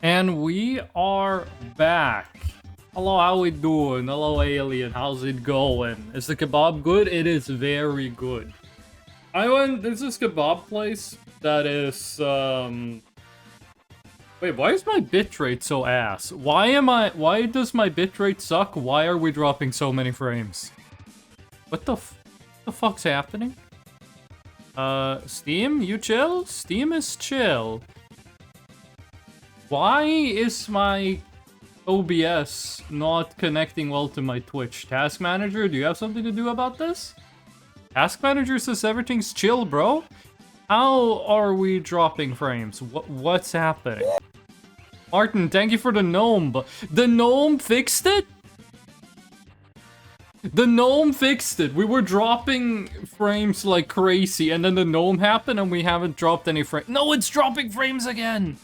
And we are back. Hello, how we doing? Hello, alien. How's it going? Is the kebab good? It is very good. There's this kebab place that is, Wait, why is my bitrate so ass? Why does my bitrate suck? Why are we dropping so many frames? What the fuck's happening? Steam, you chill? Steam is chill. Why is my OBS not connecting well to my Twitch? Task Manager, do you have something to do about this? Task Manager says everything's chill, bro. How are we dropping frames? What's happening? Martin, thank you for the gnome, but the gnome fixed it? The gnome fixed it. We were dropping frames like crazy, and then the gnome happened and we haven't dropped any frames. No, it's dropping frames again!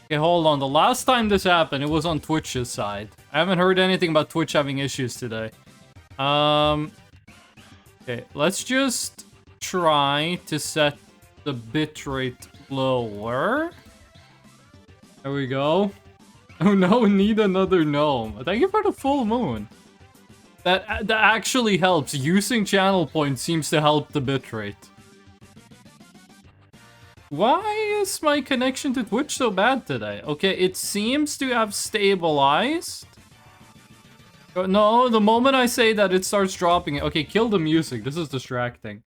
Okay, hold on. The last time this happened, it was on Twitch's side. I haven't heard anything about Twitch having issues today. Okay, let's just try to set the bitrate lower. There we go. Oh no, need another gnome. Thank you for the full moon. That actually helps. Using channel points seems to help the bitrate. Why is my connection to Twitch so bad today? Okay, it seems to have stabilized. No, the moment I say that, it starts dropping it. Okay, kill the music. This is distracting.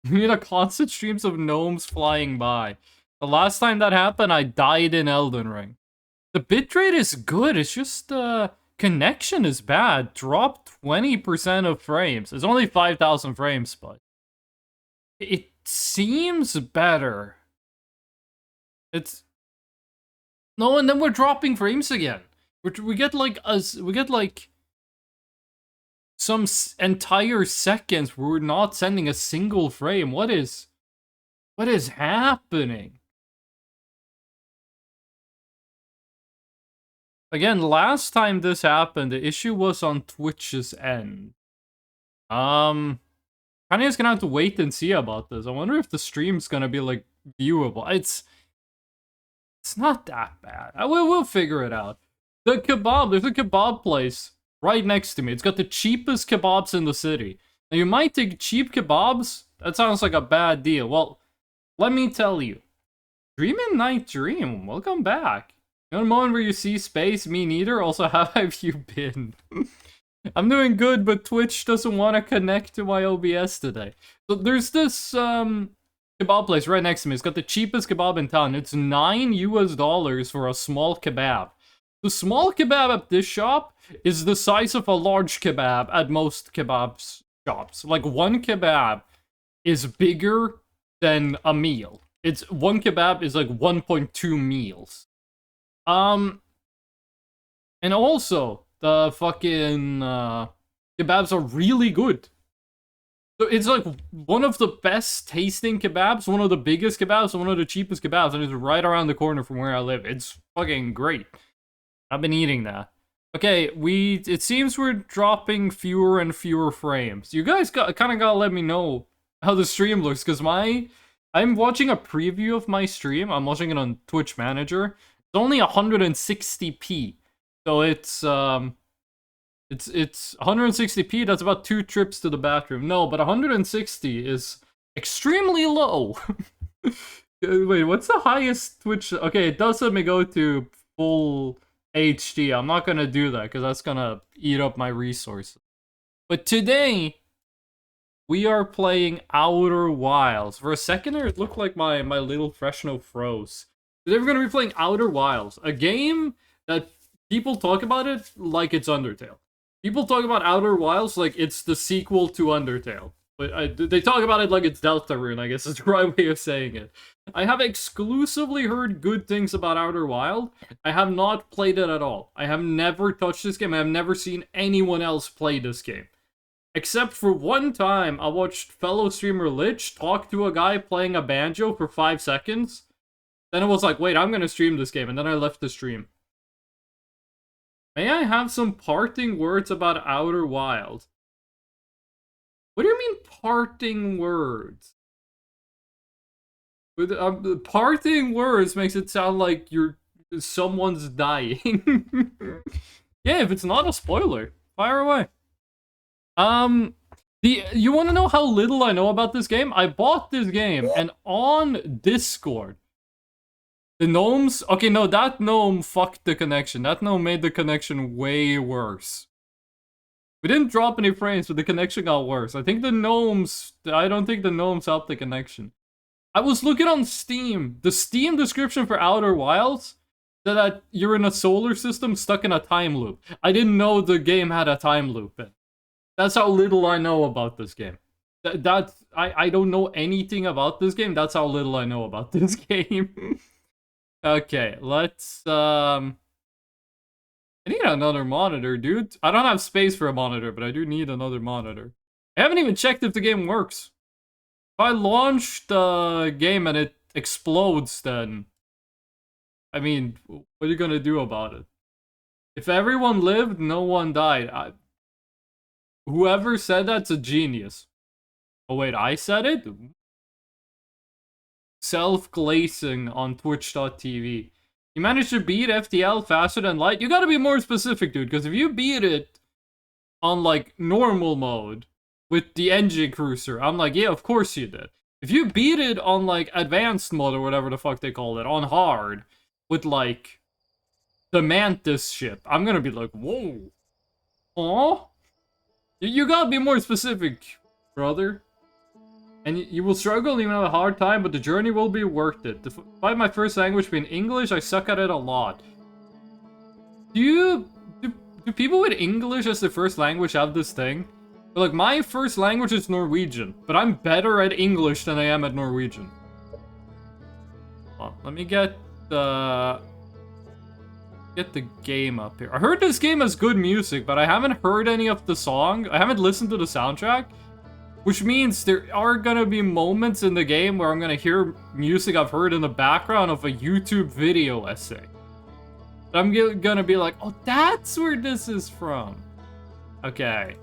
We need a constant streams of gnomes flying by. The last time that happened, I died in Elden Ring. The bitrate is good. It's just the connection is bad. Drop 20% of frames. It's only 5,000 frames, but it seems better. No, and then we're dropping frames again. We get like some entire seconds where we're not sending a single frame. What is happening? Again, last time this happened, the issue was on Twitch's end. Kanye's gonna have to wait and see about this. I wonder if the stream's gonna be like viewable. It's not that bad. We'll figure it out. The kebab, there's a kebab place right next to me. It's got the cheapest kebabs in the city. Now you might think cheap kebabs? That sounds like a bad deal. Well, let me tell you. Dreamin' Night Dream, welcome back. You know the moment where you see space? Me neither. Also, how have you been? I'm doing good, but Twitch doesn't want to connect to my OBS today. So there's this kebab place right next to me. It's got the cheapest kebab in town. It's $9 for a small kebab. The small kebab at this shop is the size of a large kebab at most kebab shops. Like, one kebab is bigger than a meal. One kebab is like 1.2 meals. And also, the fucking kebabs are really good. So it's like one of the best tasting kebabs, one of the biggest kebabs, and one of the cheapest kebabs, and it's right around the corner from where I live. It's fucking great. I've been eating that. Okay, it seems we're dropping fewer and fewer frames. You guys kind of gotta let me know how the stream looks, because I'm watching a preview of my stream. I'm watching it on Twitch Manager. It's only 160p. So it's 160p, that's about 2 trips to the bathroom. No, but 160 is extremely low. Wait, what's the highest Twitch? Okay, it does let me go to full HD. I'm not gonna do that, because that's gonna eat up my resources. But today, we are playing Outer Wilds. For a second there, it looked like my little Freshno froze. Today we're gonna be playing Outer Wilds, a game that people talk about it like it's Undertale. People talk about Outer Wilds like it's the sequel to Undertale. But they talk about it like it's Deltarune, I guess is the right way of saying it. I have exclusively heard good things about Outer Wild. I have not played it at all. I have never touched this game. I have never seen anyone else play this game. Except for one time, I watched fellow streamer Lich talk to a guy playing a banjo for 5 seconds. Then it was like, wait, I'm gonna stream this game, and then I left the stream. May I have some parting words about Outer Wild? What do you mean, parting words? Parting words makes it sound like someone's dying. Yeah, if it's not a spoiler, fire away. You want to know how little I know about this game? I bought this game, and on Discord, the gnomes... Okay, no, that gnome fucked the connection. That gnome made the connection way worse. We didn't drop any frames, but the connection got worse. I don't think the gnomes helped the connection. I was looking on Steam. The Steam description for Outer Wilds said that you're in a solar system stuck in a time loop. I didn't know the game had a time loop in. That's how little I know about this game. I don't know anything about this game. That's how little I know about this game. Okay, let's I need another monitor, dude. I don't have space for a monitor, but I do need another monitor. I haven't even checked if the game works. If I launch the game and it explodes, then... I mean, what are you gonna do about it? If everyone lived, no one died. Whoever said that's a genius. Oh wait, I said it? Self-glazing on twitch.tv. You managed to beat FTL faster than light? You gotta be more specific, dude, because if you beat it on, like, normal mode with the engine cruiser, I'm like, yeah, of course you did. If you beat it on, like, advanced mode or whatever the fuck they call it, on hard, with, like, the Mantis ship, I'm gonna be like, whoa. Aw? You gotta be more specific, brother. And you will struggle and even have a hard time, but the journey will be worth it. Despite my first language being English, I suck at it a lot. Do people with English as their first language have this thing? But like, my first language is Norwegian, but I'm better at English than I am at Norwegian. Well, let me get the game up here. I heard this game has good music, but I haven't heard any of the song. I haven't listened to the soundtrack. Which means there are gonna be moments in the game where I'm gonna hear music I've heard in the background of a YouTube video essay. I'm gonna be like, oh, that's where this is from. Okay.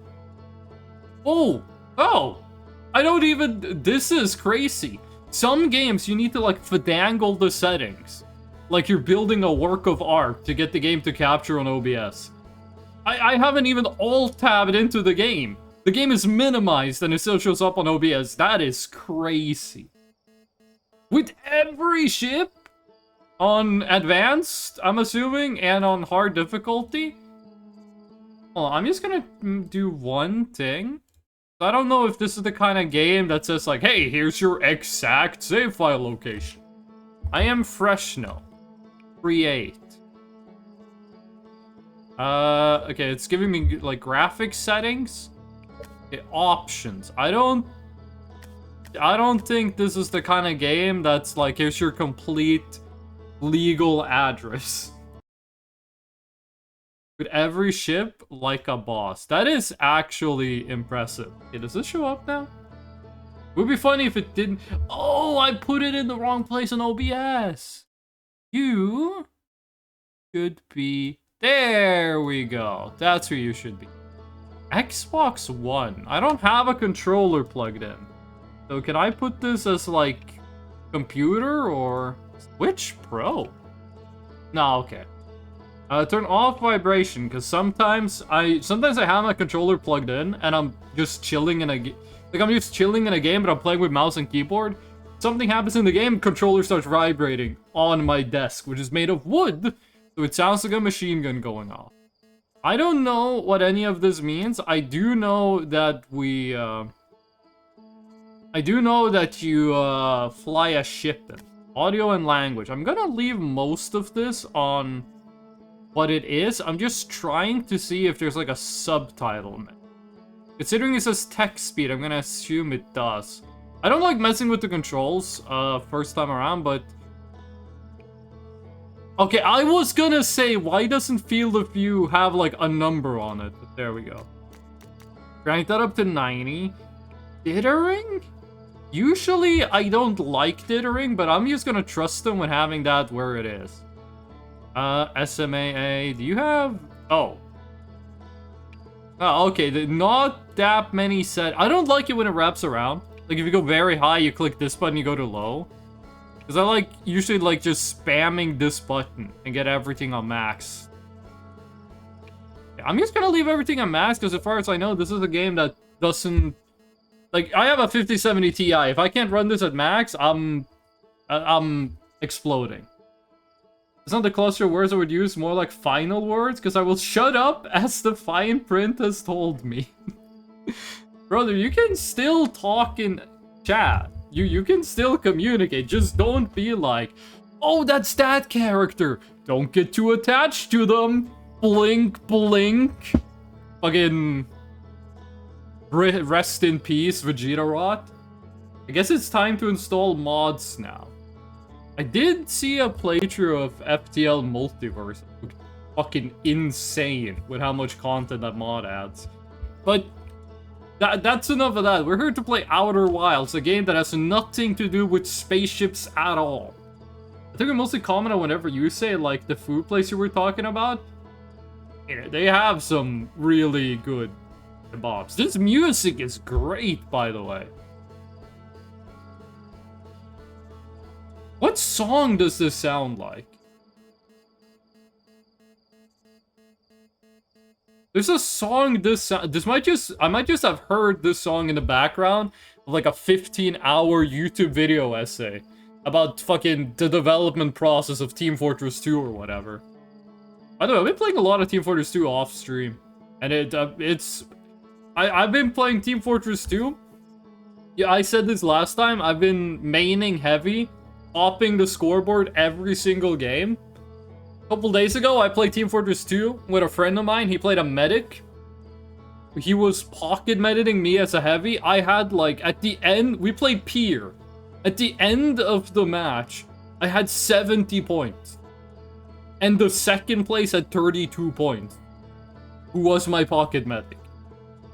Oh! I don't even... This is crazy. Some games you need to, like, finagle the settings. Like you're building a work of art to get the game to capture on OBS. I haven't even alt-tabbed into the game. The game is minimized and it still shows up on OBS. That is crazy. With every ship on advanced, I'm assuming, and on hard difficulty. Oh, I'm just gonna do one thing. I don't know if this is the kind of game that says like, hey, here's your exact save file location. I am Freshno. Create. Okay, it's giving me like graphics settings. Okay, options. I don't think this is the kind of game that's like, here's your complete legal address. With every ship like a boss. That is actually impressive. Okay, does this show up now? It would be funny if it didn't. Oh, I put it in the wrong place on OBS. You should be... There we go. That's where you should be. Xbox One. I don't have a controller plugged in. So can I put this as like computer or Switch Pro? No, okay. Turn off vibration, because sometimes I have my controller plugged in and I'm just chilling in a game, but I'm playing with mouse and keyboard. Something happens in the game, controller starts vibrating on my desk, which is made of wood, so it sounds like a machine gun going off. I don't know what any of this means. I do know that you fly a ship in. Audio and language. I'm gonna leave most of this on what it is. I'm just trying to see if there's like a subtitle. Considering it says text speed, I'm gonna assume it does. I don't like messing with the controls first time around, but... Okay, I was gonna say, why doesn't Field of View have like a number on it? But there we go. Crank that up to 90. Dithering? Usually, I don't like dithering, but I'm just gonna trust them with having that where it is. SMAA, do you have... Oh, okay, not that many set... I don't like it when it wraps around. Like, if you go very high, you click this button, you go to low. Because I like usually like just spamming this button and get everything on max. Yeah, I'm just gonna leave everything on max because as far as I know, this is a game that doesn't... Like, I have a 5070 Ti. If I can't run this at max, I'm exploding. It's not the cluster of words I would use, more like final words, because I will shut up as the fine print has told me. Brother, you can still talk in chat. You can still communicate. Just don't be like, oh, that's that character. Don't get too attached to them. Blink, blink. Fucking rest in peace, Vegeta Rot. I guess it's time to install mods now. I did see a playthrough of FTL Multiverse. Fucking insane with how much content that mod adds. But that's enough of that. We're here to play Outer Wilds, a game that has nothing to do with spaceships at all. I think we mostly comment on whenever you say, like, the food place you were talking about. Yeah, they have some really good kebabs. This music is great, by the way. What song does this sound like? There's a song I might just have heard this song in the background of like a 15-hour YouTube video essay about fucking the development process of Team Fortress 2 or whatever. By the way, I've been playing a lot of Team Fortress 2 off stream, and I've been playing Team Fortress 2. Yeah, I said this last time. I've been maining heavy, topping the scoreboard every single game. A couple days ago, I played Team Fortress 2 with a friend of mine. He played a medic. He was pocket mediting me as a heavy. I had, like, at the end, we played Pier. At the end of the match, I had 70 points. And the second place had 32 points. Who was my pocket medic.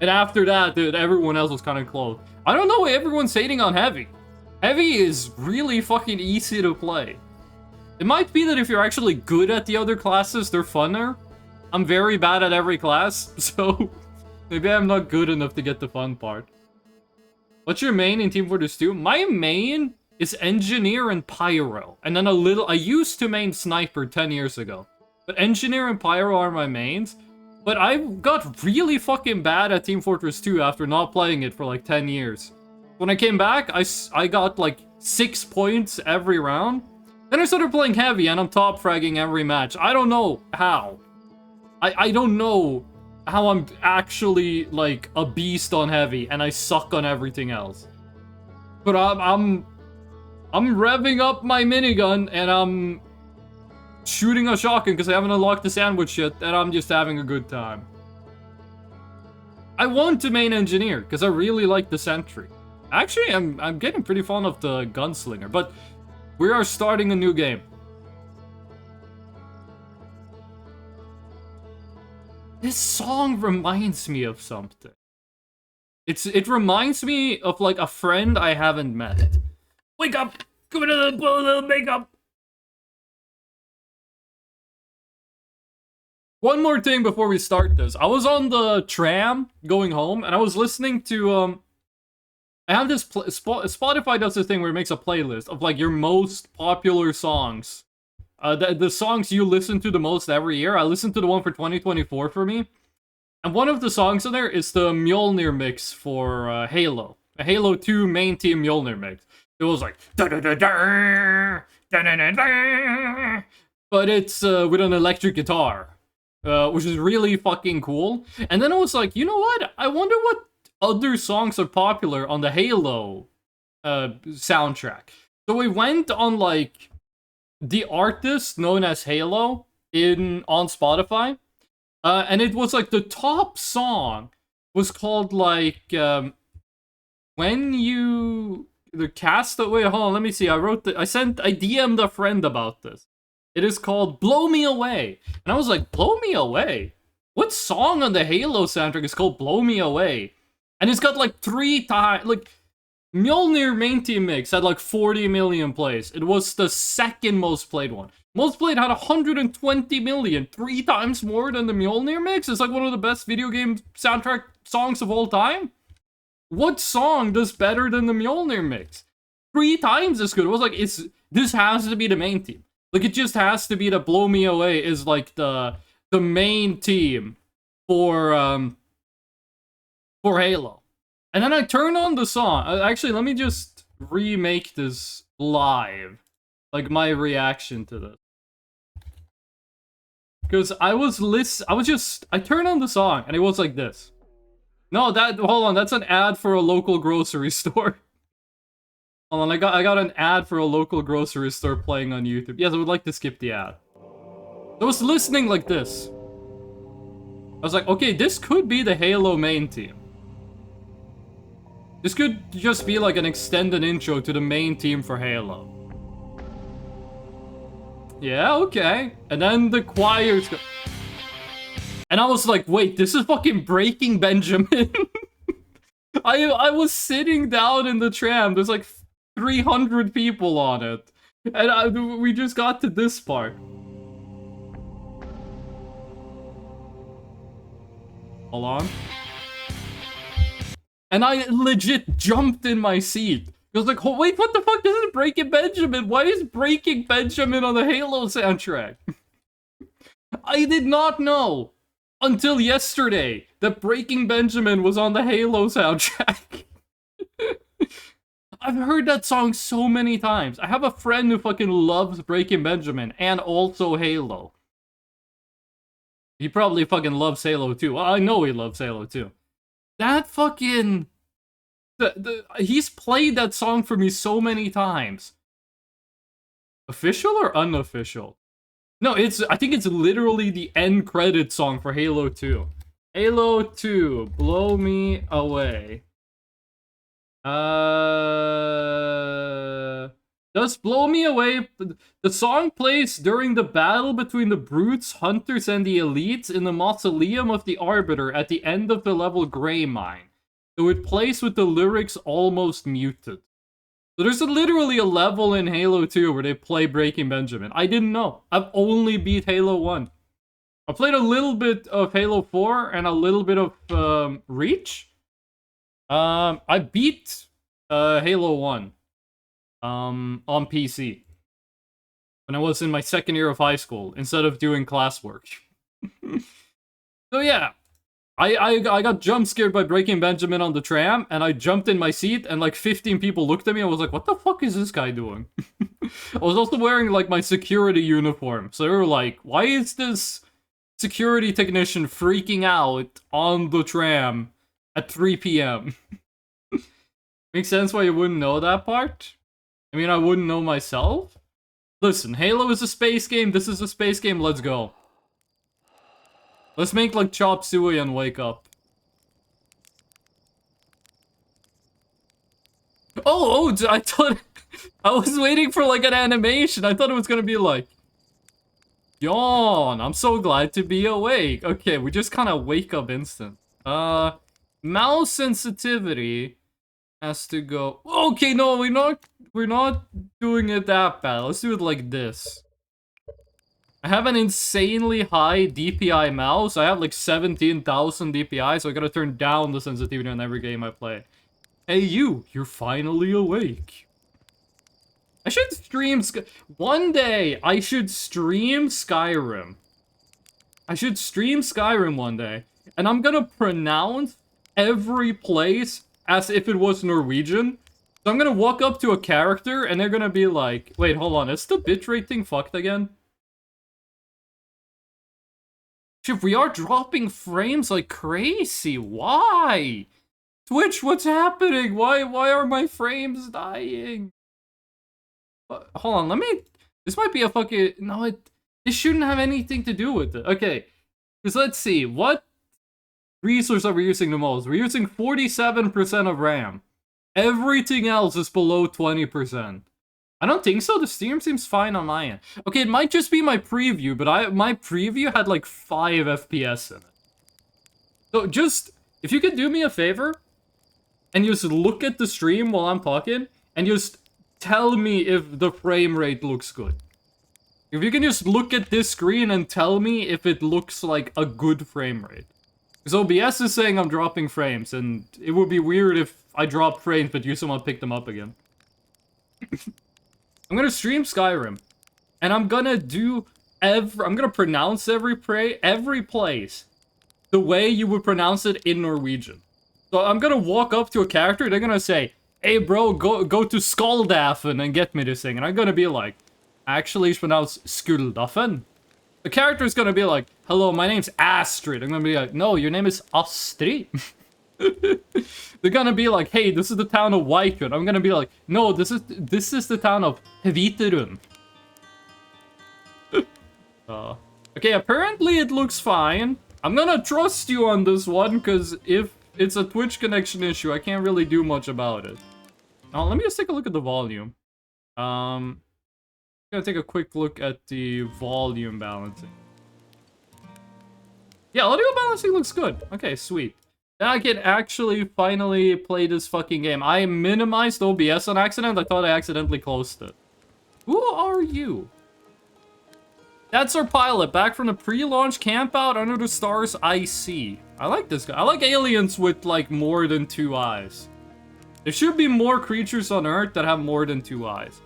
And after that, dude, everyone else was kind of close. I don't know why everyone's hating on heavy. Heavy is really fucking easy to play. It might be that if you're actually good at the other classes, they're funner. I'm very bad at every class, so maybe I'm not good enough to get the fun part. What's your main in Team Fortress 2? My main is Engineer and Pyro. And then I used to main Sniper 10 years ago. But Engineer and Pyro are my mains. But I got really fucking bad at Team Fortress 2 after not playing it for like 10 years. When I came back, I got like 6 points every round. Then I started playing heavy and I'm top fragging every match. I don't know how. I don't know how I'm actually like a beast on heavy and I suck on everything else. But I'm revving up my minigun and I'm shooting a shotgun because I haven't unlocked the sandwich yet and I'm just having a good time. I want to main Engineer because I really like the sentry. Actually, I'm getting pretty fond of the gunslinger, but we are starting a new game. This song reminds me of something. It reminds me of like a friend I haven't met. Wake up! Come into the makeup! One more thing before we start this. I was on the tram going home and I was listening to I have this Spotify does this thing where it makes a playlist of like your most popular songs. The songs you listen to the most every year. I listened to the one for 2024 for me. And one of the songs in there is the Mjolnir mix for Halo. A Halo 2 main team Mjolnir mix. It was like da da da da da da da da, but it's with an electric guitar, which is really fucking cool. And then I was like, you know what? I wonder what other songs are popular on the Halo soundtrack. So we went on like the artist known as Halo on Spotify, and it was like the top song was called like when you the Castaway. Hold on, let me see. I DM'd a friend about this. It is called Blow Me Away, and I was like, Blow Me Away? What song on the Halo soundtrack is called Blow Me Away? And it's got like 3 times, like, Mjolnir main team mix had like 40 million plays. It was the second most played one. Most played had 120 million, 3 times more than the Mjolnir mix. It's like one of the best video game soundtrack songs of all time. What song does better than the Mjolnir mix? 3 times as good. I was like, this has to be the main team. Like, it just has to be that Blow Me Away is like the main team for Halo. And then I turned on the song. Actually, let me just remake this live. Like, my reaction to this. Because I turned on the song, and it was like this. No, hold on, that's an ad for a local grocery store. Hold on, I got an ad for a local grocery store playing on YouTube. Yes, I would like to skip the ad. I was listening like this. I was like, okay, this could be the Halo main team. This could just be like an extended intro to the main team for Halo. Yeah, okay. And then the choirs go... And I was like, wait, this is fucking Breaking Benjamin. I was sitting down in the tram. There's like 300 people on it. And we just got to this part. Hold on. And I legit jumped in my seat. I was like, oh, wait, what the fuck? This is Breaking Benjamin. Why is Breaking Benjamin on the Halo soundtrack? I did not know until yesterday that Breaking Benjamin was on the Halo soundtrack. I've heard that song so many times. I have a friend who fucking loves Breaking Benjamin and also Halo. He probably fucking loves Halo too. Well, I know he loves Halo too. That fucking... he's played that song for me so many times. Official or unofficial? No, I think it's literally the end credit song for Halo 2. Halo 2, Blow Me Away. Does Blow Me Away... The song plays during the battle between the Brutes, Hunters, and the Elites in the Mausoleum of the Arbiter at the end of the level Grey Mine. So it plays with the lyrics almost muted. So there's literally a level in Halo 2 where they play Breaking Benjamin. I didn't know. I've only beat Halo 1. I played a little bit of Halo 4 and a little bit of Reach. I beat Halo 1 on PC when I was in my second year of high school instead of doing classwork. So yeah, I got jump scared by Breaking Benjamin on the tram, and I jumped in my seat, and like 15 people looked at me and was like, what the fuck is this guy doing? I was also wearing like my security uniform, so they were like, why is this security technician freaking out on the tram at 3 p.m.? Makes sense why you wouldn't know that part? I mean, I wouldn't know myself. Listen, Halo is a space game, this is a space game, let's go. Let's make like Chop Suey and wake up. Oh, I thought... I was waiting for like an animation. I thought it was gonna be like... Yawn, I'm so glad to be awake. Okay, we just kind of wake up instant. Mouse sensitivity has to go... Okay, no, we're not doing it that bad. Let's do it like this. I have an insanely high DPI mouse. I have like 17,000 DPI, so I gotta turn down the sensitivity on every game I play. Hey you're finally awake. I should stream one day, I should stream Skyrim. I should stream Skyrim one day. And I'm gonna pronounce every place as if it was Norwegian. So I'm gonna walk up to a character and they're gonna be like, wait, hold on, is the bitrate thing fucked again? Shit, we are dropping frames like crazy. Why? Twitch, what's happening? Why are my frames dying? Hold on, let me... This might be a fucking... No, this shouldn't have anything to do with it. Okay, because let's see. What resource are we using the most? We're using 47% of RAM. Everything else is below 20%. I don't think so. The stream seems fine on my end. Okay, it might just be my preview, but my preview had like 5 FPS in it. So just, if you could do me a favor, and just look at the stream while I'm talking, and just tell me if the frame rate looks good. If you can just look at this screen and tell me if it looks like a good frame rate. Because OBS is saying I'm dropping frames, and it would be weird if I drop frames, but you somehow pick them up again. I'm gonna stream Skyrim. And I'm gonna do I'm gonna pronounce every place the way you would pronounce it in Norwegian. So I'm gonna walk up to a character, they're gonna say, "Hey bro, go to Skaldafen and get me this thing." And I'm gonna be like, actually it's pronounced Skuldafen. The character is gonna be like, "Hello, my name's Astrid." I'm gonna be like, "No, your name is Astrid." They're gonna be like, "Hey, this is the town of Whitewood." I'm gonna be like, "No, this is the town of Hviterun." Okay, apparently it looks fine. I'm gonna trust you on this one, because if it's a Twitch connection issue, I can't really do much about it. Now, let me just take a look at the volume. I'm gonna take a quick look at the volume balancing. Yeah, audio balancing looks good. Okay, sweet. Now I can actually finally play this fucking game. I minimized OBS on accident. I thought I accidentally closed it. Who are you? That's our pilot, back from the pre-launch campout under the stars I see. I like this guy. I like aliens with, like, more than 2 eyes. There should be more creatures on Earth that have more than 2 eyes.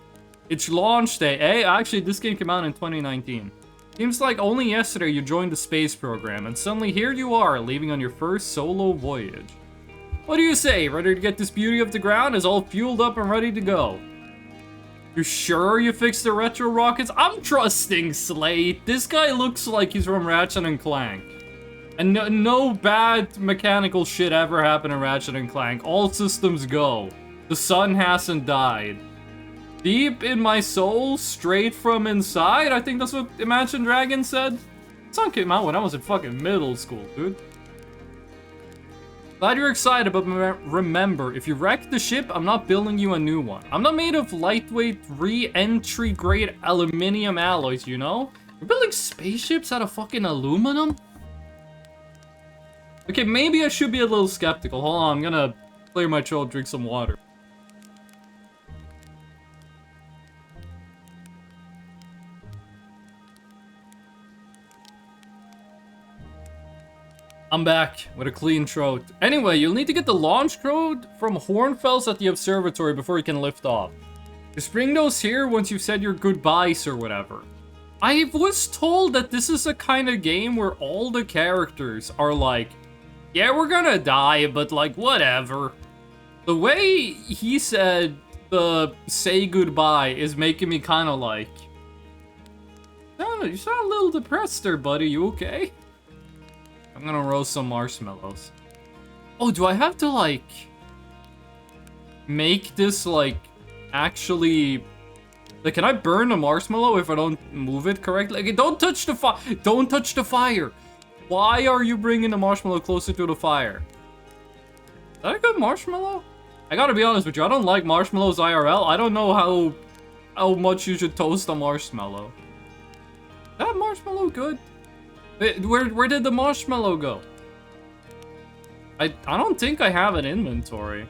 It's launch day. Hey, actually, this game came out in 2019. Seems like only yesterday you joined the space program, and suddenly here you are, leaving on your first solo voyage. What do you say? Ready to get this beauty off the ground? Is all fueled up and ready to go. You sure you fixed the retro rockets? I'm trusting Slate. This guy looks like he's from Ratchet and Clank. And no bad mechanical shit ever happened in Ratchet and Clank. All systems go. The sun hasn't died. Deep in my soul, straight from inside? I think that's what Imagine Dragons said. The song came out when I was in fucking middle school, dude. Glad you're excited, but remember, if you wreck the ship, I'm not building you a new one. I'm not made of lightweight, re-entry grade aluminium alloys, you know? You're building spaceships out of fucking aluminum? Okay, maybe I should be a little skeptical. Hold on, I'm gonna clear my throat, drink some water. I'm back with a clean throat. Anyway, you'll need to get the launch code from Hornfels at the observatory before you can lift off. Just bring those here once you've said your goodbyes or whatever. I was told that this is a kind of game where all the characters are like, yeah, we're gonna die, but like, whatever. The way he said the say goodbye is making me kind of like, no, you sound a little depressed there, buddy. You okay? I'm gonna roast some marshmallows. Oh, do I have to, like, make this, like, actually... Like, can I burn a marshmallow if I don't move it correctly? Like, don't touch the fire! Don't touch the fire! Why are you bringing the marshmallow closer to the fire? Is that a good marshmallow? I gotta be honest with you, I don't like marshmallows IRL. I don't know how much you should toast a marshmallow. Is that marshmallow good? Where did the marshmallow go? I don't think I have an inventory.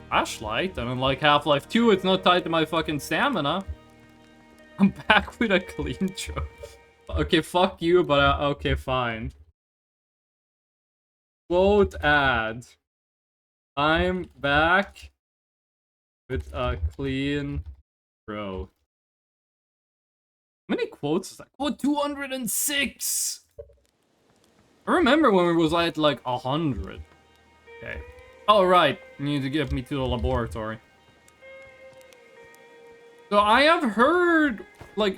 Flashlight, and unlike Half-Life 2, it's not tied to my fucking stamina. I'm back with a clean throat. Okay, fuck you, but okay, fine. Quote ad. I'm back with a clean throat. How many quotes is that? Oh, 206! I remember when we was at like 100. Okay. All right, you need to get me to the laboratory. So I have heard, like,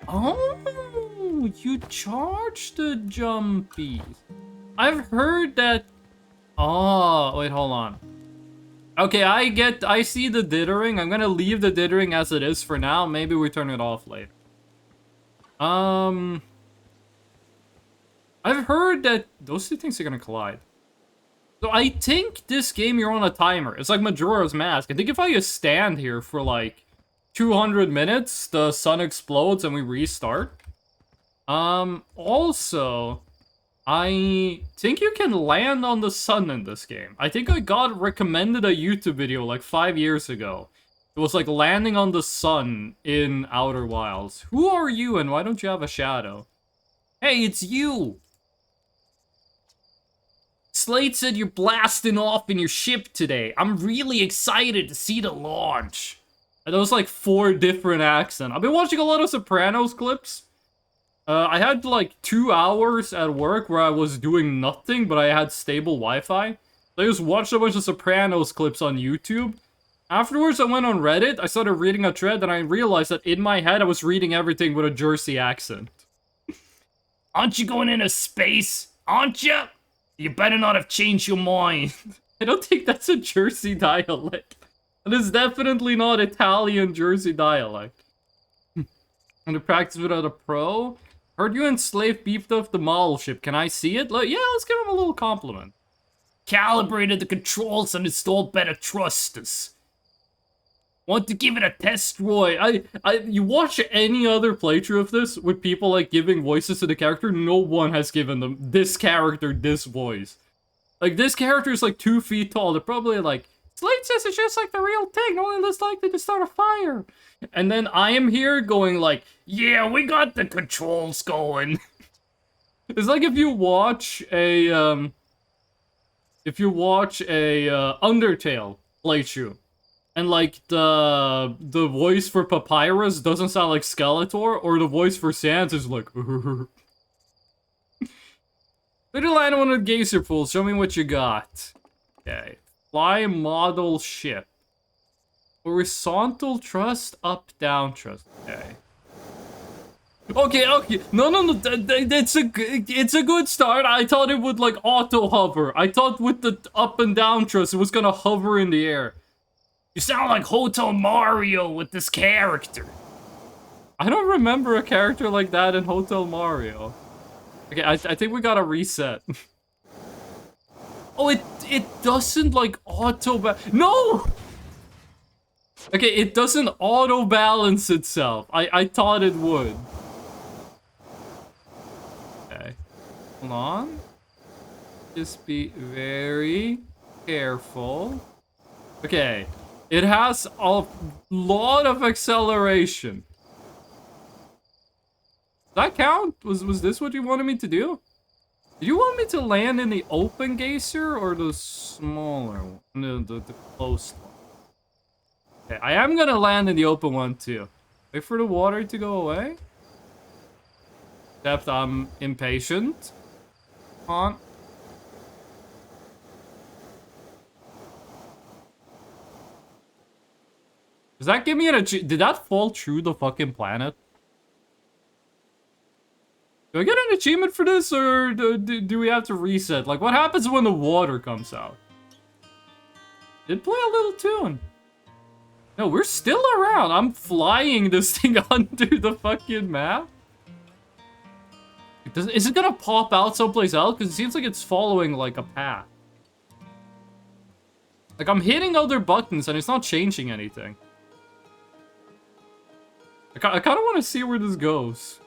oh, you charge the jumpies. I've heard that. Oh, wait, hold on. Okay, I see the dithering. I'm gonna leave the dithering as it is for now. Maybe we turn it off later. I've heard that those two things are gonna collide. So I think this game you're on a timer. It's like Majora's Mask. I think if I just stand here for like 200 minutes, the sun explodes and we restart. Also, I think you can land on the sun in this game. I think I got recommended a YouTube video like 5 years ago. It was like landing on the sun in Outer Wilds. Who are you and why don't you have a shadow? Hey, it's you! Slate said you're blasting off in your ship today. I'm really excited to see the launch. And there was like 4 different accents. I've been watching a lot of Sopranos clips. I had like 2 hours at work where I was doing nothing, but I had stable Wi-Fi. So I just watched a bunch of Sopranos clips on YouTube. Afterwards, I went on Reddit, I started reading a thread, and I realized that in my head, I was reading everything with a Jersey accent. Aren't you going into space? Aren't you? You better not have changed your mind. I don't think that's a Jersey dialect. It is definitely not Italian Jersey dialect. And to practice without a pro? Heard you enslaved beefed up the model ship. Can I see it? Yeah, let's give him a little compliment. Calibrated the controls and installed better thrusters. Want to give it a test, Roy? You watch any other playthrough of this with people like giving voices to the character, no one has given them this character this voice. Like, this character is like 2 feet tall. They're probably like, Slade says it's just like the real thing, only less likely to start a fire. And then I am here going like, yeah, we got the controls going. It's like if you watch a Undertale playthrough. And like the voice for Papyrus doesn't sound like Skeletor, or the voice for Sans is like Better land one of the geyser pools, show me what you got. Okay. Fly model ship. Horizontal thrust, up down thrust. Okay. Okay. No. It's a good start. I thought it would like auto hover. I thought with the up and down thrust it was gonna hover in the air. You sound like Hotel Mario with this character. I don't remember a character like that in Hotel Mario. Okay, I think we gotta reset. Oh, it doesn't like no! Okay, it doesn't auto balance itself. I thought it would. Okay. Hold on. Just be very careful. Okay. It has a lot of acceleration. Does that count? Was this what you wanted me to do? Do you want me to land in the open geyser or the smaller one? The closed one? Okay, I am gonna land in the open one too. Wait for the water to go away. Except I'm impatient. Come on. Does that give me an achievement? Did that fall through the fucking planet? Do I get an achievement for this, or do we have to reset? Like, what happens when the water comes out? Did play a little tune. No, we're still around. I'm flying this thing under the fucking map. Is it gonna pop out someplace else? Because it seems like it's following, like, a path. Like, I'm hitting other buttons and it's not changing anything. I kind of want to see where this goes.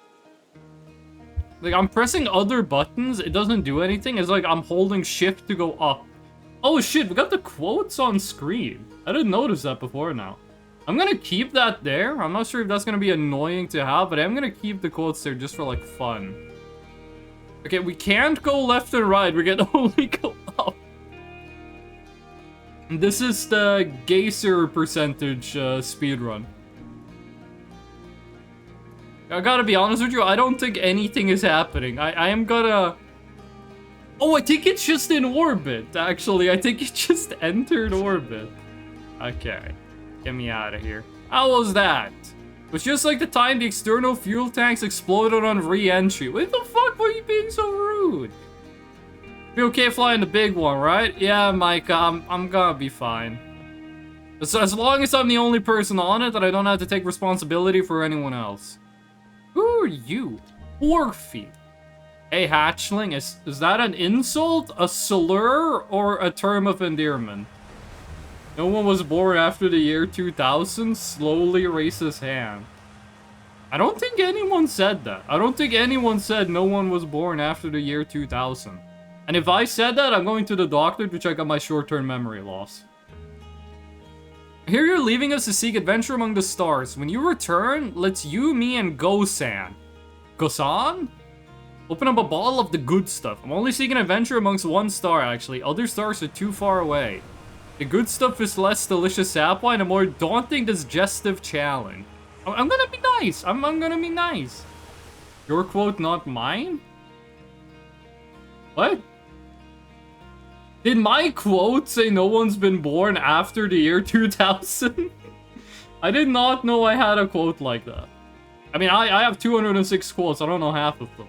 Like, I'm pressing other buttons, it doesn't do anything. It's like I'm holding shift to go up. Oh shit, we got the quotes on screen. I didn't notice that before now. I'm gonna keep that there. I'm not sure if that's gonna be annoying to have, but I'm gonna keep the quotes there just for, like, fun. Okay, we can't go left and right. We can only go up. And this is the geyser percentage speedrun. I gotta be honest with you, I don't think anything is happening. I am gonna... Oh, I think it's just in orbit, actually. I think it just entered orbit. Okay. Get me out of here. How was that? It was just like the time the external fuel tanks exploded on re-entry. What the fuck were you being so rude? Be okay flying the big one, right? Yeah, Micah, I'm gonna be fine. As long as I'm the only person on it, that I don't have to take responsibility for anyone else. Who are you? Orphe. Hey, hatchling, is that an insult, a slur, or a term of endearment? No one was born after the year 2000? Slowly raise his hand. I don't think anyone said that. I don't think anyone said no one was born after the year 2000. And if I said that, I'm going to the doctor to check out my short-term memory loss. I hear you're leaving us to seek adventure among the stars. When you return, let's you, me, and Gosan. Gosan? Open up a bottle of the good stuff. I'm only seeking adventure amongst one star, actually. Other stars are too far away. The good stuff is less delicious sap wine, a more daunting digestive challenge. I'm gonna be nice. I'm gonna be nice. Your quote, not mine? What? Did my quote say no one's been born after the year 2000? I did not know I had a quote like that. I mean, I have 206 quotes. I don't know half of them.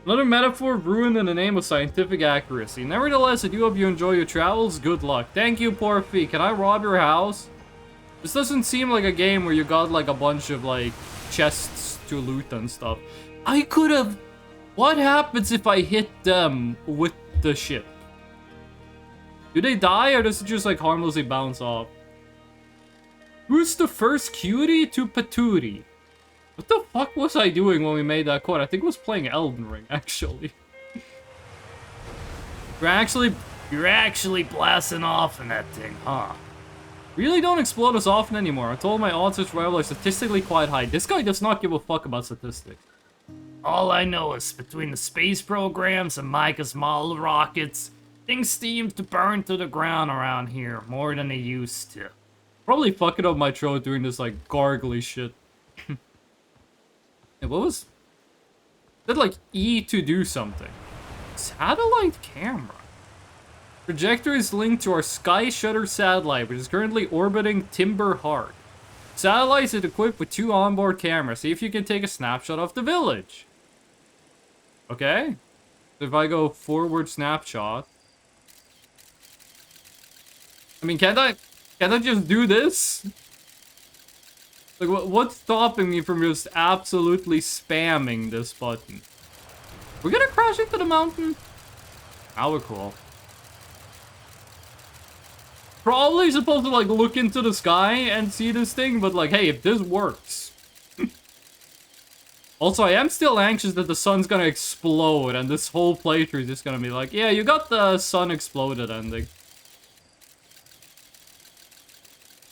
Another metaphor ruined in the name of scientific accuracy. Nevertheless, I do hope you enjoy your travels. Good luck. Thank you, Porphy. Can I rob your house? This doesn't seem like a game where you got like a bunch of like chests to loot and stuff. I could have... What happens if I hit them with the ship? Do they die or does it just like harmlessly bounce off? Who's the first cutie to patootie? What the fuck was I doing when we made that quote? I think I was playing Elden Ring, actually. You're actually blasting off in that thing, huh? Really don't explode as often anymore. I told my odds of survival are statistically quite high. This guy does not give a fuck about statistics. All I know is between the space programs and Micah's model rockets, things seem to burn to the ground around here more than they used to. Probably fucking up my throat doing this like gargly shit. Hey, what was... Did like E to do something? Satellite camera. Projector is linked to our Sky Shutter satellite, which is currently orbiting Timber Heart. Satellite is equipped with 2 onboard cameras. See if you can take a snapshot of the village. Okay. So if I go forward snapshot. I mean, can't I just do this? Like, what's stopping me from just absolutely spamming this button? We're gonna crash into the mountain? Now we're cool. Probably supposed to, like, look into the sky and see this thing, but, like, hey, if this works. Also, I am still anxious that the sun's gonna explode, and this whole playthrough is just gonna be like, yeah, you got the sun exploded ending.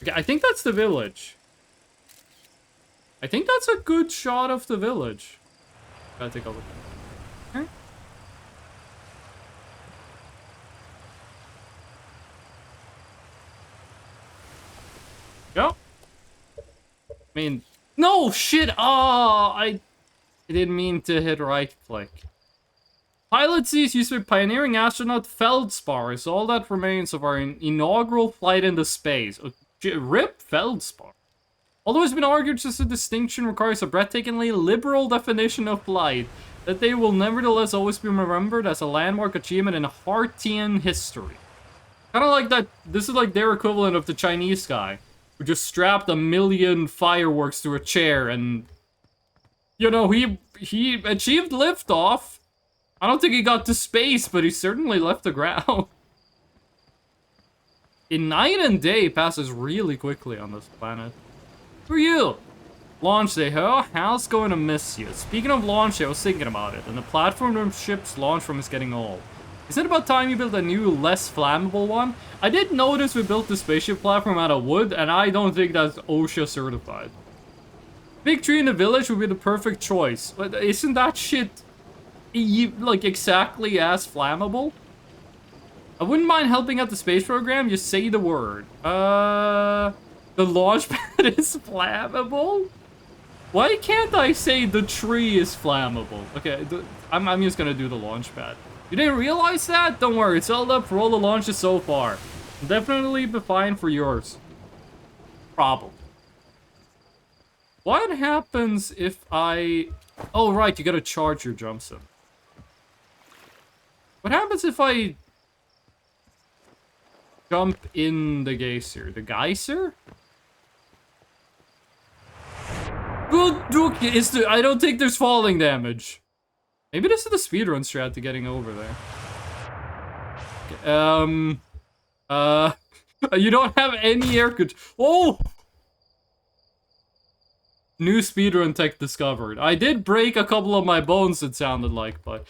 Okay, I think that's the village. I think that's a good shot of the village. Gotta take a look. Okay. Go. I mean, no shit. Oh, I didn't mean to hit right click. Pilot sees used to be pioneering astronaut Feldspar is all that remains of our inaugural flight into space. Rip Feldspar. Although it's been argued that the distinction requires a breathtakingly liberal definition of flight, that they will nevertheless always be remembered as a landmark achievement in Hartian history. Kind of like that, this is like their equivalent of the Chinese guy, who just strapped 1 million fireworks to a chair and, you know, he achieved liftoff. I don't think he got to space, but he certainly left the ground. In night and day passes really quickly on this planet. Who are you? Launch day, huh? Hal's going to miss you. Speaking of launch day, I was thinking about it, and the platform the ship's launch from is getting old. Isn't it about time you built a new, less flammable one? I did notice we built the spaceship platform out of wood, and I don't think that's OSHA certified. Big tree in the village would be the perfect choice. But isn't that shit, like, exactly as flammable? I wouldn't mind helping out the space program, just say the word. The launch pad is flammable? Why can't I say the tree is flammable? Okay, I'm just gonna do the launch pad. You didn't realize that? Don't worry, it's held up for all the launches so far. I'll definitely be fine for yours. Problem. What happens if I... Oh, right, you gotta charge your jump sim. What happens if I... jump in the geyser? The geyser? I don't think there's falling damage. Maybe this is the speedrun strat to getting over there. Okay, you don't have any air control. Oh! New speedrun tech discovered. I did break a couple of my bones, it sounded like, but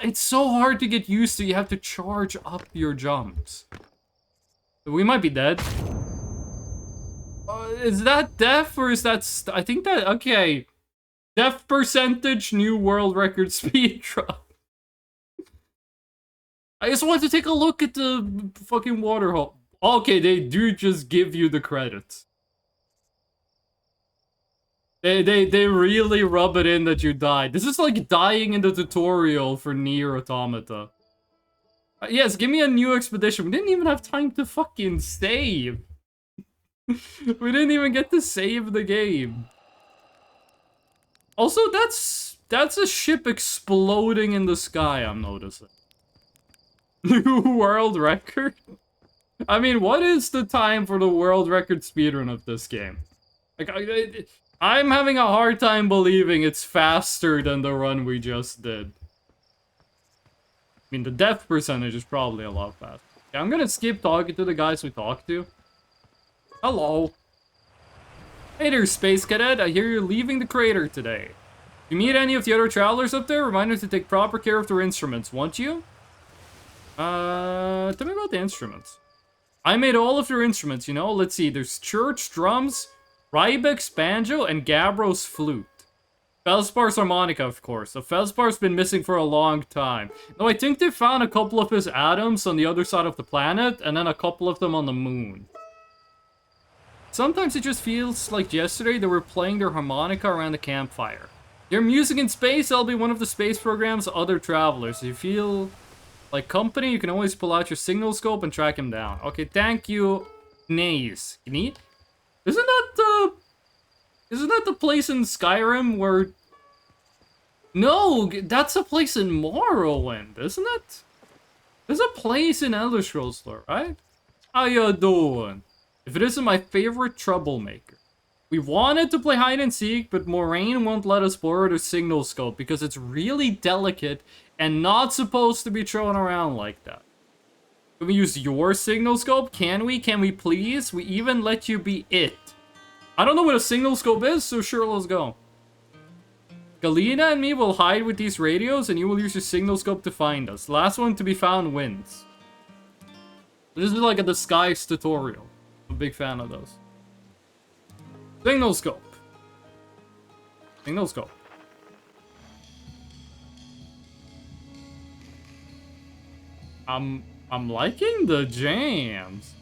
it's so hard to get used to. You have to charge up your jumps. We might be dead. Is that death or is that... I think that... Okay. Death percentage, new world record speedrun. I just want to take a look at the fucking water hole. Okay, they do just give you the credits. They really rub it in that you died. This is like dying in the tutorial for Nier Automata. Yes, give me a new expedition. We didn't even have time to fucking save. We didn't even get to save the game. Also, that's a ship exploding in the sky, I'm noticing. New world record? I mean, what is the time for the world record speedrun of this game? Like, I'm having a hard time believing it's faster than the run we just did. I mean, the death percentage is probably a lot faster. Okay, I'm gonna skip talking to the guys we talked to. Hello. Hey there, Space Cadet. I hear you're leaving the crater today. If you meet any of the other travelers up there, remind them to take proper care of their instruments, won't you? Tell me about the instruments. I made all of their instruments, you know? Let's see, there's Church drums, Rybeck's banjo, and Gabbro's flute. Felspar's harmonica, of course. So Felspar's been missing for a long time. Though I think they found a couple of his atoms on the other side of the planet, and then a couple of them on the moon. Sometimes it just feels like yesterday they were playing their harmonica around the campfire. Your music in space, I'll be one of the space program's other travelers. If you feel like company, you can always pull out your signal scope and track him down. Okay, thank you, Naze. Neat? Isn't that the place in Skyrim where... No, that's a place in Morrowind, isn't it? There's a place in Elder Scrolls lore, right? How you doing? If it isn't my favorite troublemaker. We wanted to play hide and seek, but Moraine won't let us borrow the signal scope because it's really delicate and not supposed to be thrown around like that. Can we use your signal scope? Can we? Can we please? We even let you be it. I don't know what a signal scope is, so sure, let's go. Galena and me will hide with these radios, and you will use your signal scope to find us. Last one to be found wins. This is like a disguise tutorial. I'm a big fan of those. Signal scope. Signal scope. I'm liking the jams.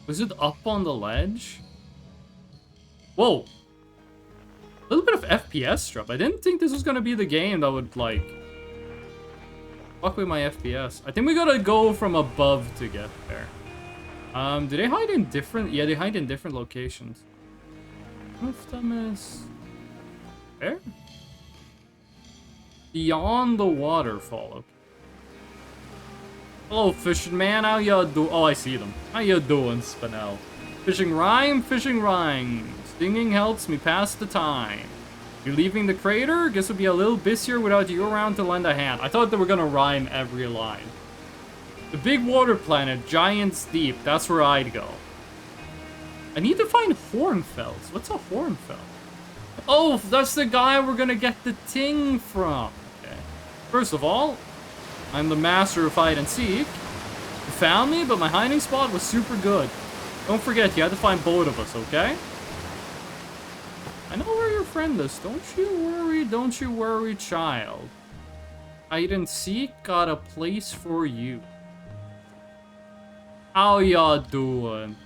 Was it up on the ledge? Whoa. A little bit of FPS drop. I didn't think this was gonna be the game that would, like, fuck with my FPS. I think we gotta go from above to get there. Do they hide in different... Yeah, they hide in different locations. One of them is... Where? Beyond the waterfall. Okay. Hello, fishing man. How ya do? Oh, I see them. How you doing, Spinel? Fishing rhyme, fishing rhyme. Singing helps me pass the time. You leaving the crater? Guess it'll be a little busier without you around to lend a hand. I thought they were gonna rhyme every line. The big water planet, Giant's Deep. That's where I'd go. I need to find Hornfels. What's a Hornfell? Oh, that's the guy we're gonna get the ting from. Okay. First of all, I'm the master of hide and seek. You found me, but my hiding spot was super good. Don't forget, you had to find both of us, okay? I know where your friend is. Don't you worry, child. Hide and seek got a place for you. How y'all doing?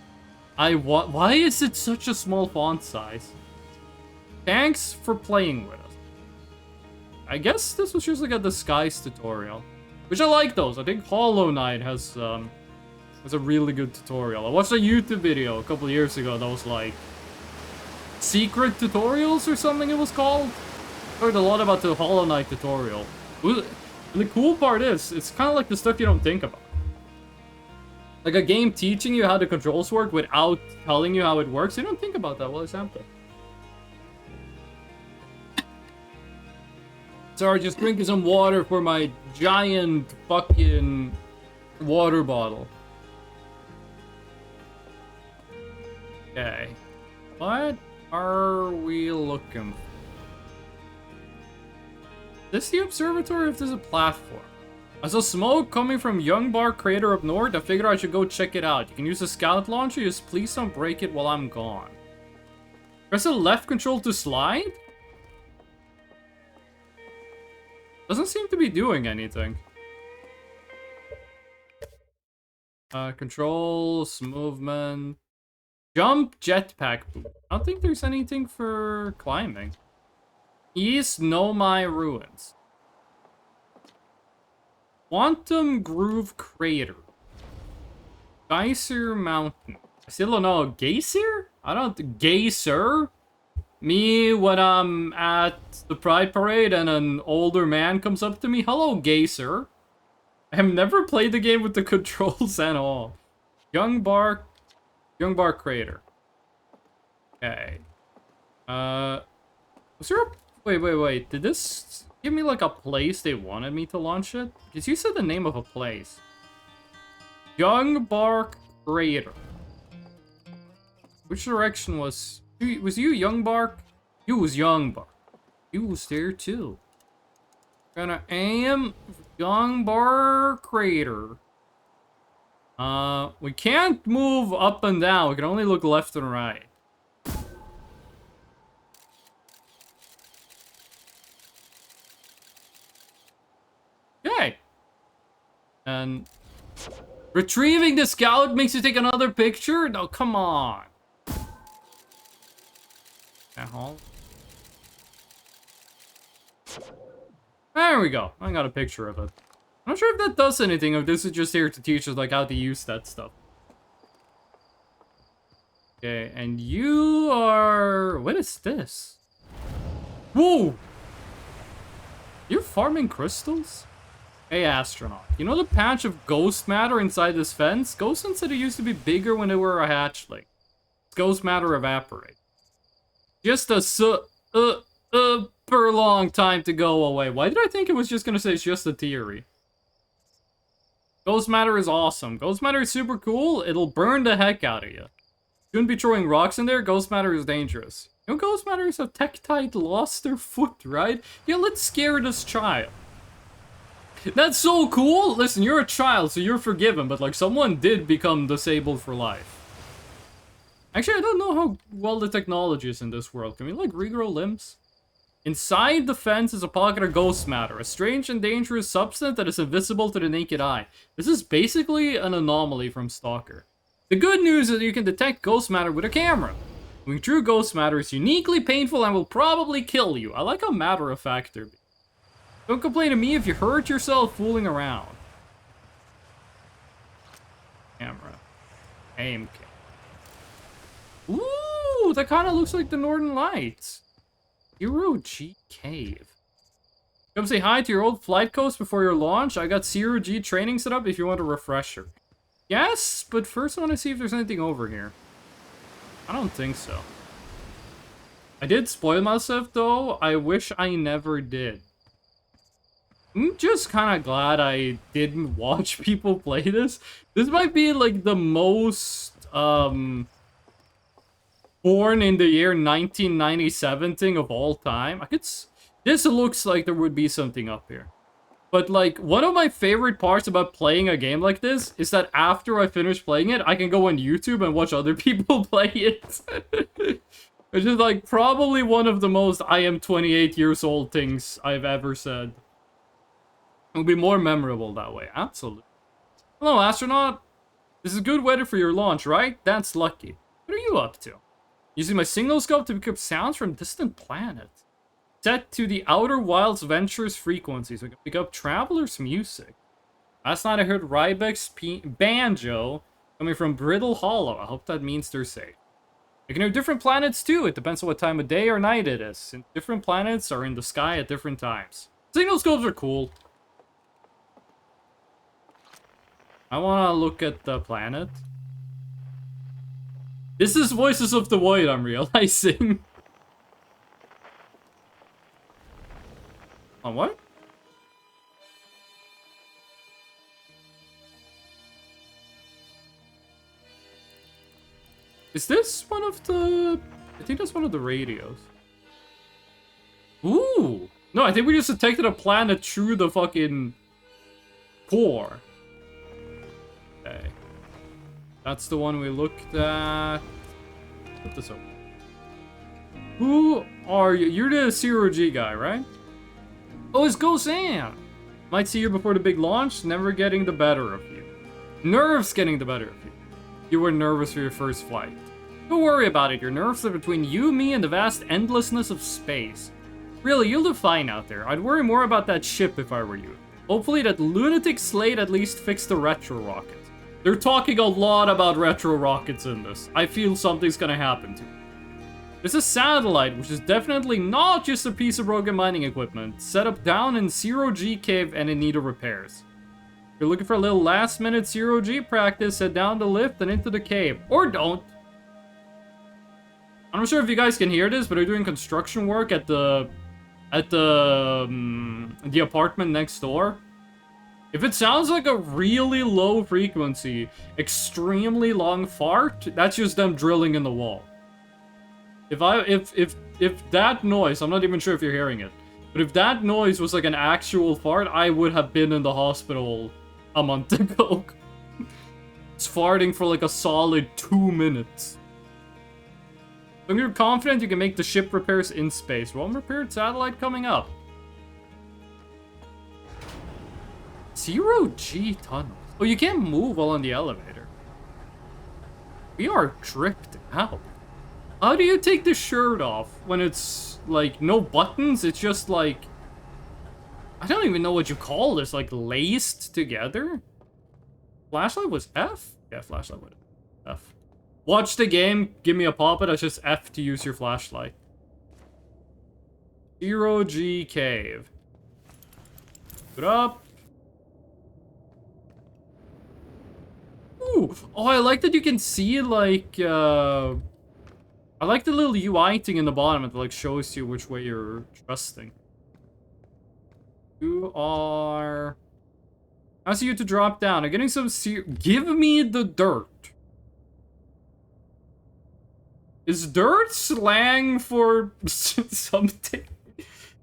Why is it such a small font size? Thanks for playing with us. I guess this was just like a disguise tutorial. Which I like those. I think Hollow Knight has a really good tutorial. I watched a YouTube video a couple years ago that was like secret tutorials or something it was called. I heard a lot about the Hollow Knight tutorial. The cool part is, it's kind of like the stuff you don't think about. Like a game teaching you how the controls work without telling you how it works. You don't think about that while it's happening. Sorry, just drinking some water for my giant fucking water bottle. Okay. What are we looking for? Is this the observatory or if there's a platform? I saw smoke coming from Young Bar Crater up north. I figured I should go check it out. You can use the scout launcher, just please don't break it while I'm gone. Press the left control to slide? Doesn't seem to be doing anything. Controls, movement, jump, jetpack boost. I don't think there's anything for climbing. East Nomai Ruins. Quantum Groove Crater. Geyser Mountain. I still don't know. Geyser? I don't... Geyser? Me when I'm at the Pride Parade and an older man comes up to me. Hello, Geyser. I have never played the game with the controls at all. Young Bar Crater. Okay. Was there a... Wait. Did this give me like a place they wanted me to launch it? Because you said the name of a place. Young Bark Crater. Which direction was... Was you Young Bark? You was Young Bark. You was there too. Gonna aim Young Bark Crater. We can't move up and down. We can only look left and right. Okay. And retrieving the scout makes you take another picture? No, come on. There we go. I got a picture of it. I'm not sure if that does anything, or if this is just here to teach us like how to use that stuff. Okay, and you are... What is this? Whoa! You're farming crystals? Hey, astronaut. You know the patch of ghost matter inside this fence? Ghosts said it used to be bigger when they were a hatchling. Ghost matter evaporate. Just a super long time to go away. Why did I think it was just gonna say it's just a theory? Ghost matter is awesome. Ghost matter is super cool. It'll burn the heck out of you. Shouldn't be throwing rocks in there. Ghost matter is dangerous. You know ghost matters have Tektite lost their foot, right? Yeah, let's scare this child. That's so cool! Listen, you're a child, so you're forgiven, but like someone did become disabled for life. Actually, I don't know how well the technology is in this world. Can we, like, regrow limbs? Inside the fence is a pocket of ghost matter, a strange and dangerous substance that is invisible to the naked eye. This is basically an anomaly from Stalker. The good news is that you can detect ghost matter with a camera. Moving through ghost matter is uniquely painful and will probably kill you. I like how matter-of-fact they're being. Don't complain to me if you hurt yourself fooling around. Camera. Aim. Ooh, that kind of looks like the Northern Lights. Zero G Cave. Come say hi to your old flight coach before your launch. I got Zero G training set up if you want a refresher. Yes, but first I want to see if there's anything over here. I don't think so. I did spoil myself though. I wish I never did. I'm just kind of glad I didn't watch people play this. This might be like the most born in the year 1997 thing of all time. This looks like there would be something up here. But like, one of my favorite parts about playing a game like this is that after I finish playing it, I can go on YouTube and watch other people play it. Which is like probably one of the most I am 28 years old things I've ever said. It would be more memorable that way, absolutely. Hello, astronaut. This is good weather for your launch, right? That's lucky. What are you up to? Using my signal scope to pick up sounds from distant planets. Set to the Outer Wilds Ventures frequency so I can pick up travelers' music. Last night I heard Rybek's banjo coming from Brittle Hollow. I hope that means they're safe. You can hear different planets too. It depends on what time of day or night it is. And different planets are in the sky at different times. Signal scopes are cool. I want to look at the planet. This is Voices of the Void, I'm realizing. On what? Is this one of the... I think that's one of the radios. Ooh! No, I think we just detected a planet through the fucking core. Okay. That's the one we looked at. Put this open. Who are you? You're the Zero G guy, right? Oh, it's Gozan! Might see you before the big launch, never getting the better of you. Nerves getting the better of you. You were nervous for your first flight. Don't worry about it, your nerves are between you, me, and the vast endlessness of space. Really, you'll do fine out there. I'd worry more about that ship if I were you. Hopefully that lunatic Slade at least fixed the retro rocket. They're talking a lot about retro rockets in this. I feel something's gonna happen to it. There's a satellite, which is definitely not just a piece of broken mining equipment, set up down in Zero G Cave and in need of repairs. If you're looking for a little last-minute Zero G practice, head down the lift and into the cave. Or don't. I'm not sure if you guys can hear this, but they're doing construction work at the apartment next door. If it sounds like a really low frequency, extremely long fart, that's just them drilling in the wall. If that noise, I'm not even sure if you're hearing it, but if that noise was like an actual fart, I would have been in the hospital a month ago. It's farting for like a solid 2 minutes. So you're confident you can make the ship repairs in space. One repaired satellite coming up. 0 G tunnels. Oh, you can't move while on the elevator. We are tripped out. How do you take the shirt off when it's like no buttons? It's just like, I don't even know what you call this, like laced together? Flashlight was F? Yeah, flashlight was F. Watch the game, give me a pop-it, that's just F to use your flashlight. 0 G Cave. Put up. Ooh, oh, I like that you can see, like, I like the little UI thing in the bottom that, like, shows you which way you're trusting. You are... I see you to drop down. I'm getting some give me the dirt. Is dirt slang for something?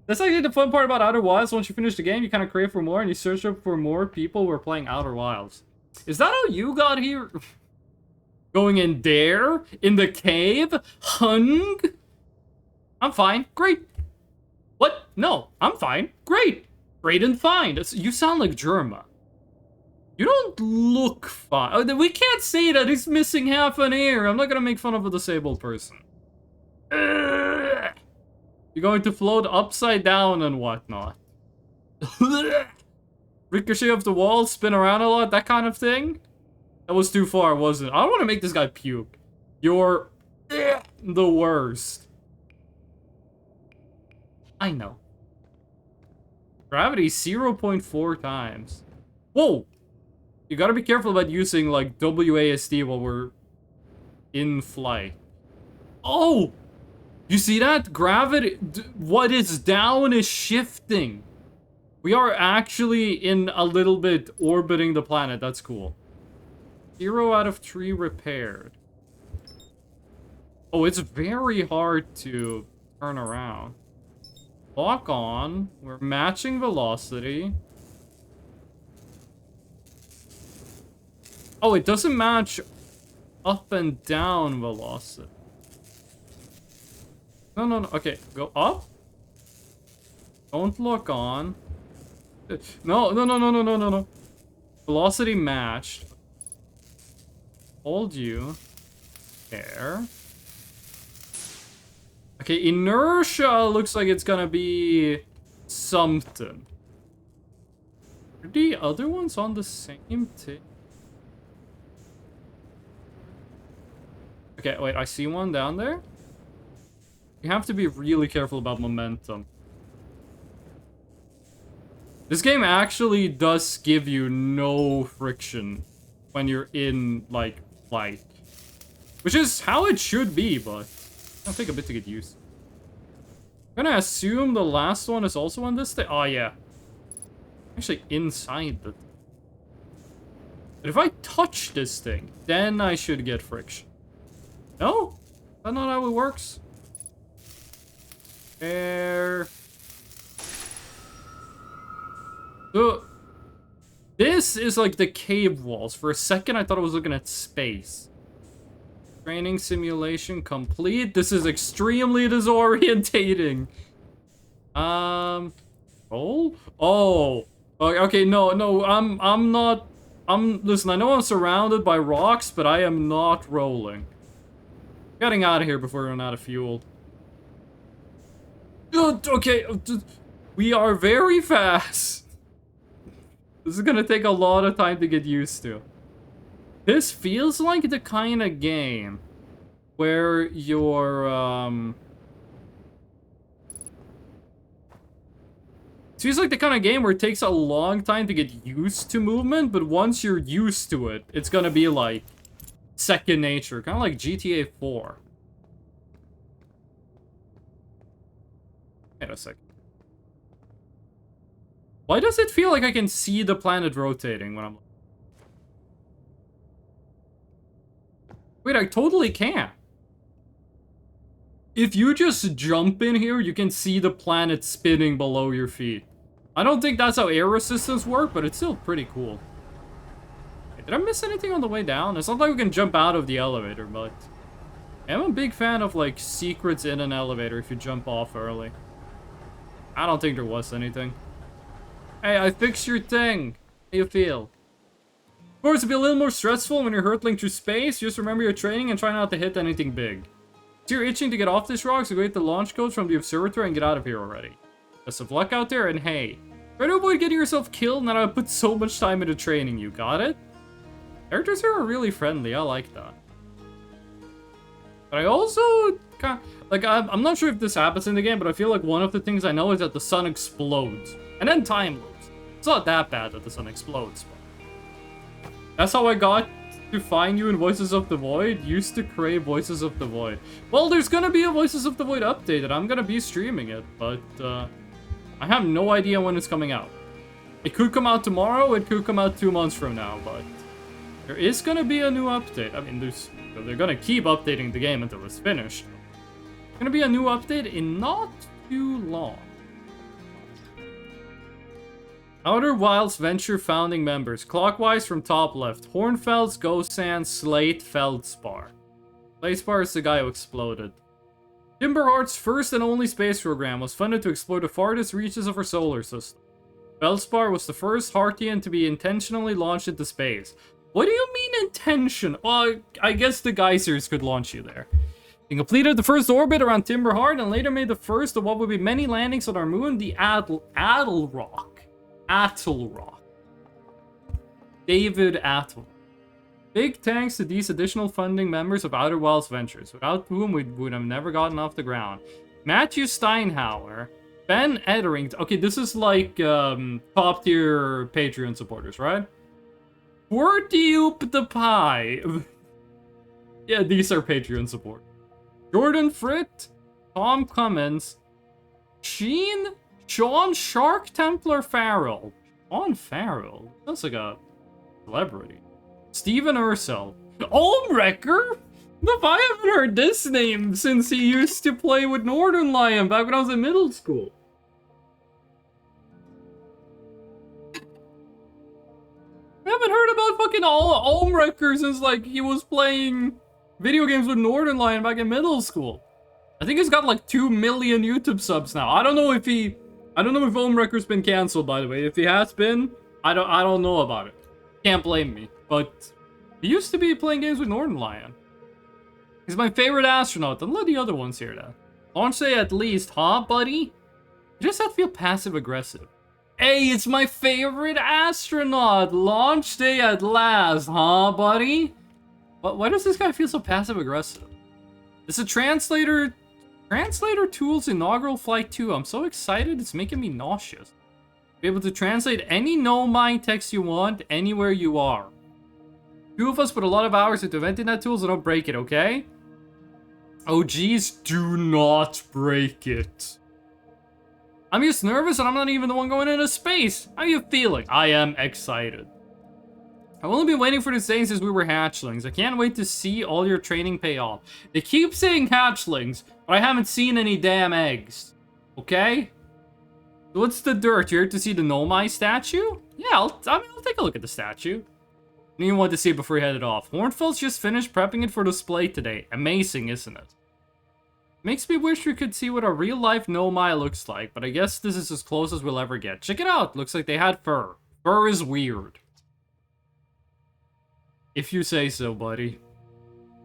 That's actually the fun part about Outer Wilds. Once you finish the game, you kind of crave for more, and you search up for more people who are playing Outer Wilds. Is that how you got here? Going in there? In the cave? Hung? I'm fine. Great. What? No, I'm fine. Great. Great and fine. You sound like Germa. You don't look fine. Oh, we can't say that. He's missing half an ear. I'm not gonna make fun of a disabled person. You're going to float upside down and whatnot. Ricochet off the wall, spin around a lot, that kind of thing? That was too far, wasn't it? I don't want to make this guy puke. You're the worst. I know. Gravity 0.4 times. Whoa! You gotta be careful about using, like, WASD while we're in flight. Oh! You see that? Gravity... what is down is shifting. We are actually in a little bit orbiting the planet. That's cool. 0 out of 3 repaired. Oh, it's very hard to turn around. Lock on. We're matching velocity. Oh, it doesn't match up and down velocity. No, no, no. Okay, go up. Don't lock on. No, no, no, no, no, no, no, no. Velocity matched. Hold you. There. Okay, inertia looks like it's gonna be something. Are the other ones on the same thing? Okay, wait, I see one down there. You have to be really careful about momentum. This game actually does give you no friction when you're in, like, flight. Which is how it should be, but it'll take a bit to get used. I'm gonna assume the last one is also on this thing. Oh, yeah. Actually, inside the thing. But if I touch this thing, then I should get friction. No? That's not how it works. There. So, this is like the cave walls. For a second, I thought I was looking at space. Training simulation complete. This is extremely disorientating. Oh, roll? Oh. Okay, no, I'm not... listen, I know I'm surrounded by rocks, but I am not rolling. Getting out of here before we run out of fuel. Okay, we are very fast. This is gonna take a lot of time to get used to. This feels like the kind of game where you're, it feels like the kind of game where it takes a long time to get used to movement, but once you're used to it, it's gonna be like second nature. Kind of like GTA 4. Wait a second. Why does it feel like I can see the planet rotating when I'm... Wait, I totally can. If you just jump in here, you can see the planet spinning below your feet. I don't think that's how air resistance work, but it's still pretty cool. Wait, did I miss anything on the way down? It's not like we can jump out of the elevator, but... I'm a big fan of, like, secrets in an elevator if you jump off early. I don't think there was anything. Hey, I fixed your thing. How do you feel? Of course, it'll be a little more stressful when you're hurtling through space. Just remember your training and try not to hit anything big. If you're itching to get off this rock, so go get the launch codes from the observatory and get out of here already. Best of luck out there, and hey, try to avoid getting yourself killed, and I put so much time into training you, got it? Characters here are really friendly, I like that. But I also, like, I'm not sure if this happens in the game, but I feel like one of the things I know is that the sun explodes. And then time loops. It's not that bad that the sun explodes, but... That's how I got to find you in Voices of the Void. Used to crave Voices of the Void. Well, there's gonna be a Voices of the Void update, and I'm gonna be streaming it, but, I have no idea when it's coming out. It could come out tomorrow, it could come out 2 months from now, but... There is gonna be a new update. I mean, they're gonna keep updating the game until it's finished. There's gonna be a new update in not too long. Outer Wilds Venture founding members. Clockwise from top left. Hornfels, Gosan, Slate, Feldspar. Feldspar is the guy who exploded. Timberheart's first and only space program was funded to explore the farthest reaches of our solar system. Feldspar was the first Heartian to be intentionally launched into space. What do you mean intention? Well, I guess the geysers could launch you there. He completed the first orbit around Timberheart and later made the first of what would be many landings on our moon, the Attlerock. Attlerock. David Attle. Big thanks to these additional funding members of Outer Wilds Ventures, without whom we would have never gotten off the ground. Matthew Steinhauer, Ben Etherington. Okay, this is like top tier Patreon supporters, right? Portiope the Pie. Yeah, these are Patreon support. Jordan Fritt, Tom Cummins, Sean Shark Templar Farrell. Sean Farrell? That's like a celebrity. Stephen Ursel. Olmrecker? I haven't heard this name since he used to play with Northern Lion back when I was in middle school. I haven't heard about fucking Olmrecker since, like, he was playing video games with Northern Lion back in middle school. I think he's got, like, 2 million YouTube subs now. I don't know if Olmrecker's been cancelled, by the way. If he has been, I don't know about it. Can't blame me. But he used to be playing games with Northern Lion. He's my favorite astronaut. Don't let the other ones hear that. Launch day at least, huh, buddy? You just have to feel passive-aggressive. Hey, it's my favorite astronaut! Launch day at last, huh, buddy? Why does this guy feel so passive-aggressive? It's a translator tool's inaugural flight 2. I'm so excited, it's making me nauseous. Be able to translate any no-mind text you want, anywhere you are. 2 of us put a lot of hours into inventing that tool, so don't break it, okay? Oh, geez, do not break it. I'm just nervous and I'm not even the one going into space. How are you feeling? I am excited. I've only been waiting for this day since we were hatchlings. I can't wait to see all your training pay off. They keep saying hatchlings, but I haven't seen any damn eggs. Okay? So what's the dirt? You're here to see the Nomai statue? Yeah, I'll take a look at the statue. I didn't want to see it before he headed off. Hornfels just finished prepping it for display today. Amazing, isn't it? Makes me wish we could see what a real-life Nomai looks like, but I guess this is as close as we'll ever get. Check it out! Looks like they had fur. Fur is weird. If you say so, buddy.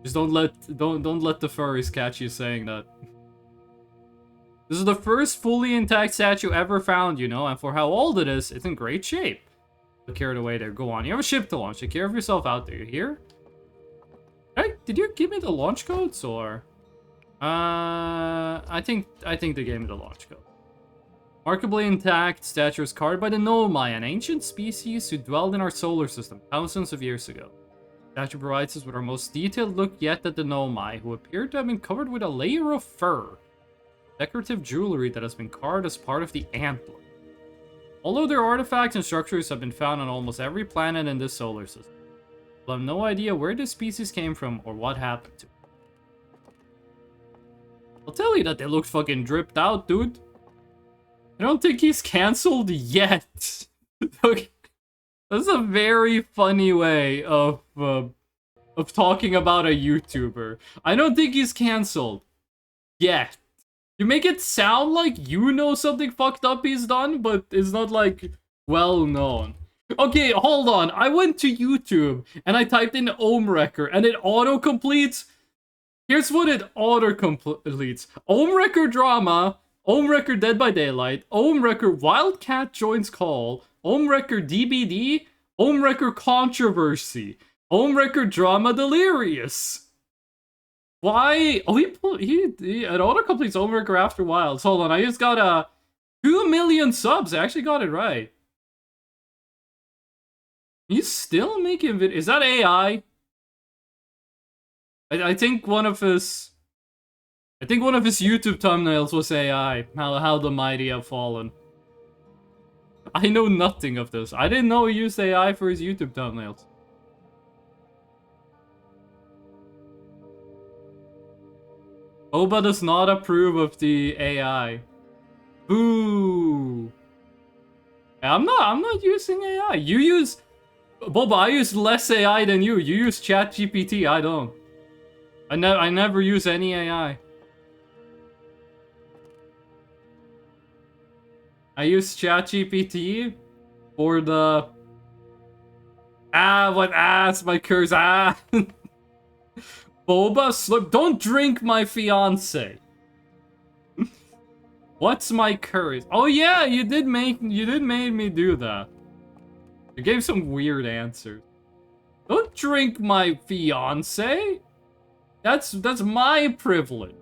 Just don't let the furries catch you saying that. This is the first fully intact statue ever found, you know, and for how old it is, it's in great shape. Look carried away there. Go on. You have a ship to launch. Take care of yourself out there. You hear? Hey, did you give me the launch codes or? I think they gave me the launch code. Remarkably intact statue is carved by the Nomai, an ancient species who dwelled in our solar system thousands of years ago. The statue provides us with our most detailed look yet at the Nomai, who appear to have been covered with a layer of fur. Decorative jewelry that has been carved as part of the antler. Although their artifacts and structures have been found on almost every planet in this solar system, we'll have no idea where this species came from or what happened to it. I'll tell you that they look fucking dripped out, dude. I don't think he's cancelled yet. Okay. That's a very funny way of talking about a YouTuber. I don't think he's cancelled yet. You make it sound like you know something fucked up he's done, but it's not like well known. Okay, hold on. I went to YouTube and I typed in Ohmwrecker and it auto-completes. Here's what it auto-completes. Ohmwrecker drama, Ohmwrecker Dead by Daylight, Ohmwrecker Wildcat joins call, Ohmwrecker DBD, Ohmwrecker controversy, Ohmwrecker drama delirious. Why? Oh, it auto-completes Ohmwrecker After Wilds. Hold on, I just got 2 million subs. I actually got it right. He's still making videos. Is that AI? I think one of his YouTube thumbnails was AI. How the mighty have fallen. I know nothing of this. I didn't know he used AI for his YouTube thumbnails. Boba does not approve of the AI. Boo. I'm not using AI. You use Boba, I use less AI than you. You use ChatGPT, I don't. I never use any AI. I use ChatGPT for the... it's my curse, Boba, slip, don't drink my fiance. What's my curse? Oh yeah, you did make me do that. You gave some weird answers. Don't drink my fiance. That's my privilege.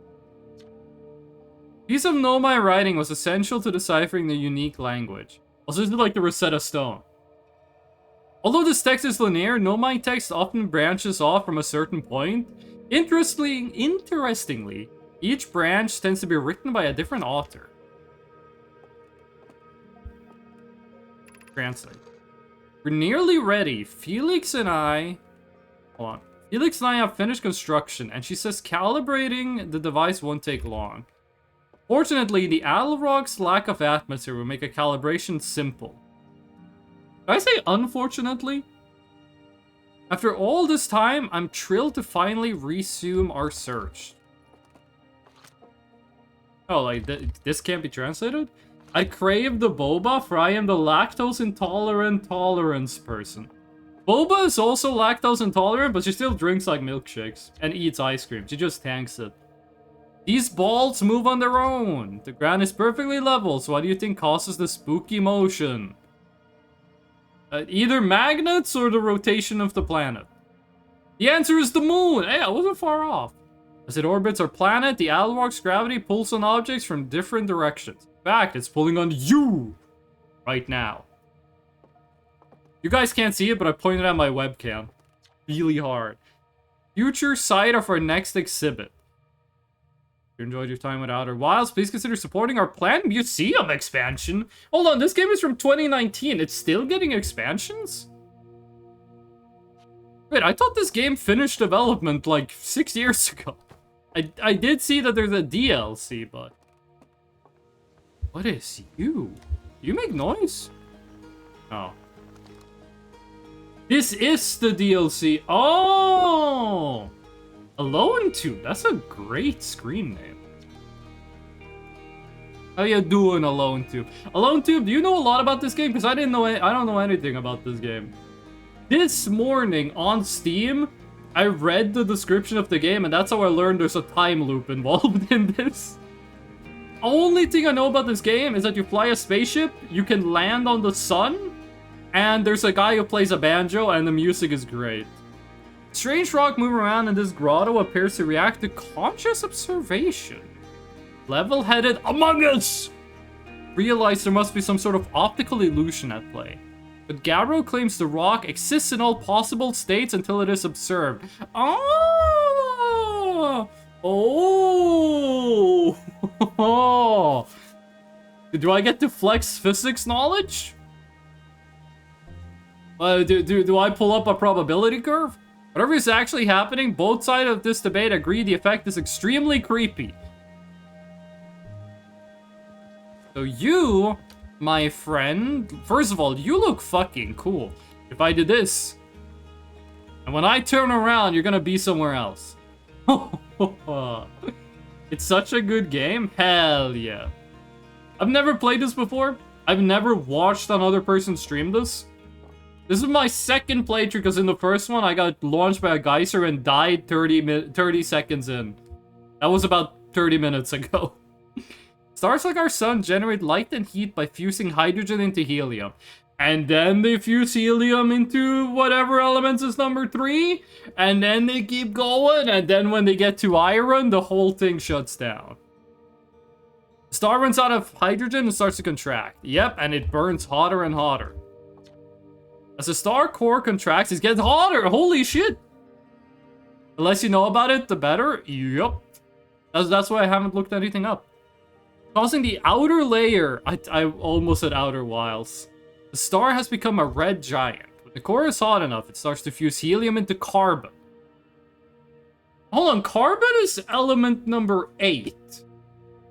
Piece of Nomai writing was essential to deciphering the unique language. Also, this is like the Rosetta Stone. Although this text is linear, Nomai text often branches off from a certain point. Interestingly, each branch tends to be written by a different author. Translate. We're nearly ready. Felix and I... Hold on. Felix and I have finished construction, and she says calibrating the device won't take long. Fortunately, the Alrog's lack of atmosphere will make a calibration simple. Did I say unfortunately? After all this time, I'm thrilled to finally resume our search. Oh, like, this can't be translated? I crave the boba, for I am the lactose-intolerant tolerance person. Boba is also lactose intolerant, but she still drinks like milkshakes and eats ice cream. She just tanks it. These balls move on their own. The ground is perfectly level, so what do you think causes the spooky motion? Either magnets or the rotation of the planet. The answer is the moon! Hey, I wasn't far off. As it orbits our planet, the Alrog's gravity pulls on objects from different directions. In fact, it's pulling on you right now. You guys can't see it, but I pointed at my webcam. Really hard. Future site of our next exhibit. If you enjoyed your time with Outer Wilds, please consider supporting our planned museum expansion. Hold on, this game is from 2019. It's still getting expansions? Wait, I thought this game finished development like 6 years ago. I did see that there's a DLC, but... What is you? You make noise? Oh. This is the DLC. Oh! Alone Tube. That's a great screen name. How you doing, Alone Tube? Alone Tube, do you know a lot about this game? Because I don't know anything about this game. This morning on Steam, I read the description of the game, and that's how I learned there's a time loop involved in this. Only thing I know about this game is that you fly a spaceship, you can land on the sun, and there's a guy who plays a banjo, and the music is great. Strange rock moving around in this grotto appears to react to conscious observation. Level-headed Among Us! Realize there must be some sort of optical illusion at play. But Garrow claims the rock exists in all possible states until it is observed. Oh! Oh! Oh! Do I get to flex physics knowledge? Do I pull up a probability curve? Whatever is actually happening, both sides of this debate agree the effect is extremely creepy. So you, my friend, first of all, you look fucking cool. If I did this, and when I turn around, you're gonna be somewhere else. It's such a good game. Hell yeah. I've never played this before. I've never watched another person stream this. This is my second playthrough because in the first one, I got launched by a geyser and died 30 seconds in. That was about 30 minutes ago. Stars like our sun generate light and heat by fusing hydrogen into helium. And then they fuse helium into whatever elements is number 3. And then they keep going. And then when they get to iron, the whole thing shuts down. The star runs out of hydrogen and starts to contract. Yep, and it burns hotter and hotter. As the star core contracts, it gets hotter. Holy shit. The less you know about it, the better. Yup. That's why I haven't looked anything up. Causing the outer layer, I almost said outer wilds. The star has become a red giant. When the core is hot enough, it starts to fuse helium into carbon. Hold on, carbon is element number 8.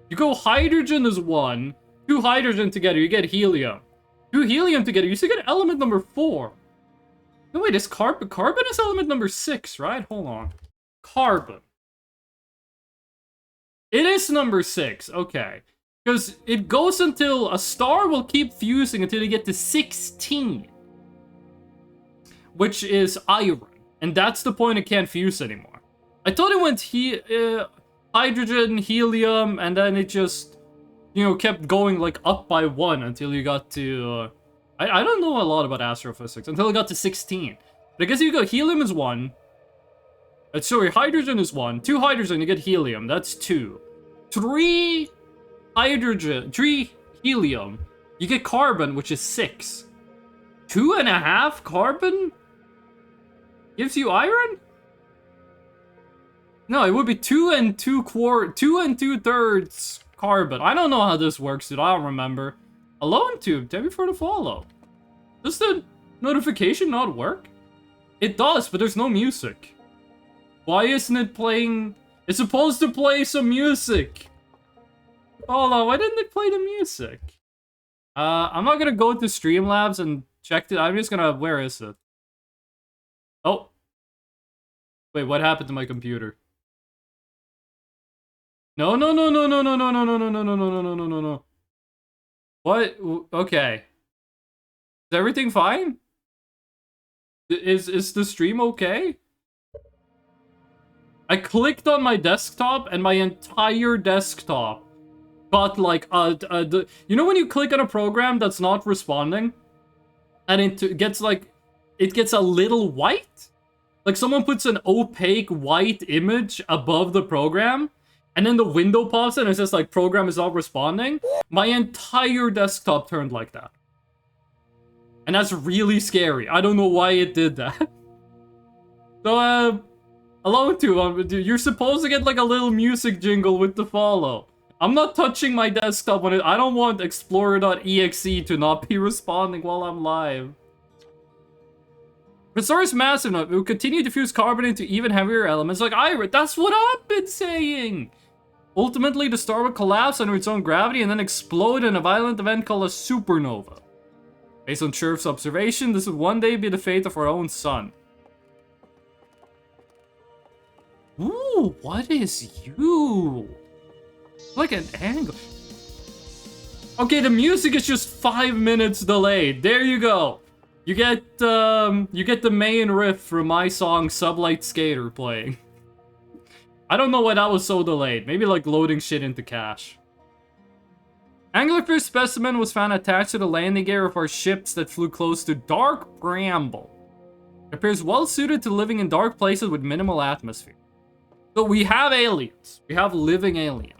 You go hydrogen is 1, 2 hydrogen together, you get helium. 2 helium together, you still get element number 4. No, wait, is carbon is element number 6, right? Hold on. Carbon. It is number 6, okay. Because it goes until a star will keep fusing until you get to 16. Which is iron. And that's the point it can't fuse anymore. I thought it went hydrogen, helium, and then it just, you know, kept going like up by 1 until you got to... I don't know a lot about astrophysics. Until it got to 16. But I guess you go helium is 1. Sorry, hydrogen is 1. 2 hydrogen, you get helium. That's 2. 3 hydrogen, 3 helium. You get carbon, which is 6. 2.5 carbon gives you iron? No, it would be 2 and 2/3 carbon. I don't know how this works, dude. I don't remember. Alone Tube, thank you for the follow. Does the notification not work? It does, but there's no music. Why isn't it playing? It's supposed to play some music. Hold on, why didn't it play the music? I'm not gonna go to Streamlabs and check it. I'm just gonna, where is it? Oh. Wait, what happened to my computer? No. What? Okay. Is everything fine? Is the stream okay? I clicked on my desktop and my entire desktop got like you know when you click on a program that's not responding and it gets like it gets a little white? Like someone puts an opaque white image above the program and then the window pops and it says like program is not responding. My entire desktop turned like that. And that's really scary. I don't know why it did that. So, Alone Tube, you're supposed to get like a little music jingle with the follow. I'm not touching my desktop when I don't want Explorer.exe to not be responding while I'm live. The star is massive enough. It will continue to fuse carbon into even heavier elements like iron. That's what I've been saying! Ultimately, the star will collapse under its own gravity and then explode in a violent event called a supernova. Based on Chirp's observation, this would one day be the fate of our own sun. Ooh, what is you? Like an angle. Okay, the music is just 5 minutes delayed. There you go. You get the main riff from my song Sublight Skater playing. I don't know why that was so delayed. Maybe like loading shit into cache. Anglerfish specimen was found attached to the landing gear of our ships that flew close to Dark Bramble. It appears well suited to living in dark places with minimal atmosphere. So we have aliens. We have living aliens.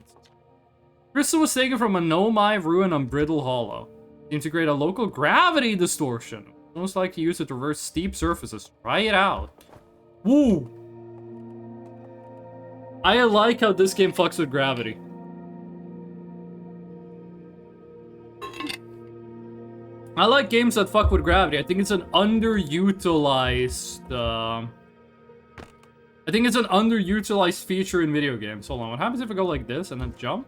Crystal was taken from a Nomai ruin on Brittle Hollow. To integrate a local gravity distortion. Most likely use it to reverse steep surfaces. Try it out. Woo! I like how this game fucks with gravity. I like games that fuck with gravity. I think it's an underutilized, feature in video games. Hold on, what happens if I go like this and then jump?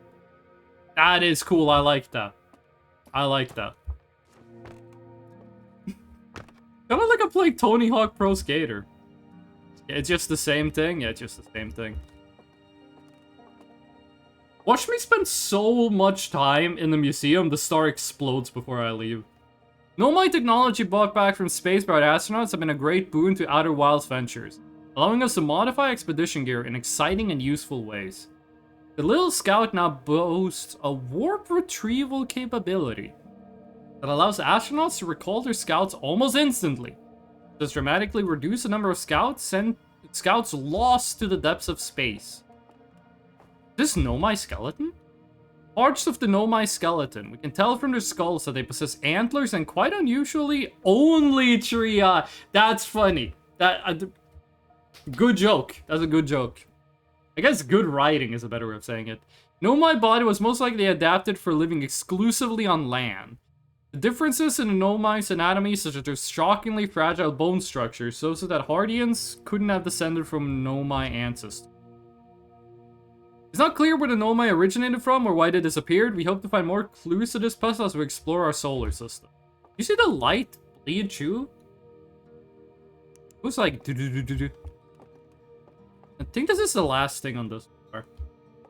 That is cool, I like that. I like that. Kinda like I played Tony Hawk Pro Skater. It's just the same thing? Yeah, it's just the same thing. Watch me spend so much time in the museum, the star explodes before I leave. Nomai technology brought back from space-bound astronauts have been a great boon to Outer Wilds ventures, allowing us to modify expedition gear in exciting and useful ways. The Little Scout now boasts a warp retrieval capability that allows astronauts to recall their scouts almost instantly. This dramatically reduce the number of scouts lost to the depths of space. This Nomai skeleton? Parts of the Nomai skeleton. We can tell from their skulls that they possess antlers and quite unusually only 3 eyes. That's funny. Good joke. That's a good joke. I guess good writing is a better way of saying it. Nomai body was most likely adapted for living exclusively on land. The differences in the Nomai's anatomy, such as their shockingly fragile bone structure, shows that Hardians couldn't have descended from Nomai ancestors. It's not clear where the Nomai originated from or why they disappeared. We hope to find more clues to this puzzle as we explore our solar system. You see the light bleed too? It was like do-do-do-do-do. I think this is the last thing on this part.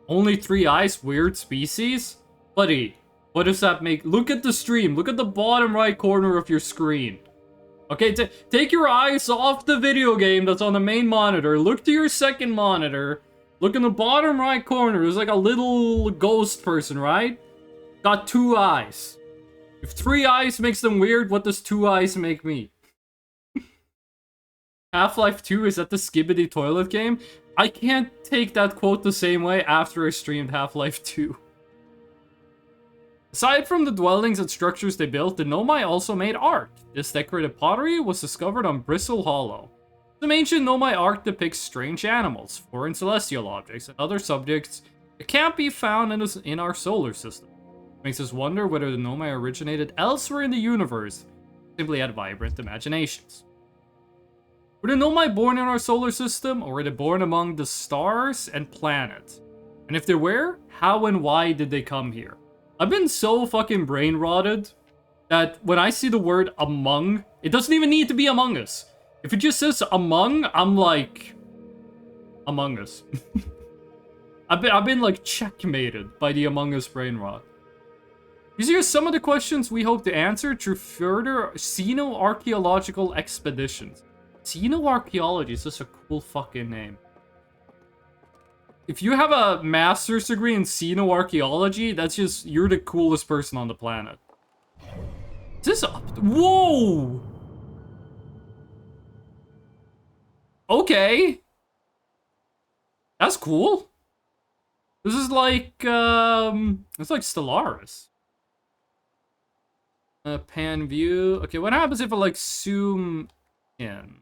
Only 3 eyes, weird species? Buddy, what does that make? Look at the stream. Look at the bottom right corner of your screen. Okay, take your eyes off the video game that's on the main monitor. Look to your second monitor. Look in the bottom right corner. There's like a little ghost person, right? Got 2 eyes. If 3 eyes makes them weird, what does 2 eyes make me? Half-Life 2, is that the Skibidi toilet game? I can't take that quote the same way after I streamed Half-Life 2. Aside from the dwellings and structures they built, the Nomai also made art. This decorated pottery was discovered on Bristle Hollow. Some ancient Nomai art depicts strange animals, foreign celestial objects, and other subjects that can't be found in our solar system. It makes us wonder whether the Nomai originated elsewhere in the universe, simply had vibrant imaginations. Were the Nomai born in our solar system, or were they born among the stars and planets? And if they were, how and why did they come here? I've been so fucking brain rotted that when I see the word among, it doesn't even need to be Among Us. If it just says among, I'm like, Among Us. I've been like checkmated by the Among Us brain rot. These are some of the questions we hope to answer through further xenoarchaeological expeditions. Xenoarchaeology is just a cool fucking name. If you have a master's degree in xenoarchaeology, that's just, you're the coolest person on the planet. Is this up? Whoa! Okay. That's cool. This is like, it's like Stellaris. Pan view. Okay, what happens if I like zoom in?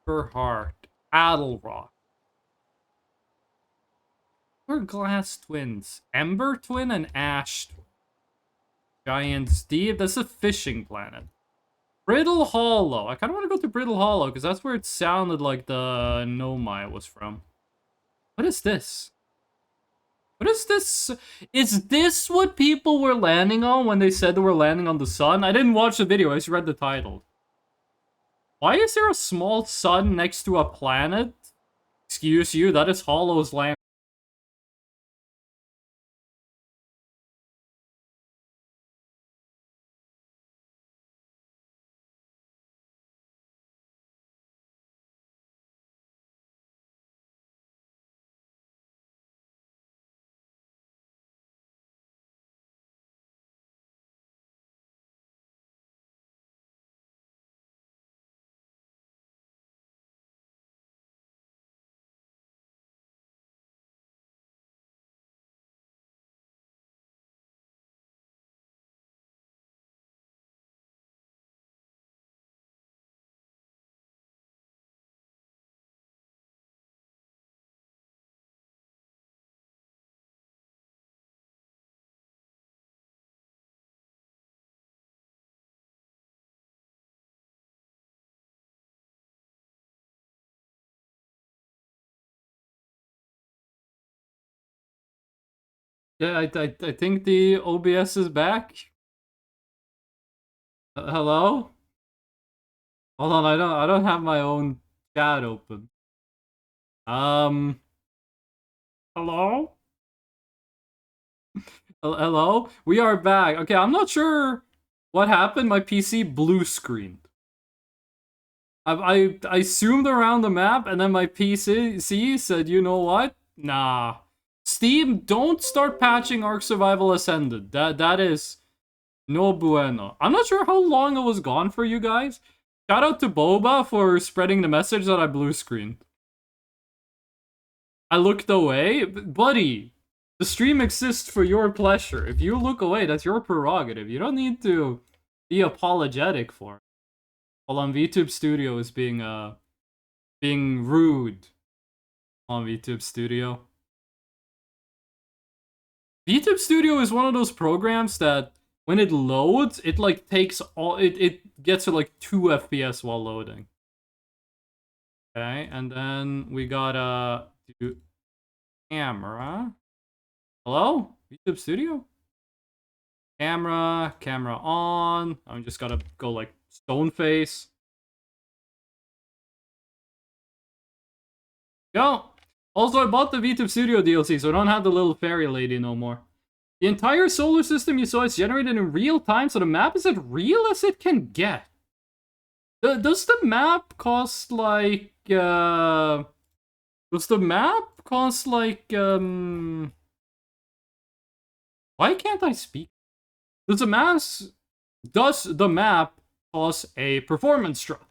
Per heart. Adelrock. Or glass twins. Ember twin and Ash twin. Giant's Deep. That's a fishing planet. Brittle Hollow. I kind of want to go to Brittle Hollow because that's where it sounded like the Nomai was from. What is this? What is this? Is this what people were landing on when they said they were landing on the sun? I didn't watch the video, I just read the title. Why is there a small sun next to a planet? Excuse you, that is Hollow's land. Yeah, I think the OBS is back. Hello? Hold on, I don't have my own chat open. Hello? Hello? We are back. Okay, I'm not sure what happened. My PC blue screened. I zoomed around the map and then my PC said, you know what? Nah. Steam, don't start patching Ark Survival Ascended. That is no bueno. I'm not sure how long it was gone for you guys. Shout out to Boba for spreading the message that I blue screened. I looked away. Buddy, the stream exists for your pleasure. If you look away, that's your prerogative. You don't need to be apologetic for it. Hold on, VTube Studio is being rude. On VTube Studio. VTube Studio is one of those programs that when it loads, it like takes all it gets to like 2 FPS while loading. Okay, and then we gotta do camera. Hello? VTube Studio? Camera on. I'm just gotta go like stone face. Go! Also, I bought the VTube Studio DLC, so I don't have the little fairy lady no more. The entire solar system you saw is generated in real time, so the map is as real as it can get. Does the map cost like, Does the map cost like, Why can't I speak? Does the map cause a performance drop?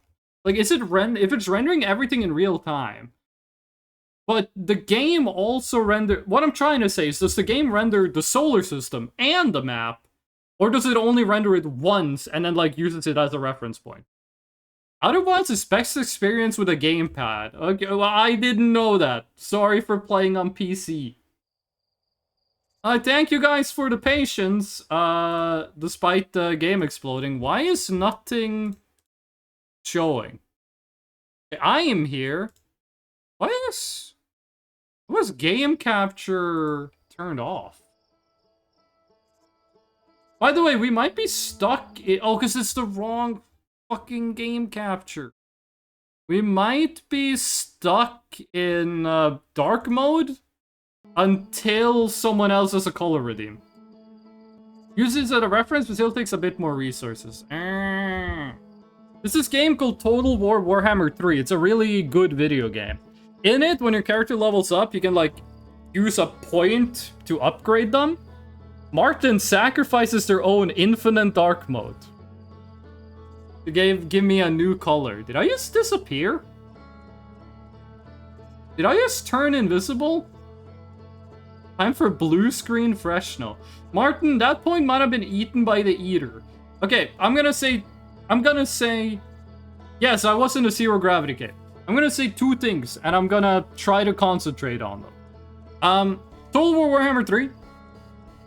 Like, if it's rendering everything in real time, but the game also what I'm trying to say is, does the game render the solar system and the map, or does it only render it once and then like uses it as a reference point? Otherwise, it's best experience with a gamepad. Okay, well, I didn't know that. Sorry for playing on PC. Thank you guys for the patience, despite the game exploding. Why is nothing showing? I am here. Why was game capture turned off? By the way, we might be stuck oh, because it's the wrong fucking game capture. We might be stuck in dark mode until someone else has a color redeem. Uses it as a reference, but still takes a bit more resources. This is a game called Total War Warhammer 3. It's a really good video game. In it, when your character levels up, you can like use a point to upgrade them. Martin sacrifices their own infinite dark mode. Give me a new color. Did I just disappear? Did I just turn invisible? Time for blue screen Freshno. Martin, that point might have been eaten by the eater. Okay, I'm gonna say, yes, I was in a zero gravity cave. I'm gonna say two things, and I'm gonna try to concentrate on them. Total War Warhammer 3.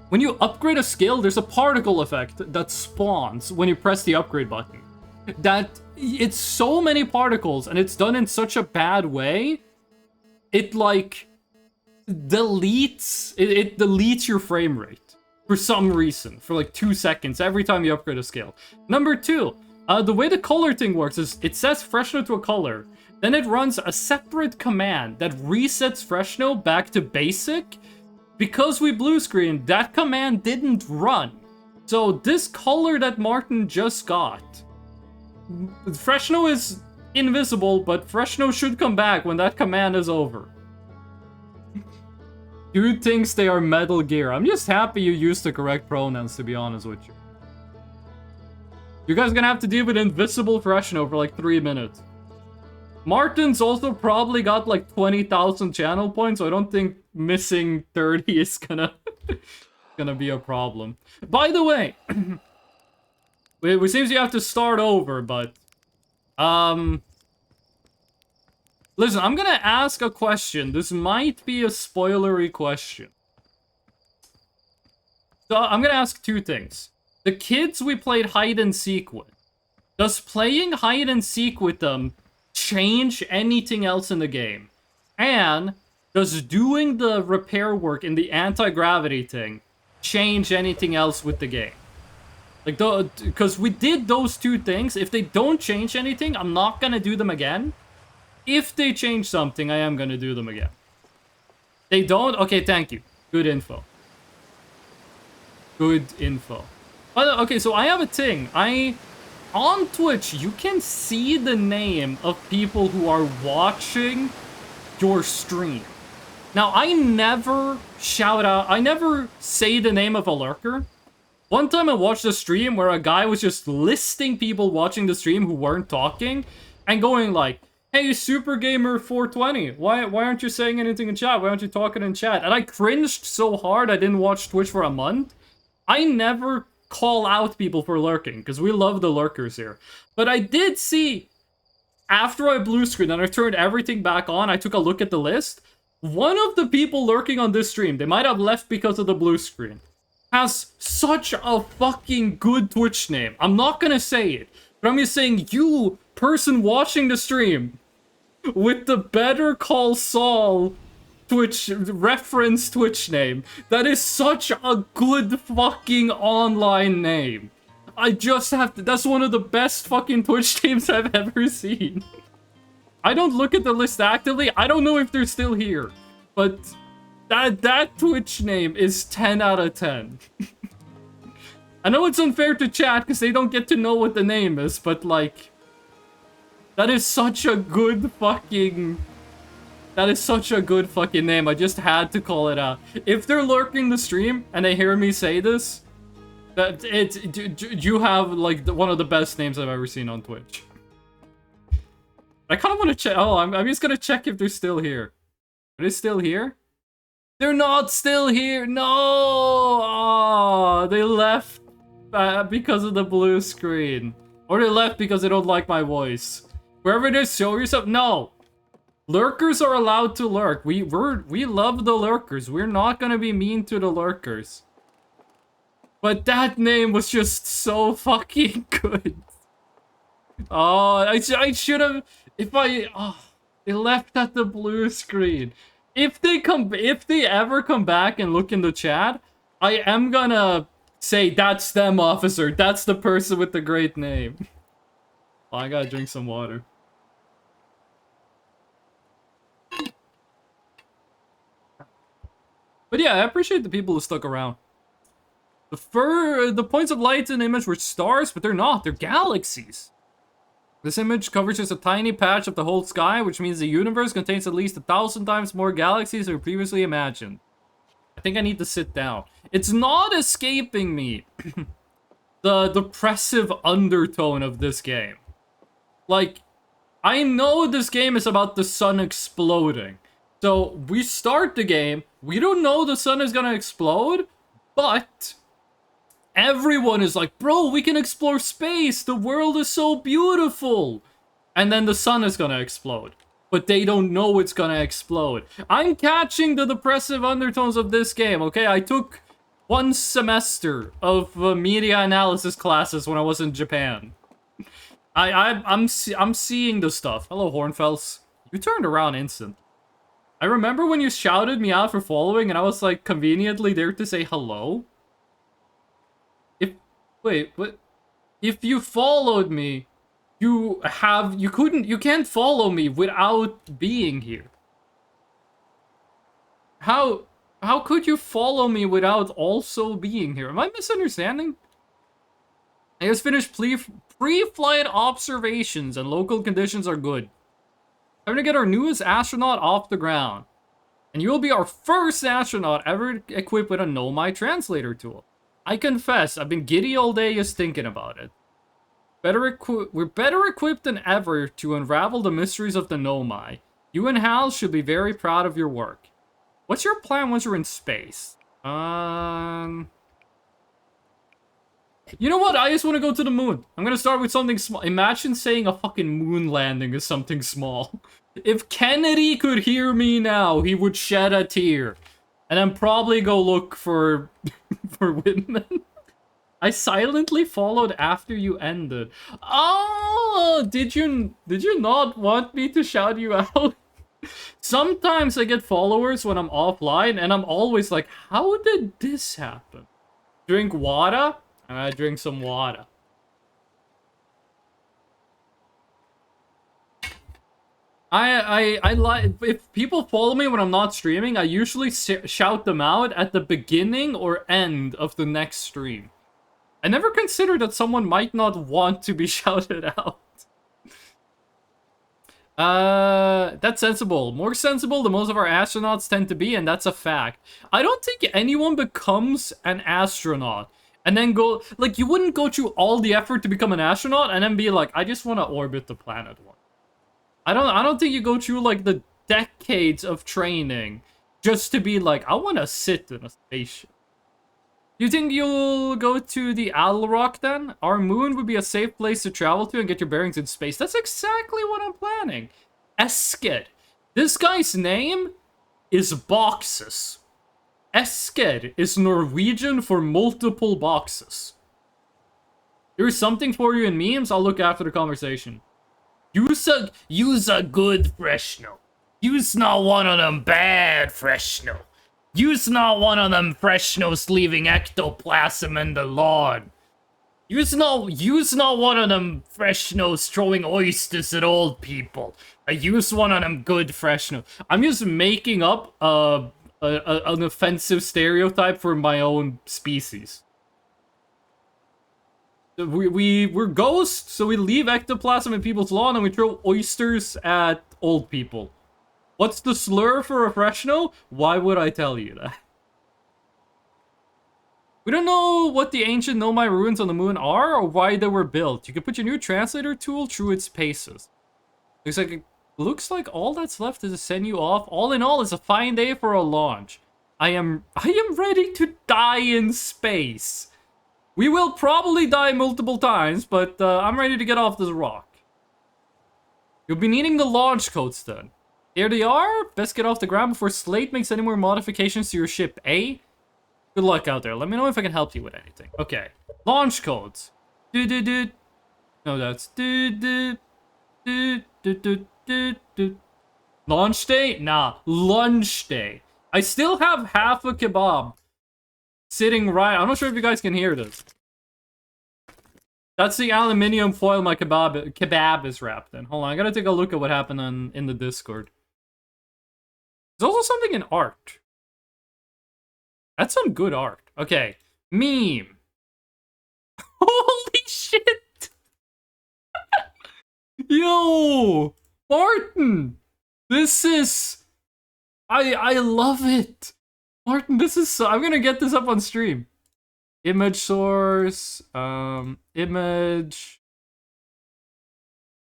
When you upgrade a skill, there's a particle effect that spawns when you press the upgrade button. It's so many particles, and it's done in such a bad way, it like deletes your frame rate for some reason for like 2 seconds every time you upgrade a skill. Number 2, the way the color thing works is it sets Freshno to a color, then it runs a separate command that resets Freshno back to basic. Because we blue screened, that command didn't run. So this color that Martin just got, Freshno is invisible, but Freshno should come back when that command is over. Dude thinks they are Metal Gear. I'm just happy you used the correct pronouns, to be honest with you. You guys are gonna have to deal with invisible Freshno for like 3 minutes. Martin's also probably got like 20,000 channel points, so I don't think missing 30 is gonna be a problem. By the way, it seems you have to start over, but listen, I'm gonna ask a question. This might be a spoilery question. So I'm gonna ask two things. The kids we played hide and seek with, does playing hide and seek with them change anything else in the game? And does doing the repair work in the anti-gravity thing change anything else with the game? Like, because we did those two things. If they don't change anything, I'm not gonna do them again. If they change something, I am gonna do them again. They don't? Okay, thank you. Good info. Good info. But, okay, so I have a thing. On Twitch, you can see the name of people who are watching your stream. Now, I never shout out, I never say the name of a lurker. One time I watched a stream where a guy was just listing people watching the stream who weren't talking and going like, hey, Super Gamer 420, why aren't you saying anything in chat? Why aren't you talking in chat? And I cringed so hard I didn't watch Twitch for a month. I never call out people for lurking, because we love the lurkers here. But I did see, after I blue screened and I turned everything back on, I took a look at the list. One of the people lurking on this stream, they might have left because of the blue screen, has such a fucking good Twitch name. I'm not gonna say it, but I'm just saying, you, person watching the stream, with the Better Call Saul Twitch reference Twitch name, that is such a good fucking online name. I just have to, that's one of the best fucking Twitch names I've ever seen. I don't look at the list actively, I don't know if they're still here, but that Twitch name is 10 out of 10. I know it's unfair to chat because they don't get to know what the name is, but like, that is such a good fucking... That is such a good fucking name. I just had to call it out. If they're lurking the stream and they hear me say this, you have like one of the best names I've ever seen on Twitch. I kind of want to check. Oh, I'm just gonna check if they're still here. Are they still here? They're not still here. No. Oh, they left because of the blue screen, or they left because they don't like my voice. Wherever it is, show yourself. No. Lurkers are allowed to lurk. We love the lurkers. We're not gonna be mean to the lurkers. But that name was just so fucking good. Oh, I should have. They left at the blue screen. If they ever come back and look in the chat, I am gonna say that's them, officer. That's the person with the great name. Oh, I gotta drink some water. But yeah, I appreciate the people who stuck around. The points of light in the image were stars, but they're not. They're galaxies. This image covers just a tiny patch of the whole sky, which means the universe contains at least 1,000 times more galaxies than we previously imagined. I think I need to sit down. It's not escaping me the depressive undertone of this game. Like, I know this game is about the sun exploding. So, we start the game, we don't know the sun is gonna explode, but everyone is like, bro, we can explore space, the world is so beautiful! And then the sun is gonna explode. But they don't know it's gonna explode. I'm catching the depressive undertones of this game, okay? I took 1 semester of media analysis classes when I was in Japan. I'm seeing the stuff. Hello, Hornfels. You turned around instant. I remember when you shouted me out for following and I was like conveniently there to say hello. Wait, what? If you followed me, you can't follow me without being here. How could you follow me without also being here? Am I misunderstanding? I just finished pre-flight observations and local conditions are good. Time to get our newest astronaut off the ground. And you will be our first astronaut ever equipped with a Nomai translator tool. I confess, I've been giddy all day just thinking about it. We're better equipped than ever to unravel the mysteries of the Nomai. You and Hal should be very proud of your work. What's your plan once you're in space? You know what? I just want to go to the moon. I'm gonna start with something small. Imagine saying a fucking moon landing is something small. If Kennedy could hear me now, he would shed a tear. And then probably go look for Whitman. I silently followed after you ended. Oh, did you not want me to shout you out? Sometimes I get followers when I'm offline, and I'm always like, how did this happen? Drink water? And I drink some water. I like, if people follow me when I'm not streaming, I usually shout them out at the beginning or end of the next stream. I never considered that someone might not want to be shouted out. That's sensible. More sensible than most of our astronauts tend to be, and that's a fact. I don't think anyone becomes an astronaut and then go, like, you wouldn't go through all the effort to become an astronaut and then be like, I just want to orbit the planet one. I don't think you go through, like, the decades of training just to be like, I want to sit in a spaceship. You think you'll go to the Owl Rock then? Our moon would be a safe place to travel to and get your bearings in space. That's exactly what I'm planning. Esked. This guy's name is Boxes. Esked is Norwegian for multiple boxes. There's something for you in memes. I'll look after the conversation. Use a good Fresno. Use not one of them bad Fresno. Use not one of them Fresnos leaving ectoplasm in the lawn. Use not one of them Fresnos throwing oysters at old people. I use one of them good Fresnos. I'm just making up an offensive stereotype for my own species. We're ghosts, so we leave ectoplasm in people's lawn and we throw oysters at old people. What's the slur for a Fresno? Why would I tell you that? We don't know what the ancient Nomai ruins on the moon are or why they were built. You can put your new translator tool through its paces. Looks like all that's left is to send you off. All in all, it's a fine day for a launch. I am ready to die in space. We will probably die multiple times, but I'm ready to get off this rock. You'll be needing the launch codes then. Here they are. Best get off the ground before Slate makes any more modifications to your ship, eh? Good luck out there. Let me know if I can help you with anything. Okay. Launch codes. No, that's Launch day? Nah. Lunch day. I still have half a kebab sitting right. I'm not sure if you guys can hear this. That's the aluminium foil my kebab is wrapped in. Hold on, I gotta take a look at what happened in the Discord. There's also something in art. That's some good art. Okay. Meme. Holy shit! Yo! Martin! This is... I love it! Martin, this is so... I'm gonna get this up on stream. Image source. Image.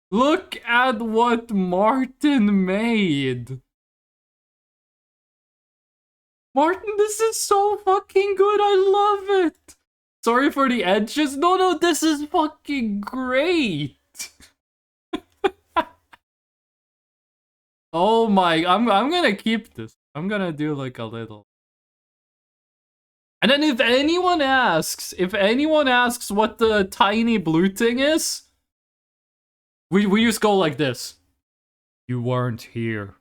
Look at what Martin made. Martin, this is so fucking good. I love it. Sorry for the edges. No, this is fucking great. Oh my, I'm gonna keep this. I'm gonna do like a little. And then if anyone asks what the tiny blue thing is, we just go like this. You weren't here.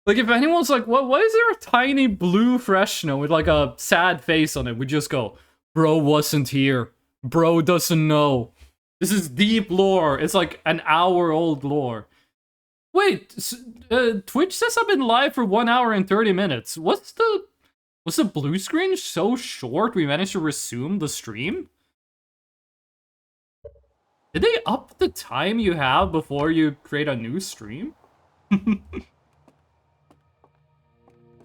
Like, if anyone's like, why is there a tiny blue Fresno with, like, a sad face on it? We just go, bro wasn't here. Bro doesn't know. This is deep lore. It's like an hour-old lore. Wait, Twitch says I've been live for 1 hour and 30 minutes. Was the blue screen so short we managed to resume the stream? Did they up the time you have before you create a new stream?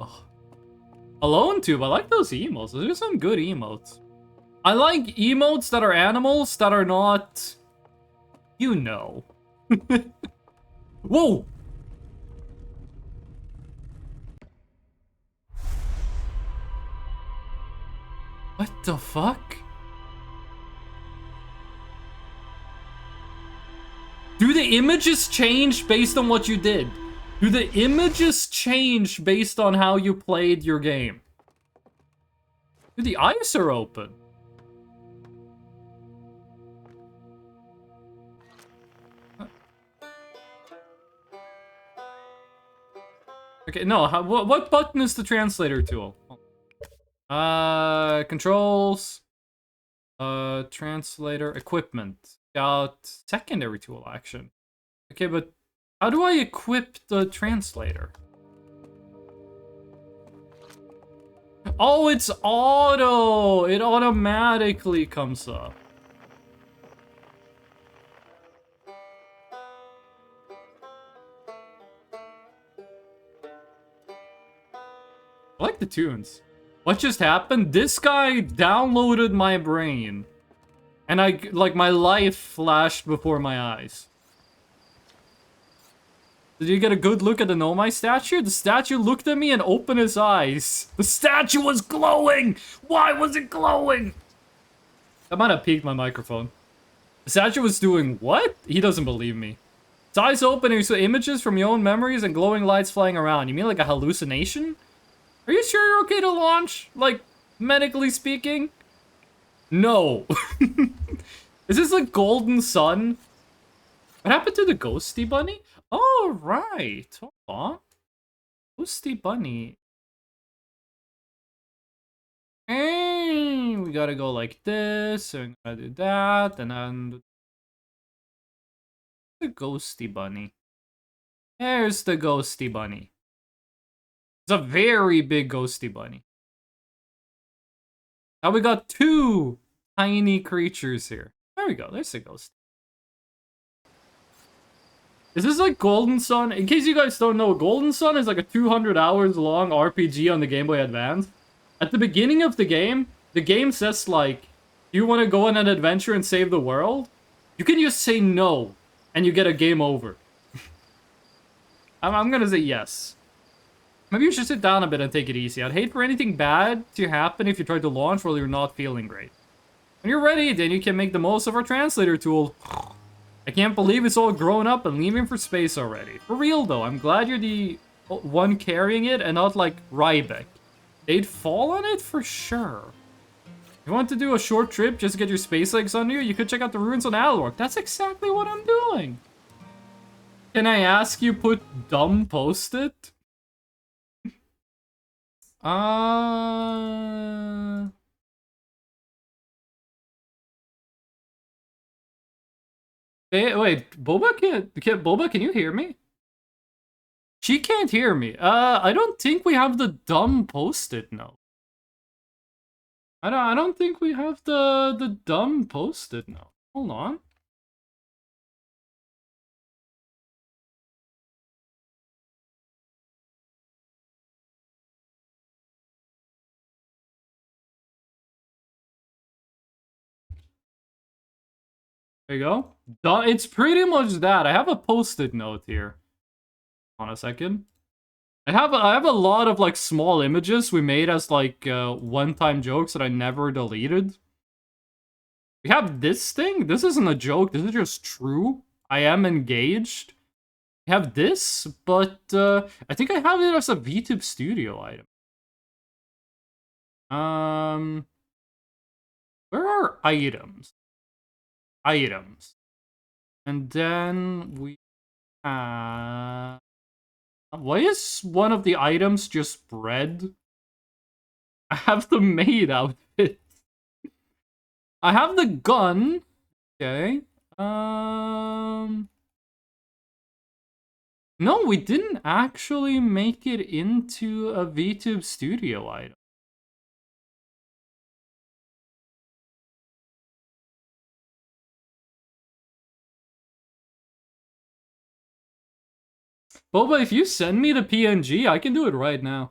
Oh. Alone Tube, I like those emotes. Those are some good emotes. I like emotes that are animals that are not... You know. Whoa! What the fuck? Do the images change based on what you did? Do the images change based on how you played your game? Dude, the eyes are open. Okay, no, what button is the translator tool? Controls. Translator, equipment. Got secondary tool action. Okay, but how do I equip the translator? Oh, it's auto! It automatically comes up. I like the tunes. What just happened? This guy downloaded my brain. And like, my life flashed before my eyes. Did you get a good look at the Nomai statue? The statue looked at me and opened his eyes. The statue was glowing! Why was it glowing? That might have peaked my microphone. The statue was doing what? He doesn't believe me. Its eyes open and you saw images from your own memories and glowing lights flying around. You mean like a hallucination? Are you sure you're okay to launch? Like, medically speaking? No. Is this like Golden Sun? What happened to the Ghosty Bunny? Oh, right. Hold on. Ghosty Bunny. Hey, we gotta go like this, and gotta do that, and then the Ghosty Bunny. There's the Ghosty Bunny. It's a very big Ghosty Bunny. Now we got two tiny creatures here. There we go. There's the ghost. Is this like Golden Sun? In case you guys don't know, Golden Sun is like a 200 hours long RPG on the Game Boy Advance. At the beginning of the game says like, you want to go on an adventure and save the world? You can just say no, and you get a game over. I'm gonna say yes. Maybe you should sit down a bit and take it easy. I'd hate for anything bad to happen if you try to launch while you're not feeling great. When you're ready, then you can make the most of our translator tool. I can't believe it's all grown up and leaving for space already. For real though, I'm glad you're the one carrying it and not like Ryback. They'd fall on it for sure. If you want to do a short trip just to get your space legs under you, you could check out the ruins on Alorc. That's exactly what I'm doing. Can I ask you put dumb post-it? Wait, Boba Boba, can you hear me? She can't hear me. I don't think we have the dumb post-it, no. I don't think we have the dumb post-it, no. Hold on. There you go. It's pretty much that. I have a post-it note here. Hold on a second. I have a lot of like small images we made as like one-time jokes that I never deleted. We have this thing. This isn't a joke. This is just true. I am engaged. I have this, but I think I have it as a VTube Studio item. Where are items? Items. And then we why is one of the items just bread? I have the maid outfit. I have the gun. Okay. No, we didn't actually make it into a VTube Studio item. Boba, if you send me the PNG, I can do it right now.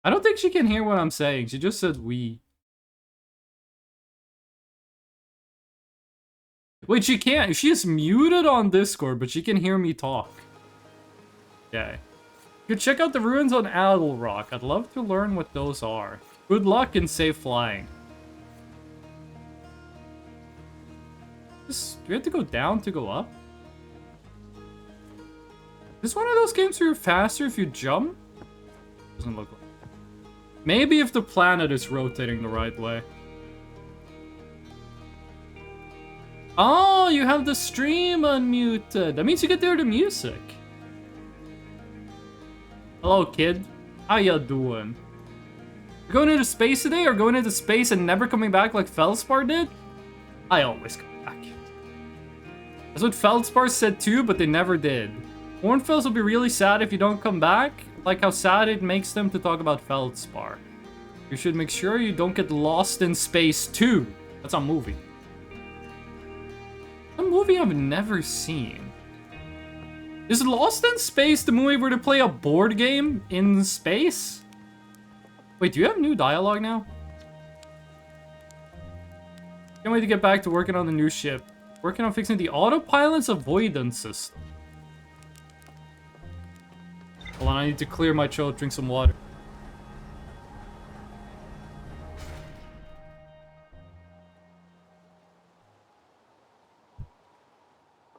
I don't think she can hear what I'm saying. She just said we. Wait, she can't. She is muted on Discord, but she can hear me talk. Okay. You could check out the ruins on Alorc. I'd love to learn what those are. Good luck and safe flying. Do we have to go down to go up? Is this one of those games where you're faster if you jump? Doesn't look like it. Maybe if the planet is rotating the right way. Oh, you have the stream unmuted. That means you get to hear the music. Hello, kid. How ya doing? You're going into space today, or going into space and never coming back like Feldspar did? I always come back. That's what Feldspar said too, but they never did. Hornfels will be really sad if you don't come back, like how sad it makes them to talk about Feldspar. You should make sure you don't get lost in space too. That's a movie. A movie I've never seen. Is Lost in Space the movie where they play a board game in space? Wait, do you have new dialogue now? Can't wait to get back to working on the new ship. Working on fixing the autopilot's avoidance system. Hold on, I need to clear my throat, drink some water.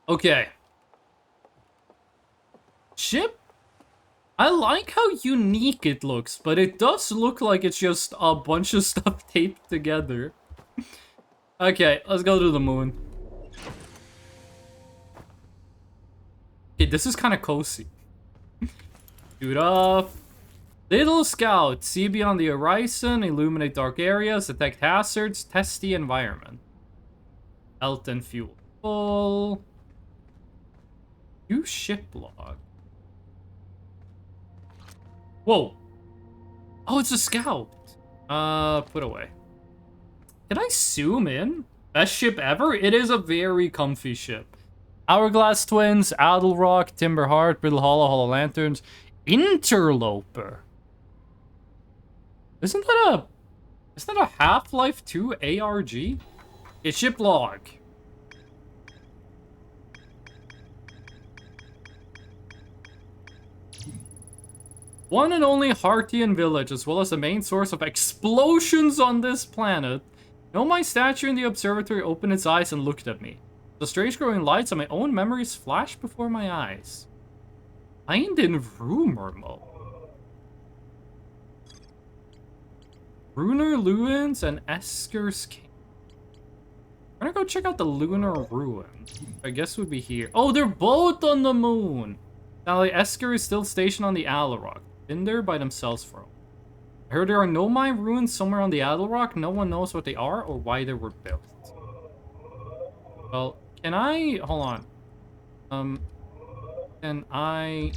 Okay. Ship? I like how unique it looks, but it does look like it's just a bunch of stuff taped together. Okay, let's go to the moon. Okay, this is kind of cozy. Shoot up. Little Scout, see beyond the horizon, illuminate dark areas, detect hazards, test the environment. Health and fuel full. New ship log. Whoa. Oh, it's a scout. Put away. Can I zoom in? Best ship ever? It is a very comfy ship. Hourglass Twins, Adelrock, Timberheart, Brittle Hollow, Hollow Lanterns, Interloper. Isn't that a Half-Life 2 ARG? It's ship log. One and only Hartian village, as well as the main source of explosions on this planet. My statue in the observatory opened its eyes and looked at me. The strange growing lights and my own memories flashed before my eyes. Find in rumor mode. Lunar Ruins and Esker's King. I'm gonna go check out the Lunar Ruins. I guess we'd be here. Oh, they're both on the moon! Now, like, Esker is still stationed on the Alarock. Been there by themselves for a while. I heard there are Nomai ruins somewhere on the Adelrock. No one knows what they are or why they were built. Well, can I... Hold on. Can I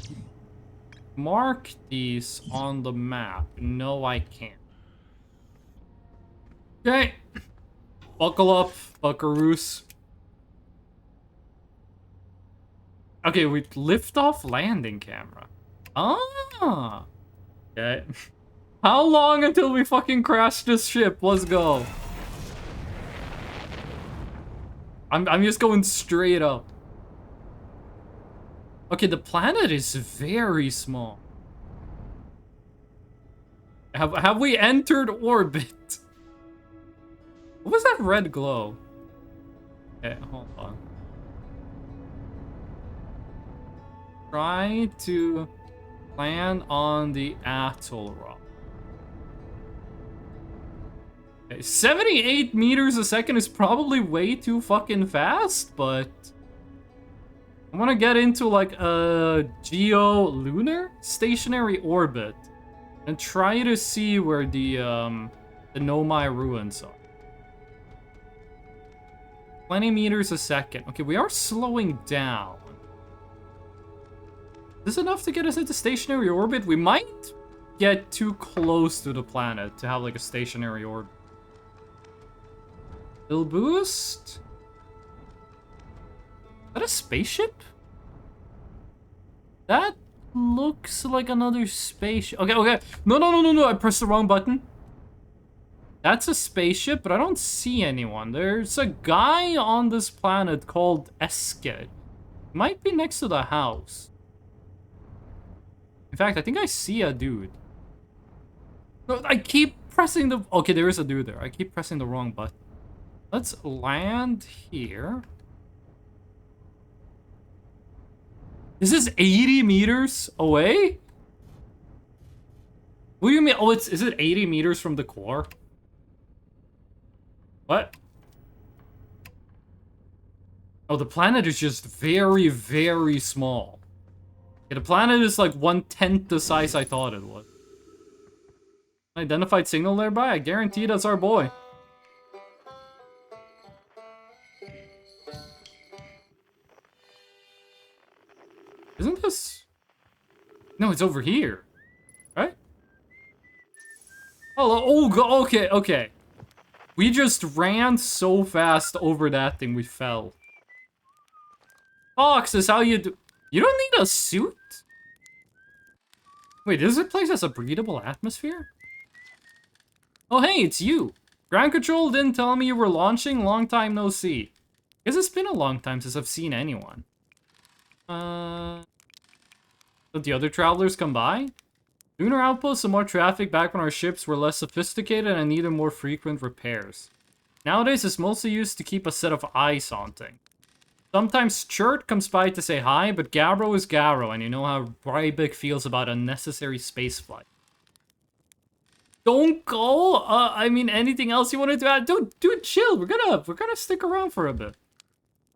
mark these on the map? No, I can't. Okay. Buckle up, buckaroos. Okay, we lift off landing camera. Ah! Okay. How long until we fucking crash this ship? Let's go. I'm just going straight up. Okay, the planet is very small. Have we entered orbit? What was that red glow? Okay, hold on. Try to land on the atoll rock. Okay, 78 meters a second is probably way too fucking fast, but I want to get into like a geo-lunar stationary orbit and try to see where the Nomai ruins are. 20 meters a second. Okay, we are slowing down. Is this enough to get us into stationary orbit? We might get too close to the planet to have like a stationary orbit. Little boost? Is that a spaceship? That looks like another spaceship. Okay. No. I pressed the wrong button. That's a spaceship, but I don't see anyone. There's a guy on this planet called Esker. Might be next to the house. In fact, I think I see a dude. No, I keep pressing the... Okay, there is a dude there. I keep pressing the wrong button. Let's land here. Is this 80 meters away? What do you mean? Oh, is it 80 meters from the core? What? Oh, the planet is just very, very small. Yeah, the planet is like 1/10 the size I thought it was. Identified signal nearby? I guarantee that's our boy. Isn't this... No, it's over here. Right? Oh, okay, okay. We just ran so fast over that thing, we fell. Fox is how you do... You don't need a suit? Wait, does this place has a breathable atmosphere? Oh, hey, it's you. Ground Control didn't tell me you were launching. Long time no see. Guess it's been a long time since I've seen anyone. Did the other travelers come by? Lunar outposts saw more traffic back when our ships were less sophisticated and needed more frequent repairs. Nowadays, it's mostly used to keep a set of eyes on things. Sometimes Chert comes by to say hi, but Gabro is Gabro, and you know how Rybeck feels about unnecessary spaceflight. Don't go. I mean, anything else you wanted to add? Dude, chill. We're gonna stick around for a bit.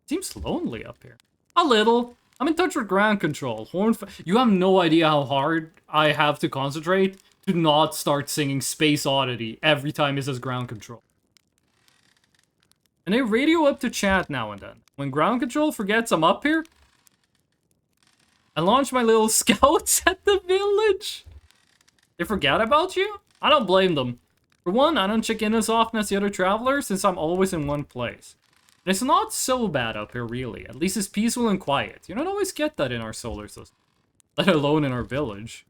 Seems lonely up here. A little. I'm in touch with Ground Control. You have no idea how hard I have to concentrate to not start singing Space Oddity every time it says Ground Control. And they radio up to chat now and then. When Ground Control forgets I'm up here, I launch my little scouts at the village. They forget about you? I don't blame them. For one, I don't check in as often as the other travelers since I'm always in one place. And it's not so bad up here, really. At least it's peaceful and quiet. You don't always get that in our solar system. Let alone in our village.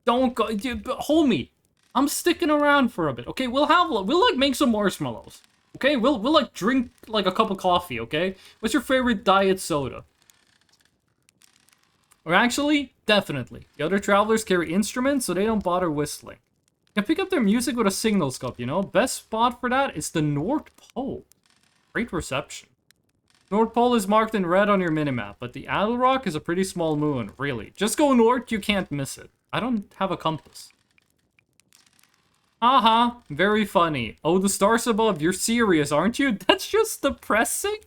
Don't go... Homie, I'm sticking around for a bit, okay? We'll like make some marshmallows. Okay, we'll like drink like a cup of coffee, okay? What's your favorite diet soda? Or actually, definitely. The other travelers carry instruments, so they don't bother whistling. You can pick up their music with a signal scope, you know? Best spot for that is the North Pole. Great reception. North Pole is marked in red on your minimap, but the Adelrock is a pretty small moon, really. Just go north, you can't miss it. I don't have a compass. Haha, very funny. Oh, the stars above, you're serious, aren't you? That's just depressing.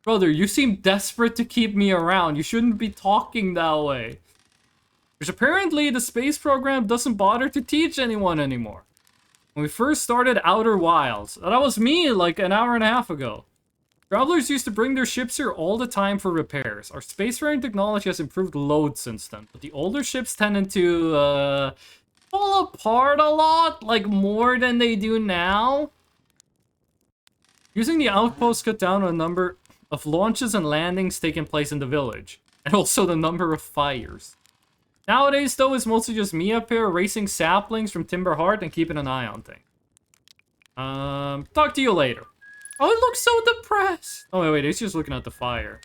Brother, you seem desperate to keep me around. You shouldn't be talking that way. Which apparently the space program doesn't bother to teach anyone anymore. When we first started Outer Wilds, that was me like an hour and a half ago. Travelers used to bring their ships here all the time for repairs. Our spacefaring technology has improved loads since then, but the older ships tended to, fall apart a lot, like more than they do now. Using the outpost cut down on the number of launches and landings taking place in the village, and also the number of fires. Nowadays, though, it's mostly just me up here racing saplings from Timber Heart and keeping an eye on things. Talk to you later. Oh, it looks so depressed. Oh, wait, he's just looking at the fire.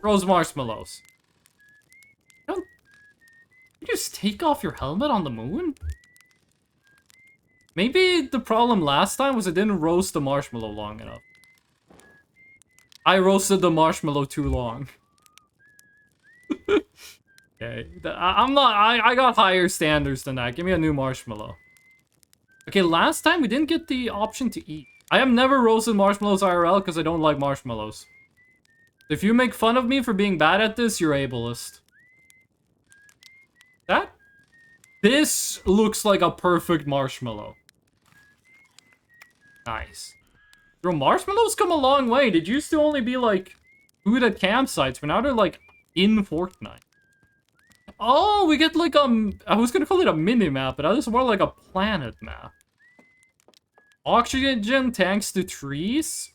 Rose marshmallows. Don't you just take off your helmet on the moon? Maybe the problem last time was I didn't roast the marshmallow long enough. I roasted the marshmallow too long. Okay, I got higher standards than that. Give me a new marshmallow. Okay, last time we didn't get the option to eat. I have never roasted marshmallows IRL because I don't like marshmallows. If you make fun of me for being bad at this, you're ableist. This looks like a perfect marshmallow. Nice. Bro, marshmallows come a long way. They used to only be like food at campsites, but now they're like in Fortnite. Oh, we get like I was gonna call it a mini-map, but that is more like a planet map. Oxygen tanks to trees?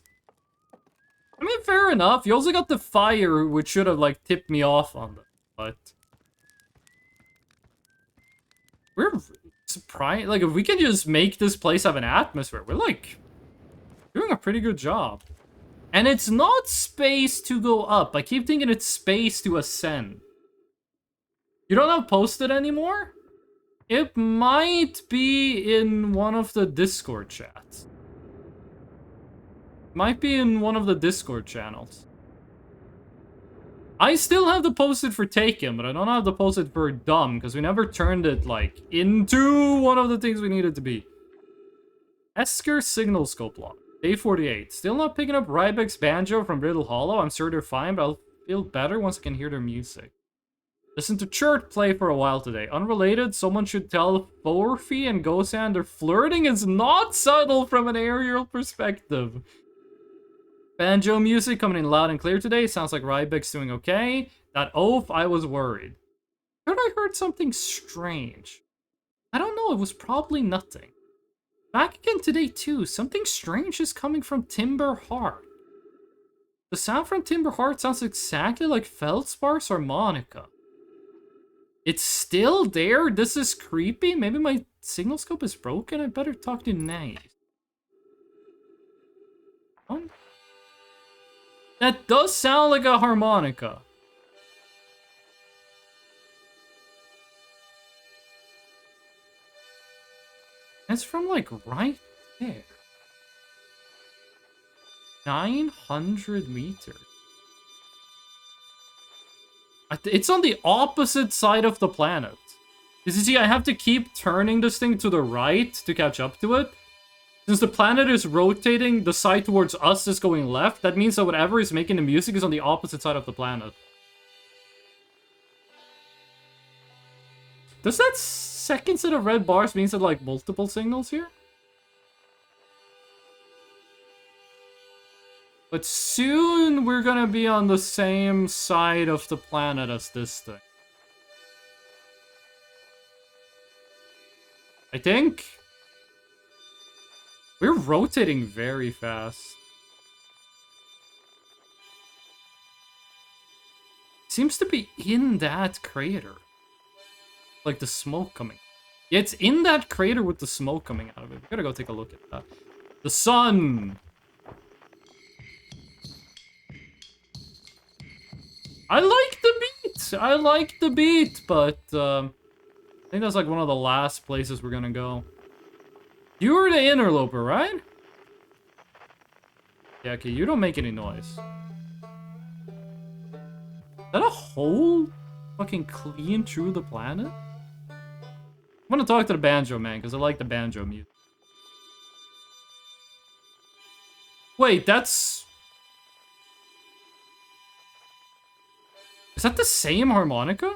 I mean, fair enough. You also got the fire, which should have like tipped me off on them, but... We're surprised, like if we can just make this place have an atmosphere, we're like doing a pretty good job. And it's not space to go up. I keep thinking it's space to ascend. You don't have posted anymore? It might be in one of the Discord chats. Might be in one of the Discord channels. I still have the posted for Taken, but I don't have the posted for Dumb, because we never turned it, like, into one of the things we needed to be. Esker Signal Scope Log. Day 48. Still not picking up Rybeck's banjo from Riddle Hollow. I'm sure they're fine, but I'll feel better once I can hear their music. Listen to Chert play for a while today. Unrelated, someone should tell Forfy and Gosan their flirting is not subtle from an aerial perspective. Banjo music coming in loud and clear today. Sounds like Rybek's doing okay. That oath, I was worried. Thought I heard something strange. I don't know, it was probably nothing. Back again today too. Something strange is coming from Timber Heart. The sound from Timber Heart sounds exactly like Feldspar's harmonica. It's still there? This is creepy? Maybe my signal scope is broken? I better talk to Naze. That does sound like a harmonica. It's from like right there. 900 meters. It's on the opposite side of the planet. Because you see, I have to keep turning this thing to the right to catch up to it. Since the planet is rotating, the side towards us is going left. That means that whatever is making the music is on the opposite side of the planet. Does that second set of red bars mean that like multiple signals here? But soon we're gonna be on the same side of the planet as this thing. I think. We're rotating very fast. Seems to be in that crater. Like the smoke coming. Yeah, it's in that crater with the smoke coming out of it. We gotta go take a look at that. The sun! I like the beat! I like the beat, but I think that's like one of the last places we're gonna go. You were the interloper, right? Yeah, okay, you don't make any noise. Is that a hole fucking clean through the planet? I'm gonna talk to the banjo man, because I like the banjo music. Wait, that's... Is that the same harmonica?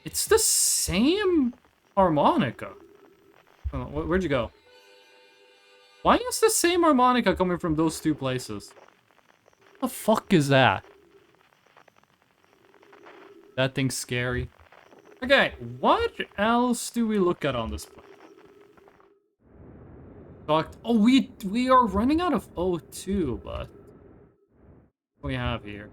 It's the same harmonica. Oh, where'd you go? Why is the same harmonica coming from those two places? What the fuck is that? That thing's scary. Okay, what else do we look at on this planet? Oh, we are running out of O2, but what we have here?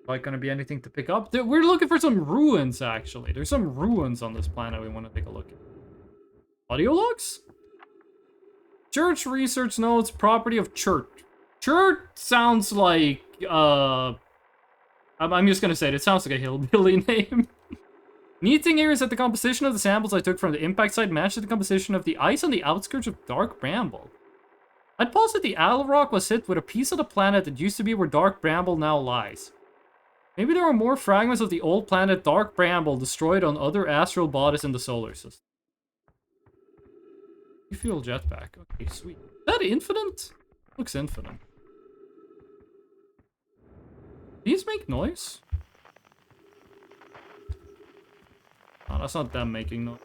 Like gonna be anything to pick up? We're looking for some ruins, actually. There's some ruins on this planet we want to take a look at. Audio logs? Church research notes, property of Chert. Chert sounds like, I'm just gonna say it sounds like a hillbilly name. Meeting areas that the composition of the samples I took from the impact site matched the composition of the ice on the outskirts of Dark Bramble. I'd posit the Owl Rock was hit with a piece of the planet that used to be where Dark Bramble now lies. Maybe there are more fragments of the old planet Dark Bramble destroyed on other astral bodies in the solar system. Fuel jetpack. Okay, sweet. Is that infinite? Looks infinite. These make noise? Oh, that's not them making noise.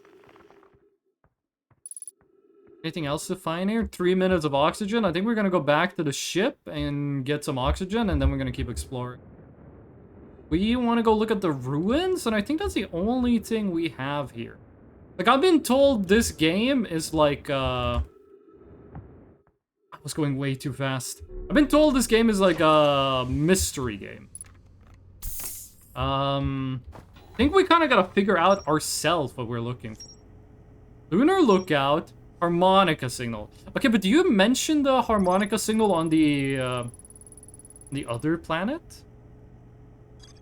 Anything else to find here? 3 minutes of oxygen. I think we're gonna go back to the ship and get some oxygen, and then we're gonna keep exploring. We want to go look at the ruins, and I think that's the only thing we have here. Like, I've been told this game is like, I was going way too fast. I've been told this game is like a mystery game. I think we kind of gotta figure out ourselves what we're looking for. Lunar lookout, harmonica signal. Okay, but do you mention the harmonica signal on the other planet?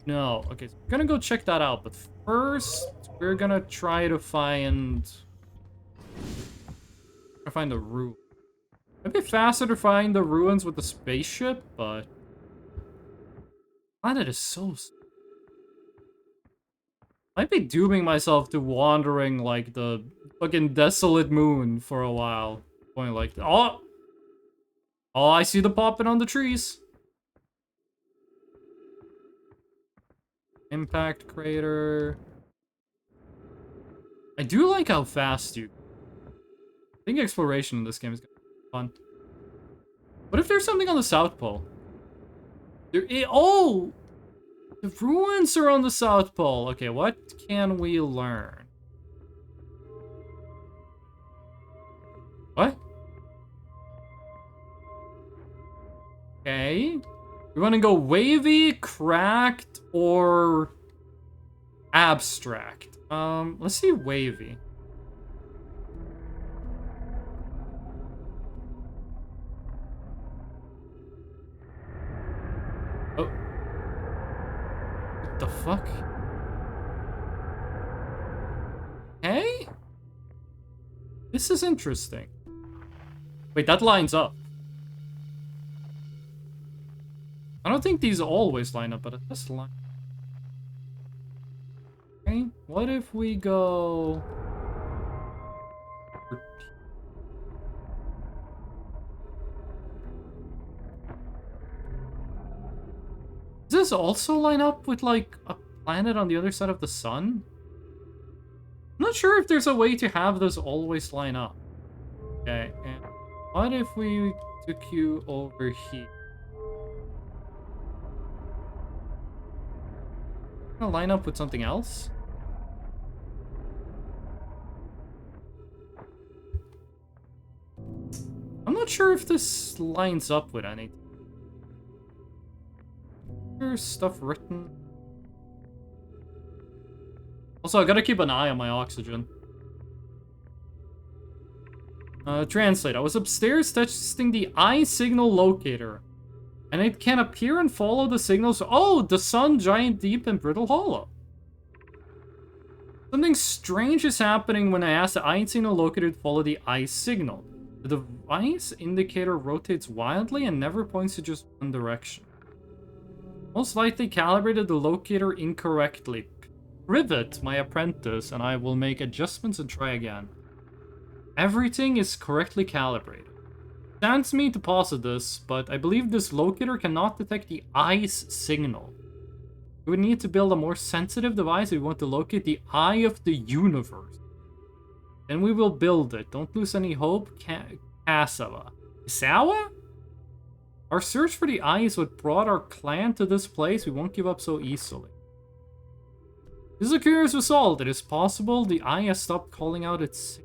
No. Okay, so we're gonna go check that out, but first we're gonna try to find the ruin. It'd be faster to find the ruins with the spaceship, but the planet is so... Might be dooming myself to wandering like the fucking desolate moon for a while. Going like, oh, I see the popping on the trees. Impact crater. I do like how fast you. I think exploration in this game is gonna be fun. What if there's something on the South Pole? Oh! The ruins are on the South Pole. Okay, what can we learn? What? Okay. We want to go wavy, cracked, or abstract. Let's see wavy. Oh. What the fuck? Hey? This is interesting. Wait, that lines up. I don't think these always line up, but it does line. Okay, what if we go... Does this also line up with, like, a planet on the other side of the sun? I'm not sure if there's a way to have those always line up. Okay, and what if we took you over here? Gonna line up with something else? I'm not sure if this lines up with anything. There's stuff written. Also, I gotta keep an eye on my oxygen. Translate. I was upstairs testing the eye signal locator. And it can appear and follow the signals. Oh, the sun, giant, deep, and brittle hollow. Something strange is happening when I ask the eye signal locator to follow the eye signal. The device indicator rotates wildly and never points to just one direction. Most likely calibrated the locator incorrectly. Privet, my apprentice, and I will make adjustments and try again. Everything is correctly calibrated. Stands me to posit this, but I believe this locator cannot detect the eye's signal. We would need to build a more sensitive device if we want to locate the eye of the universe. Then we will build it. Don't lose any hope, Kasawa. Kasawa? Our search for the eye is what brought our clan to this place. We won't give up so easily. This is a curious result. It is possible the eye has stopped calling out its signal.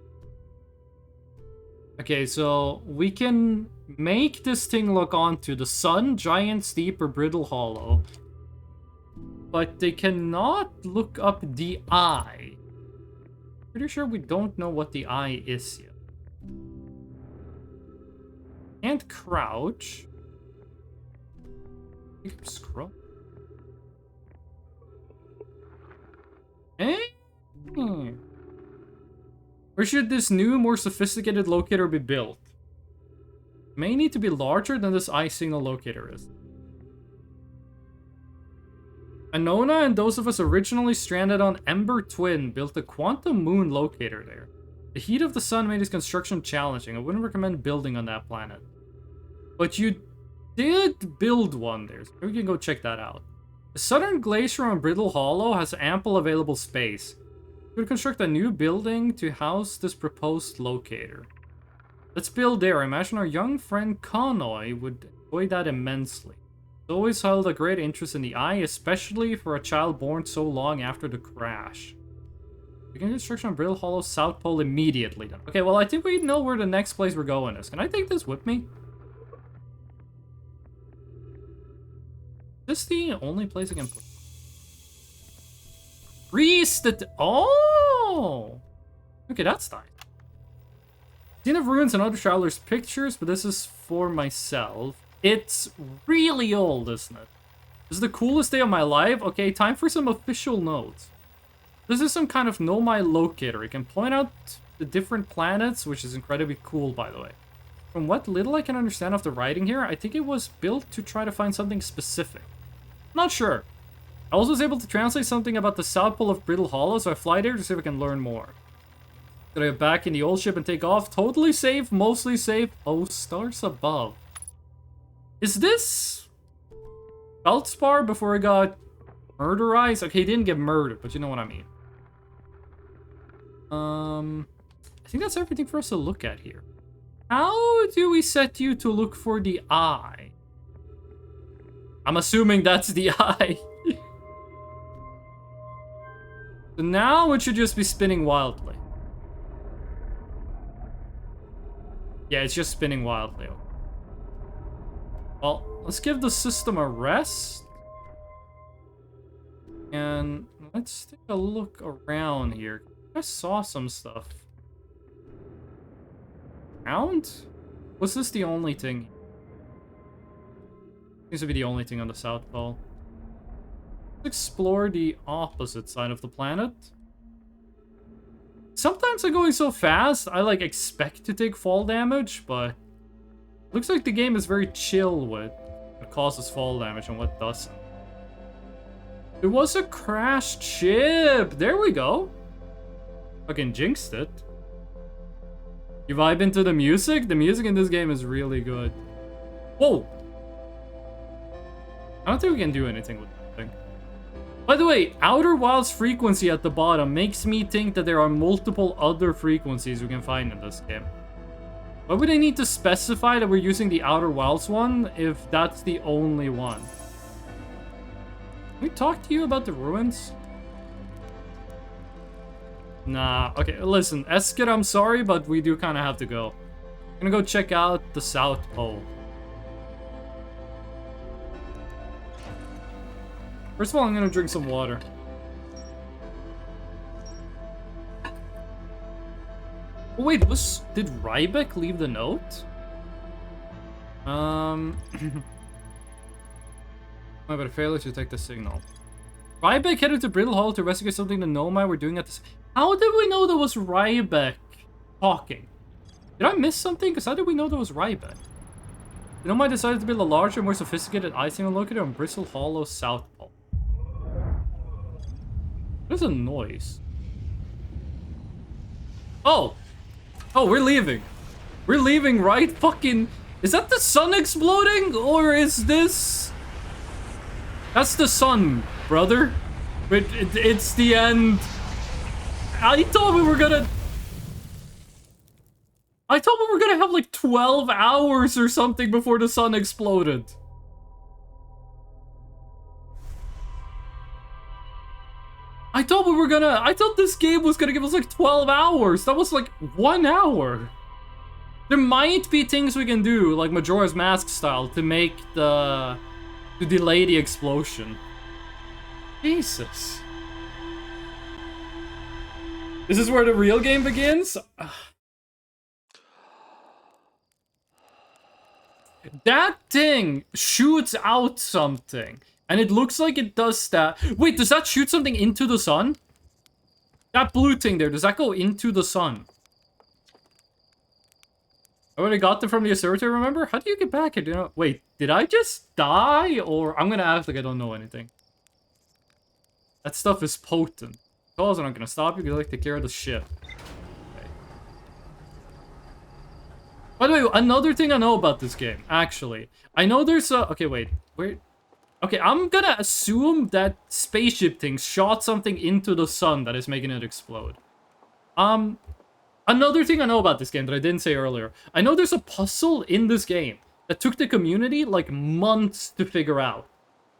Okay, so we can make this thing look onto the sun, giant, steep, or brittle hollow. But they cannot look up the eye. Pretty sure we don't know what the eye is yet. Can't crouch. You can scroll. Eh? Where should this new, more sophisticated locator be built? It may need to be larger than this eye signal locator is. Anona and those of us originally stranded on Ember Twin built a quantum moon locator there. The heat of the sun made its construction challenging. I wouldn't recommend building on that planet. But you did build one there, so we can go check that out. The southern glacier on Brittle Hollow has ample available space. We could construct a new building to house this proposed locator. Let's build there. I imagine our young friend Kanoi would enjoy that immensely. He's always held a great interest in the eye, especially for a child born so long after the crash. Begin construction on Brittle Hollow South Pole immediately then. Okay, well I think we know where the next place we're going is. Can I take this with me? Is this the only place I can put? Priest that. Oh! Okay, that's nice. Seen of ruins and other travelers' pictures, but this is for myself. It's really old, isn't it? This is the coolest day of my life. Okay, time for some official notes. This is some kind of know my locator. It can point out the different planets, which is incredibly cool, by the way. From what little I can understand of the writing here, I think it was built to try to find something specific. Not sure. I also was able to translate something about the South Pole of Brittle Hollow, so I fly there to see if I can learn more. Did I get back in the old ship and take off? Totally safe, mostly safe. Oh, stars above. Is this Feldspar before he got murderized? Okay, he didn't get murdered, but you know what I mean. I think that's everything for us to look at here. How do we set you to look for the eye? I'm assuming that's the eye. So now it should just be spinning wildly. Yeah, it's just spinning wildly. Well, let's give the system a rest. And let's take a look around here. I saw some stuff. Round? Was this the only thing? Seems to be the only thing on the South Pole. Let's explore the opposite side of the planet. Sometimes I'm going so fast, I like expect to take fall damage, but looks like the game is very chill with what causes fall damage and what doesn't. There was a crashed ship. There we go. Fucking jinxed it. You vibe into the music? The music in this game is really good. Whoa. I don't think we can do anything with that thing. By the way, Outer Wilds frequency at the bottom makes me think that there are multiple other frequencies we can find in this game. Why would I need to specify that we're using the Outer Wilds one if that's the only one? Can we talk to you about the ruins? Nah, okay, listen, Eskid, I'm sorry, but we do kind of have to go. I'm gonna go check out the South Pole. First of all, I'm gonna drink some water. Oh wait, did Rybeck leave the note? I better fail to detect the signal. Rybeck headed to Brittle Hollow to investigate something the Nomai were doing at this. How did we know that was Rybeck talking? Did I miss something? Because how did we know that was Rybeck? The Nomai decided to build a larger, more sophisticated icing located on Brittle Hollow South Pole. There's a noise. Oh! Oh, we're leaving. We're leaving, right? Fucking... Is that the sun exploding? Or is this... That's the sun, brother. It's the end. I thought we were gonna have like 12 hours or something before the sun exploded. I thought this game was gonna give us like 12 hours. That was like 1 hour. There might be things we can do, like Majora's Mask style, to delay the explosion. Jesus. This is where the real game begins? That thing shoots out something. And it looks like it does that. Wait, does that shoot something into the sun? That blue thing there, does that go into the sun? I already got them from the observatory, remember? How do you get back here? Wait, did I just die? Or I'm gonna act like I don't know anything. That stuff is potent. Calls are not gonna stop you, you like take care of the ship. Okay. By the way, another thing I know about this game, actually. I know there's a... Okay, wait. Where... Okay, I'm gonna assume that spaceship thing shot something into the sun that is making it explode. Another thing I know about this game that I didn't say earlier. I know there's a puzzle in this game that took the community like months to figure out.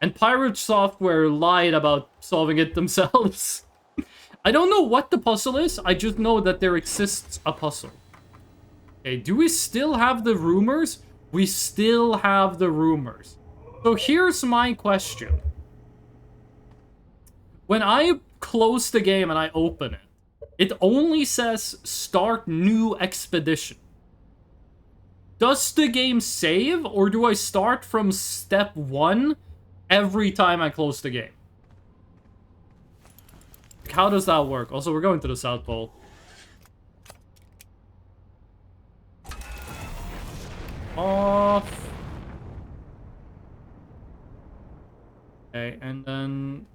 And Pirate Software lied about solving it themselves. I don't know what the puzzle is, I just know that there exists a puzzle. Okay, do we still have the rumors? We still have the rumors. So here's my question. When I close the game and I open it, it only says start new expedition. Does the game save, or do I start from step 1 every time I close the game? How does that work? Also, we're going to the South Pole. Off. Okay, and then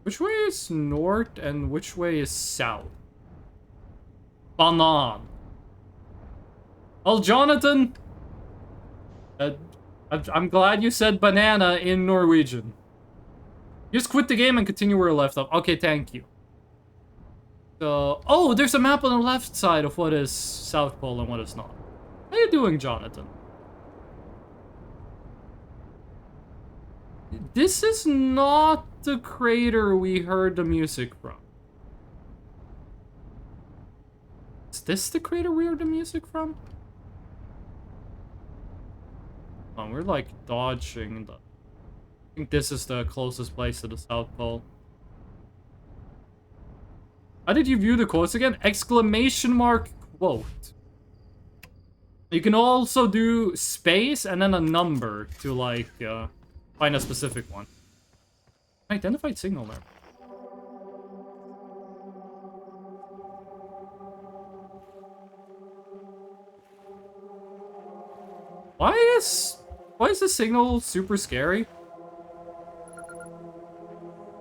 Which way is north and which way is south? Banan. Well, Jonathan, I'm glad you said banana in Norwegian. Just quit the game and continue where you left off. Okay, thank you. So, oh, there's a map on the left side of what is South Pole and what is not. How you doing, Jonathan? This is not the crater we heard the music from. Is this the crater we heard the music from? Oh, we're like dodging the... I think this is the closest place to the South Pole. How did you view the quotes again? Exclamation mark quote. You can also do space and then a number to like find a specific one. Identified signal there. Why is the signal super scary?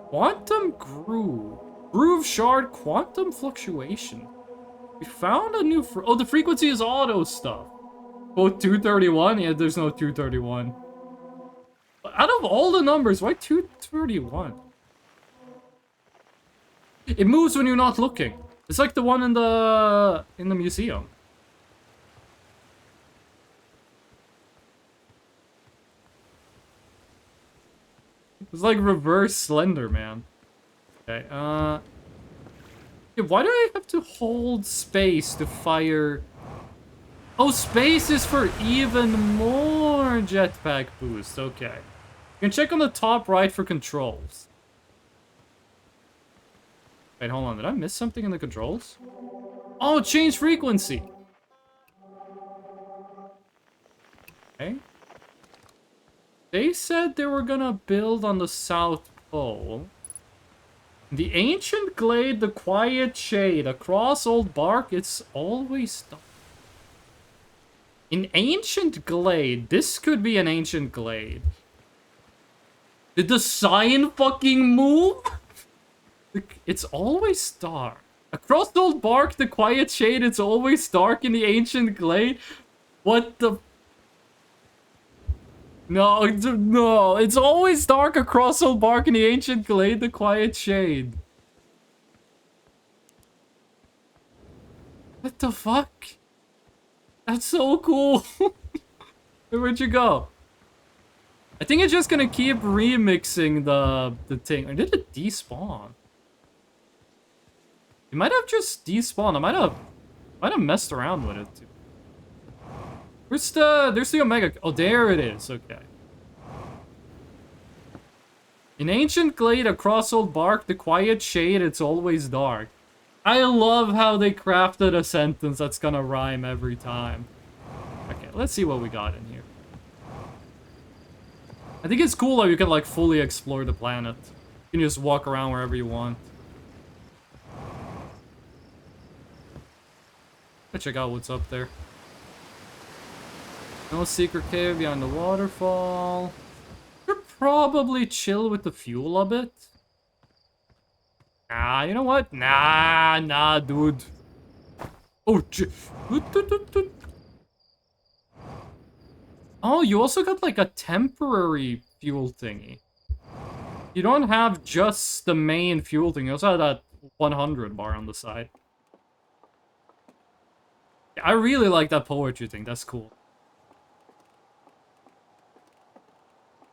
Quantum groove. Groove shard quantum fluctuation. We found a new oh, the frequency is auto stuff. Oh, 231? Yeah, there's no 231. Out of all the numbers, why 231? It moves when you're not looking. It's like the one in the museum. It's like reverse Slender Man. Okay, yeah, why do I have to hold space to fire? Oh, space is for even more jetpack boost. Okay. You can check on the top right for controls. Wait, hold on. Did I miss something in the controls? Oh, change frequency. Okay. They said they were gonna build on the South Pole. The ancient glade, the quiet shade, across old bark, it's always dark. An ancient glade. This could be an ancient glade. Did the sign fucking move? It's always dark. Across old bark, the quiet shade, it's always dark in the ancient glade. What the... No, no, it's always dark across old bark in the ancient glade, the quiet shade. What the fuck? That's so cool. Where'd you go? I think it's just gonna keep remixing the thing. Or did it despawn? It might have just despawned. I might have messed around with it too. There's the Omega. Oh, there it is. Okay. In ancient glade across old bark, the quiet shade, it's always dark. I love how they crafted a sentence that's gonna rhyme every time. Okay, let's see what we got in here. I think it's cool that you can like fully explore the planet. You can just walk around wherever you want. Let's check out what's up there. No secret cave behind the waterfall. Should probably chill with the fuel a bit. Nah, you know what? Nah, dude. Oh, oh, you also got like a temporary fuel thingy. You don't have just the main fuel thing. You also have that 100 bar on the side. Yeah, I really like that poetry thing. That's cool.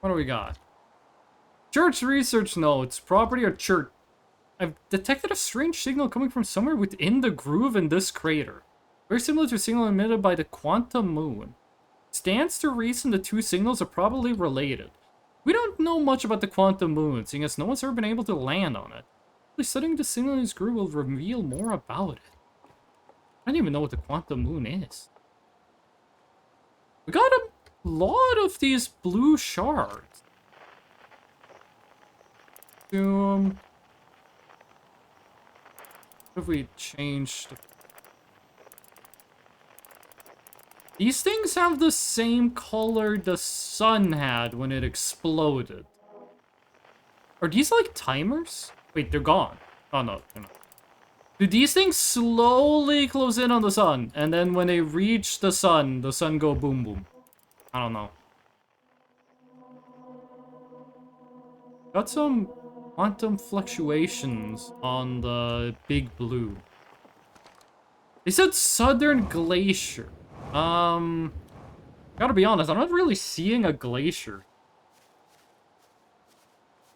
What do we got? Church research notes. Property or church. I've detected a strange signal coming from somewhere within the groove in this crater. Very similar to a signal emitted by the quantum moon. Stands to reason the two signals are probably related. We don't know much about the quantum moon, seeing as no one's ever been able to land on it. Studying the signal in this groove will reveal more about it. I don't even know what the quantum moon is. We got a lot of these blue shards. What if we change the... These things have the same color the sun had when it exploded. Are these like timers? Wait, they're gone. Oh, no, they're not. Do these things slowly close in on the sun? And then when they reach the sun go boom boom? I don't know. Got some quantum fluctuations on the big blue. They said Southern Glacier. Gotta be honest, I'm not really seeing a glacier.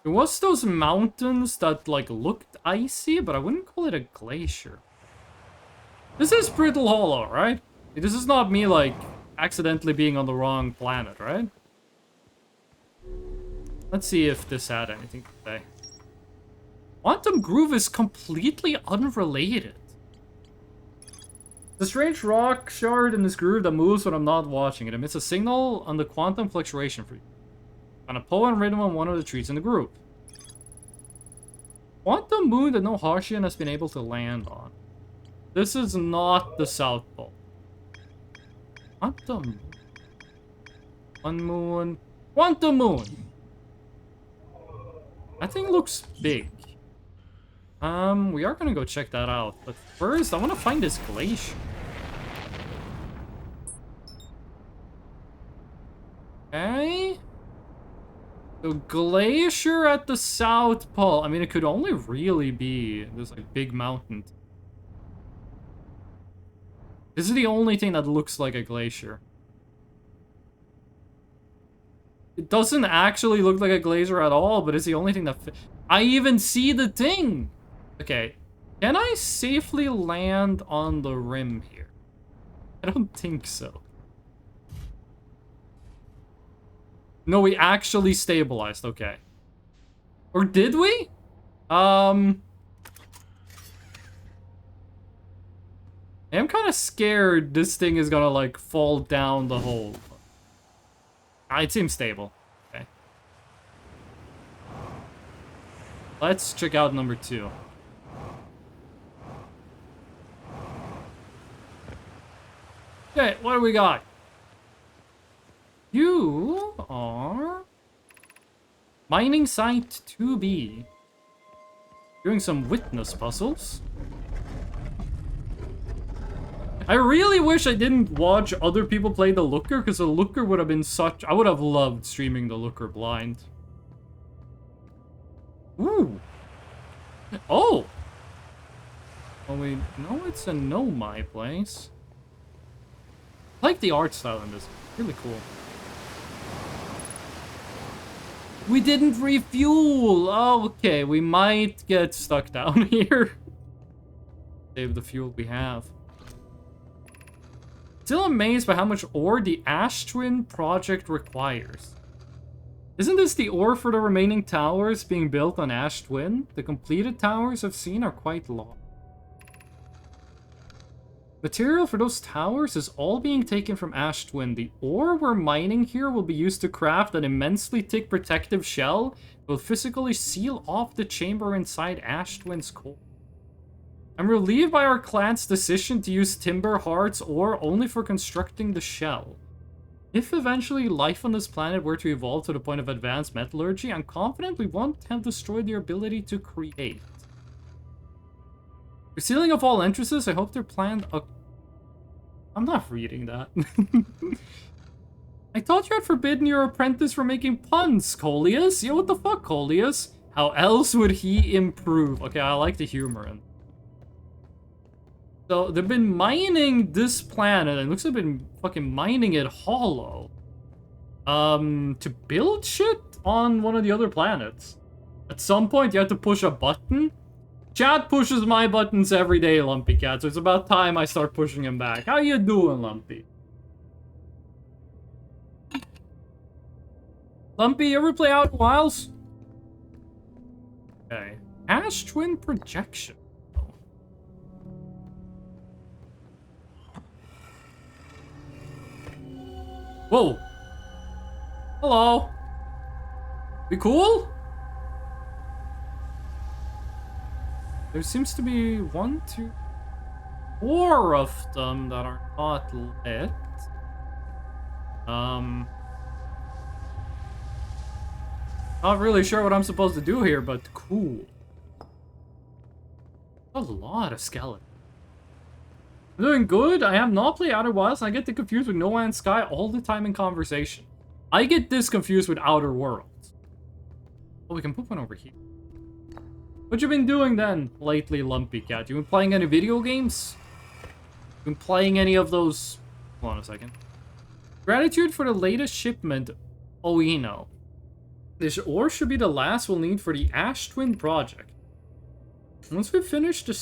There was those mountains that, like, looked icy, but I wouldn't call it a glacier. This is Brittle Hollow, right? This is not me, like, accidentally being on the wrong planet, right? Let's see if this had anything to say. Quantum Groove is completely unrelated. The strange rock shard in this groove that moves when I'm not watching it emits a signal on the quantum fluctuation for you. On a poem written on one of the trees in the group. Quantum moon that no Harshian has been able to land on. This is not the South Pole. Quantum. One moon. Quantum moon! That thing looks big. We are gonna go check that out. But first, I want to find this glacier. Okay. So glacier at the South Pole. I mean, it could only really be this like big mountain. This is the only thing that looks like a glacier. It doesn't actually look like a glacier at all, but it's the only thing that I even see the thing. Okay, can I safely land on the rim here? I don't think so. No, we actually stabilized, okay. Or did we? I'm kind of scared this thing is gonna, like, fall down the hole. It seems stable. Okay. Let's check out number 2. Okay, what do we got? You are mining site 2B. Doing some witness puzzles. I really wish I didn't watch other people play the Looker, because the Looker would have been such... I would have loved streaming the Looker blind. Ooh. Oh! Oh, wait. No, it's a Nomai place. I like the art style in this. Really cool. We didn't refuel! Oh, okay, we might get stuck down here. Save the fuel we have. Still amazed by how much ore the Ash Twin project requires. Isn't this the ore for the remaining towers being built on Ash Twin? The completed towers I've seen are quite long. Material for those towers is all being taken from Ash Twin. The ore we're mining here will be used to craft an immensely thick protective shell that will physically seal off the chamber inside Ash Twin's core. I'm relieved by our clan's decision to use Timber Heart's ore only for constructing the shell. If eventually life on this planet were to evolve to the point of advanced metallurgy, I'm confident we won't have destroyed their ability to create. For sealing of all entrances, I hope they're planned. I'm not reading that. I thought you had forbidden your apprentice from making puns, Coleus. Yo, what the fuck, Coleus? How else would he improve? Okay, I like the humor in. So they've been mining this planet, and it looks like they've been fucking mining it hollow. To build shit on one of the other planets. At some point, you have to push a button. Chat pushes my buttons every day, Lumpy Cat, so it's about time I start pushing him back. How you doing, Lumpy? Lumpy, you ever play Outer Wilds? Okay. Ash Twin projection. Whoa. Hello. We cool? There seems to be 1, 2, 4 of them that are not lit. Not really sure what I'm supposed to do here, but cool. A lot of skeletons. I'm doing good. I have not played Outer Wilds, and I get it confused with No Man's Sky all the time in conversation. I get this confused with Outer Worlds. Oh, we can put one over here. What you been doing then lately, Lumpy Cat? You been playing any video games? Been playing any of those? Hold on a second. Gratitude for the latest shipment, Oino. This ore should be the last we'll need for the Ash Twin project. Once we finish the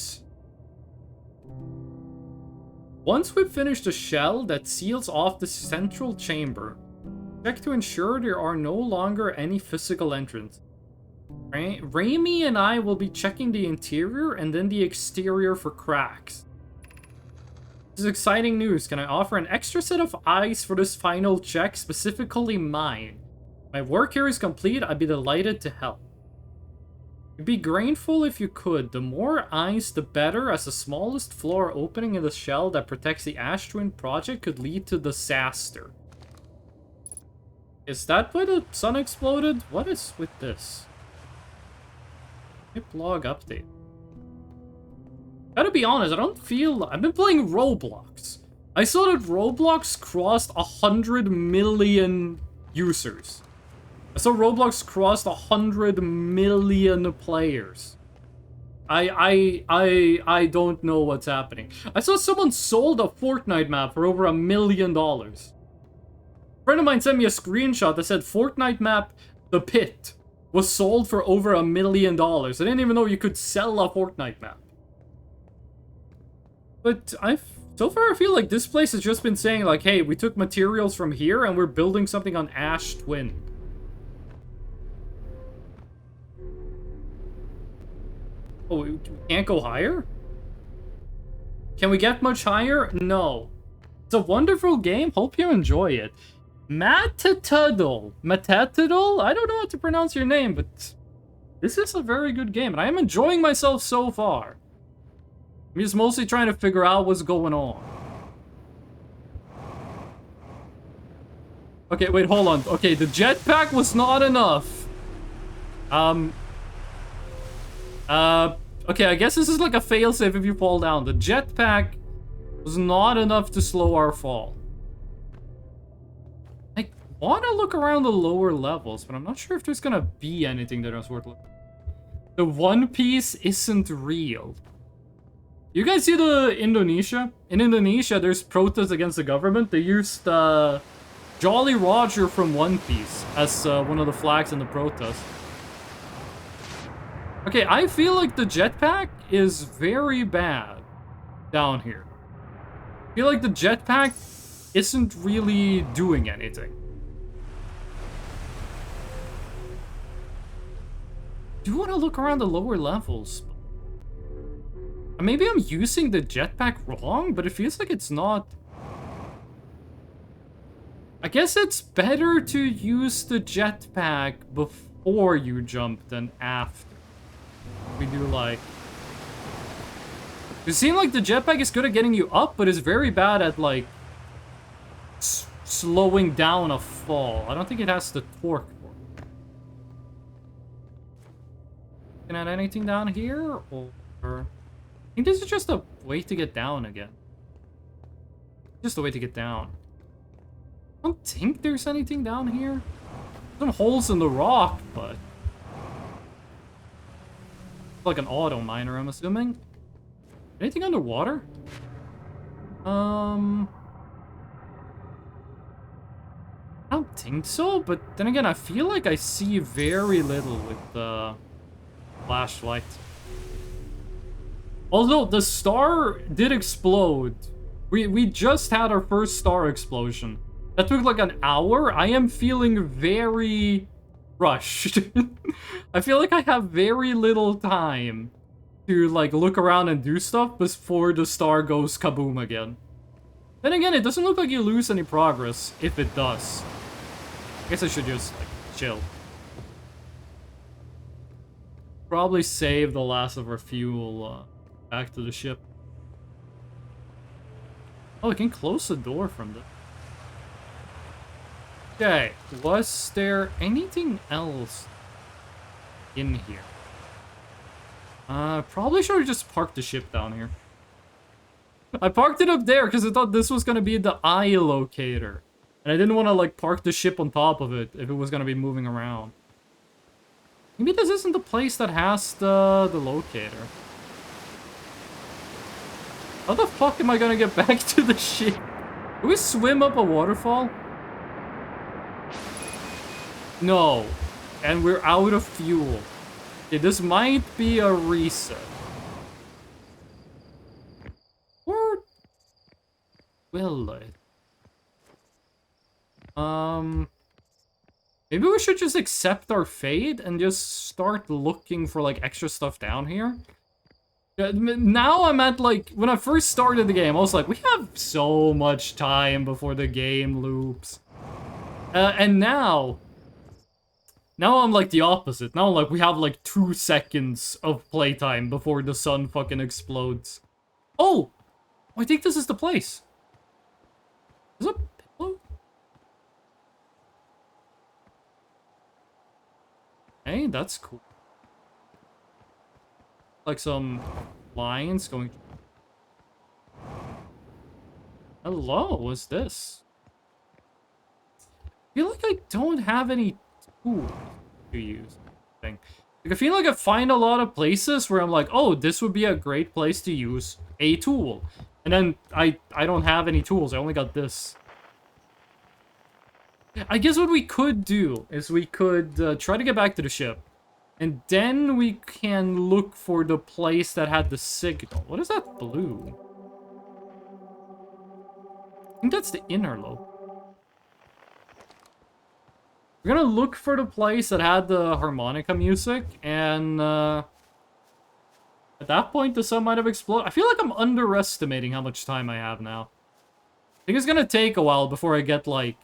shell that seals off the central chamber, check to ensure there are no longer any physical entrances. Raimi and I will be checking the interior and then the exterior for cracks. This is exciting news. Can I offer an extra set of eyes for this final check, specifically mine? My work here is complete. I'd be delighted to help. You'd be grateful if you could. The more eyes, the better, as the smallest floor opening in the shell that protects the Ash Twin project could lead to disaster. Is that why the sun exploded? What is with this? Log update. Gotta be honest, I don't feel... I've been playing Roblox. I saw that Roblox crossed 100 million users. I saw Roblox crossed 100 million players. I don't know what's happening. I saw someone sold a Fortnite map for over $1 million. A friend of mine sent me a screenshot that said Fortnite map The Pit was sold for over $1 million. I didn't even know you could sell a Fortnite map. But so far I feel like this place has just been saying like, hey, we took materials from here and we're building something on Ash Twin. Oh, we can't go higher? Can we get much higher? No. It's a wonderful game. Hope you enjoy it. Matatudle. Matatudle? I don't know how to pronounce your name, but this is a very good game, and I am enjoying myself so far. I'm just mostly trying to figure out what's going on. Okay, wait, hold on. Okay, the jetpack was not enough. Okay, I guess this is like a failsafe if you fall down. The jetpack was not enough to slow our fall. I want to look around the lower levels, but I'm not sure if there's gonna be anything that is worth looking at. The One Piece isn't real. You guys see the Indonesia? In Indonesia, there's protests against the government. They used Jolly Roger from One Piece as one of the flags in the protest. Okay, I feel like the jetpack is very bad down here. I feel like the jetpack isn't really doing anything. I do want to look around the lower levels. Maybe I'm using the jetpack wrong, but it feels like it's not. I guess it's better to use the jetpack before you jump than after. We do like... It seems like the jetpack is good at getting you up, but is very bad at like slowing down a fall. I don't think it has the torque for it. Can I add anything down here? Or... I think this is just a way to get down again. Just a way to get down. I don't think there's anything down here. Some holes in the rock, but... like an auto miner, I'm assuming. Anything underwater? I don't think so, but then again, I feel like I see very little with the flashlight. Although the star did explode. We just had our first star explosion. That took like an hour. I am feeling very rushed. I feel like I have very little time to like look around and do stuff before the star goes kaboom again. Then again, it doesn't look like you lose any progress if it does. I guess I should just like chill. Probably save the last of our fuel back to the ship. Oh, we can close the door from the... Okay, was there anything else in here? Probably should have just parked the ship down here. I parked it up there because I thought this was gonna be the eye locator. And I didn't want to, like, park the ship on top of it if it was gonna be moving around. Maybe this isn't the place that has the locator. How the fuck am I gonna get back to the ship? Can we swim up a waterfall? No. And we're out of fuel. Okay, this might be a reset. Or will it? Maybe we should just accept our fate and just start looking for, like, extra stuff down here. Now I'm at, like, when I first started the game, I was like, we have so much time before the game loops. And now I'm, like, the opposite. Now, like, we have, like, 2 seconds of playtime before the sun fucking explodes. Oh! I think this is the place. Is it a pillow? Hey, that's cool. Like some lines going... Hello, what's this? I feel like I don't have any tools to use. Like, I feel like I find a lot of places where I'm like, oh, this would be a great place to use a tool. And then I don't have any tools, I only got this. I guess what we could do is we could try to get back to the ship. And then we can look for the place that had the signal. What is that blue? I think that's the inner lobe. We're gonna look for the place that had the harmonica music, and at that point the sun might have exploded. I feel like I'm underestimating how much time I have now. I think it's gonna take a while before I get, like,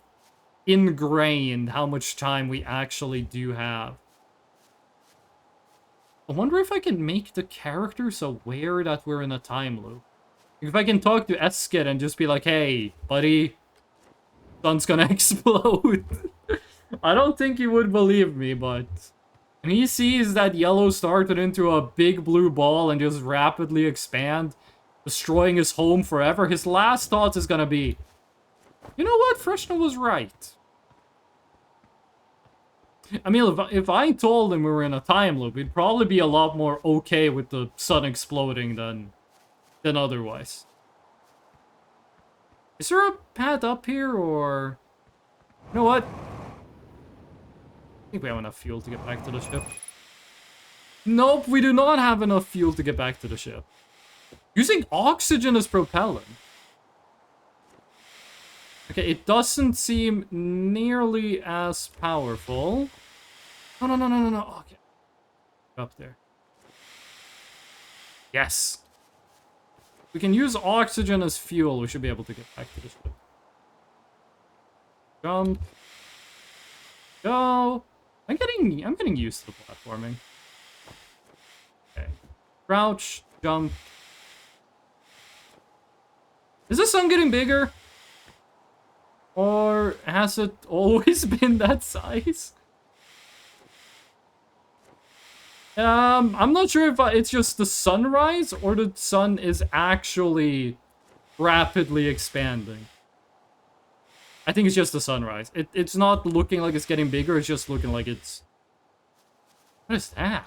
ingrained how much time we actually do have. I wonder if I can make the characters aware that we're in a time loop. If I can talk to Eskid and just be like, hey, buddy, sun's gonna explode. I don't think he would believe me, but when he sees that yellow star turn into a big blue ball and just rapidly expand, destroying his home forever, his last thought is gonna be, you know what, Freshna was right. I mean, if I told him we were in a time loop, he'd probably be a lot more okay with the sun exploding than otherwise. Is there a path up here, or... You know what? I think we have enough fuel to get back to the ship. Nope, we do not have enough fuel to get back to the ship. Using oxygen as propellant. Okay, it doesn't seem nearly as powerful. No. Okay. Up there. Yes. We can use oxygen as fuel. We should be able to get back to the ship. Jump. Go. I'm getting used to the platforming. Okay. Crouch. Jump. Is the sun getting bigger? Or has it always been that size? I'm not sure if it's just the sunrise or the sun is actually rapidly expanding. I think it's just the sunrise. It's not looking like it's getting bigger, it's just looking like it's... What is that?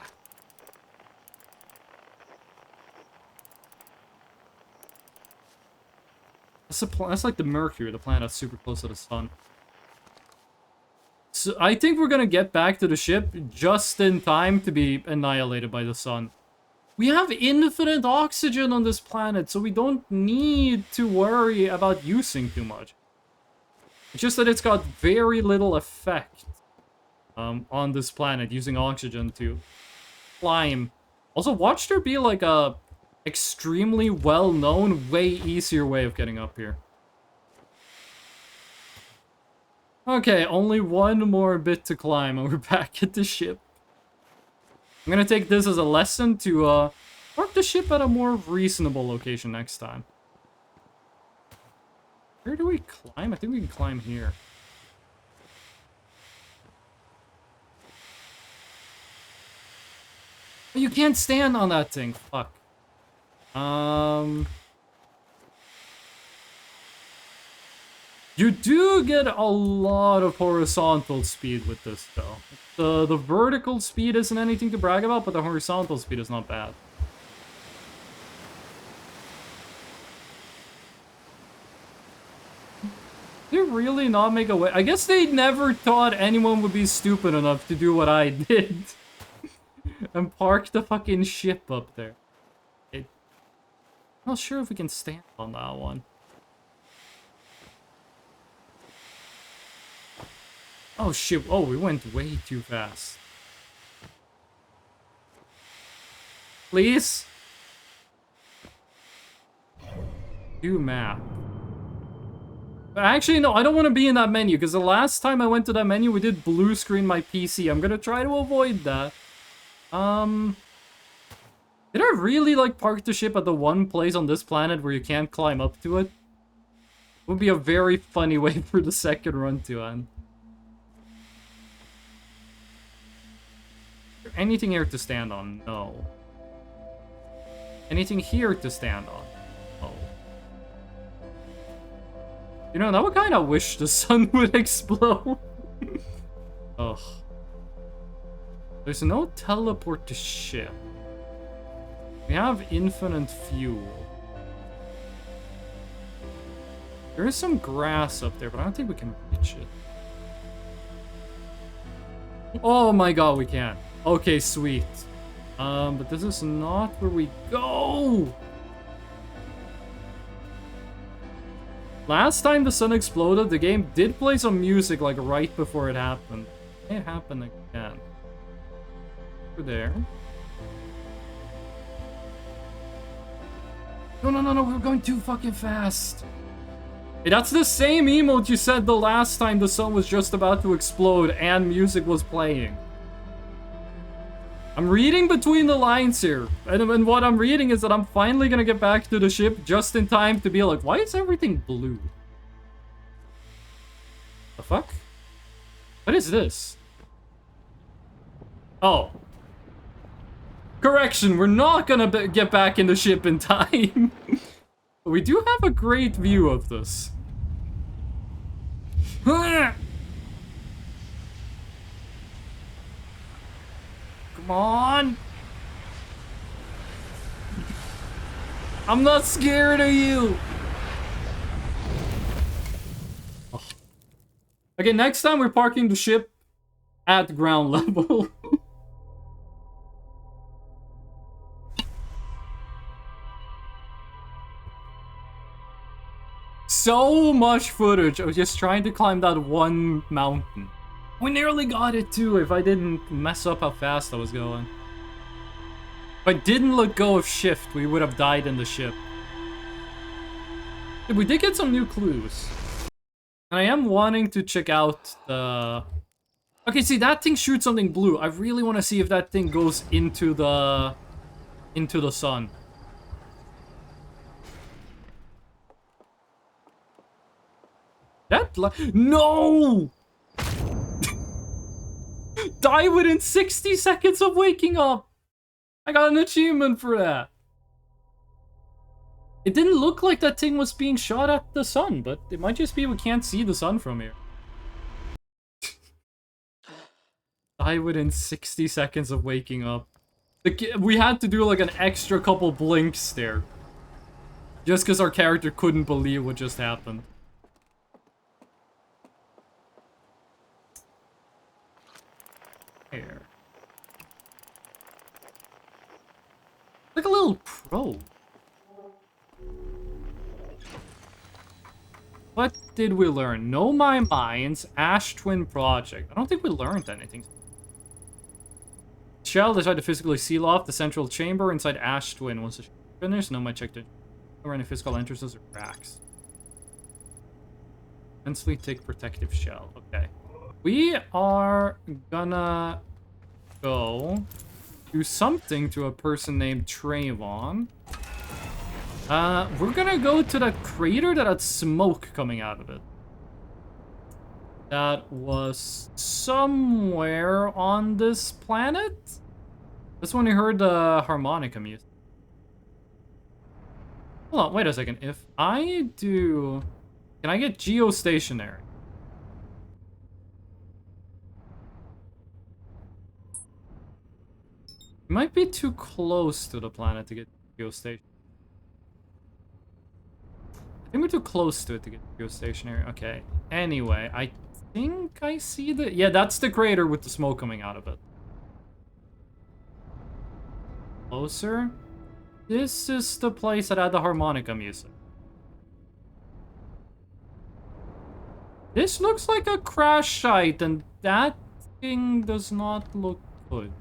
That's like the Mercury, the planet that's super close to the sun. So I think we're gonna get back to the ship just in time to be annihilated by the sun. We have infinite oxygen on this planet, so we don't need to worry about using too much. It's just that it's got very little effect on this planet using oxygen to climb. Also, watch there be like a extremely well-known, way easier way of getting up here. Okay, only one more bit to climb and we're back at the ship. I'm gonna take this as a lesson to park the ship at a more reasonable location next time. Where do we climb? I think we can climb here. You can't stand on that thing. Fuck. You do get a lot of horizontal speed with this, though. The vertical speed isn't anything to brag about, but the horizontal speed is not bad. Did they really not make a way? I guess they never thought anyone would be stupid enough to do what I did. And park the fucking ship up there. I'm not sure if we can stand on that one. Oh shit, oh, we went way too fast. Please? Do map. But actually, no, I don't want to be in that menu, because the last time I went to that menu, we did blue screen my PC. I'm gonna try to avoid that. Did I really, like, park the ship at the one place on this planet where you can't climb up to it? Would be a very funny way for the second run to end. Is there anything here to stand on? No. Anything here to stand on? No. You know, now I kind of wish the sun would explode. Ugh. There's no teleport to ship. We have infinite fuel. There is some grass up there, but I don't think we can reach it. Oh my god, we can. Okay, sweet. But this is not where we go! Last time the sun exploded, the game did play some music, like, right before it happened. It happened again. Over there. No, we're going too fucking fast. Hey, that's the same emote you said the last time the sun was just about to explode and music was playing. I'm reading between the lines here. And what I'm reading is that I'm finally gonna get back to the ship just in time to be like, why is everything blue? The fuck? What is this? Oh. Correction, we're not gonna get back in the ship in time. But we do have a great view of this. Come on. I'm not scared of you. Oh. Okay, next time we're parking the ship at ground level. So much footage of just trying to climb that one mountain. We nearly got it too if I didn't mess up how fast I was going. If I didn't let go of shift, we would have died in the ship. We did get some new clues. And I am wanting to check out the... Okay, see, that thing shoots something blue. I really want to see if that thing goes into the sun. No! Die within 60 seconds of waking up! I got an achievement for that. It didn't look like that thing was being shot at the sun, but it might just be we can't see the sun from here. Die within 60 seconds of waking up. We had to do like an extra couple blinks there. Just because our character couldn't believe what just happened. Here. Like a little probe. What did we learn? Know My Mind's Ash Twin Project. I don't think we learned anything. Shell decided to physically seal off the central chamber inside Ash Twin. Once the finished, Know My checked it. Or any physical entrances or cracks. Immensely thick protective shell. Okay. We are gonna go do something to a person named Trayvon. We're gonna go to that crater that had smoke coming out of it. That was somewhere on this planet? That's when I heard the harmonica music. Hold on, wait a second. If I do... Can I get geostationary? It might be too close to the planet to get geostationary. I think we're too close to it to get geostationary. Okay. Anyway, I think I see the... Yeah, that's the crater with the smoke coming out of it. Closer. This is the place that had the harmonica music. This looks like a crash site, and that thing does not look good.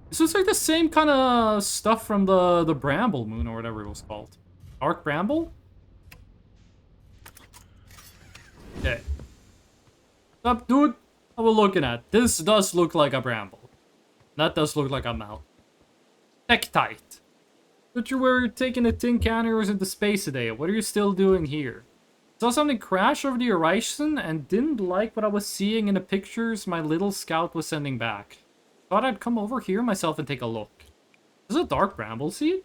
This looks like the same kind of stuff from the Bramble Moon, or whatever it was called. Dark Bramble? Okay. What's up, dude? What we're looking at? This does look like a Bramble. That does look like a mount. Tektite. But you were taking the tin canners into space today. What are you still doing here? Saw something crash over the horizon and didn't like what I was seeing in the pictures my little scout was sending back. Thought I'd come over here myself and take a look. Is it a dark bramble seed?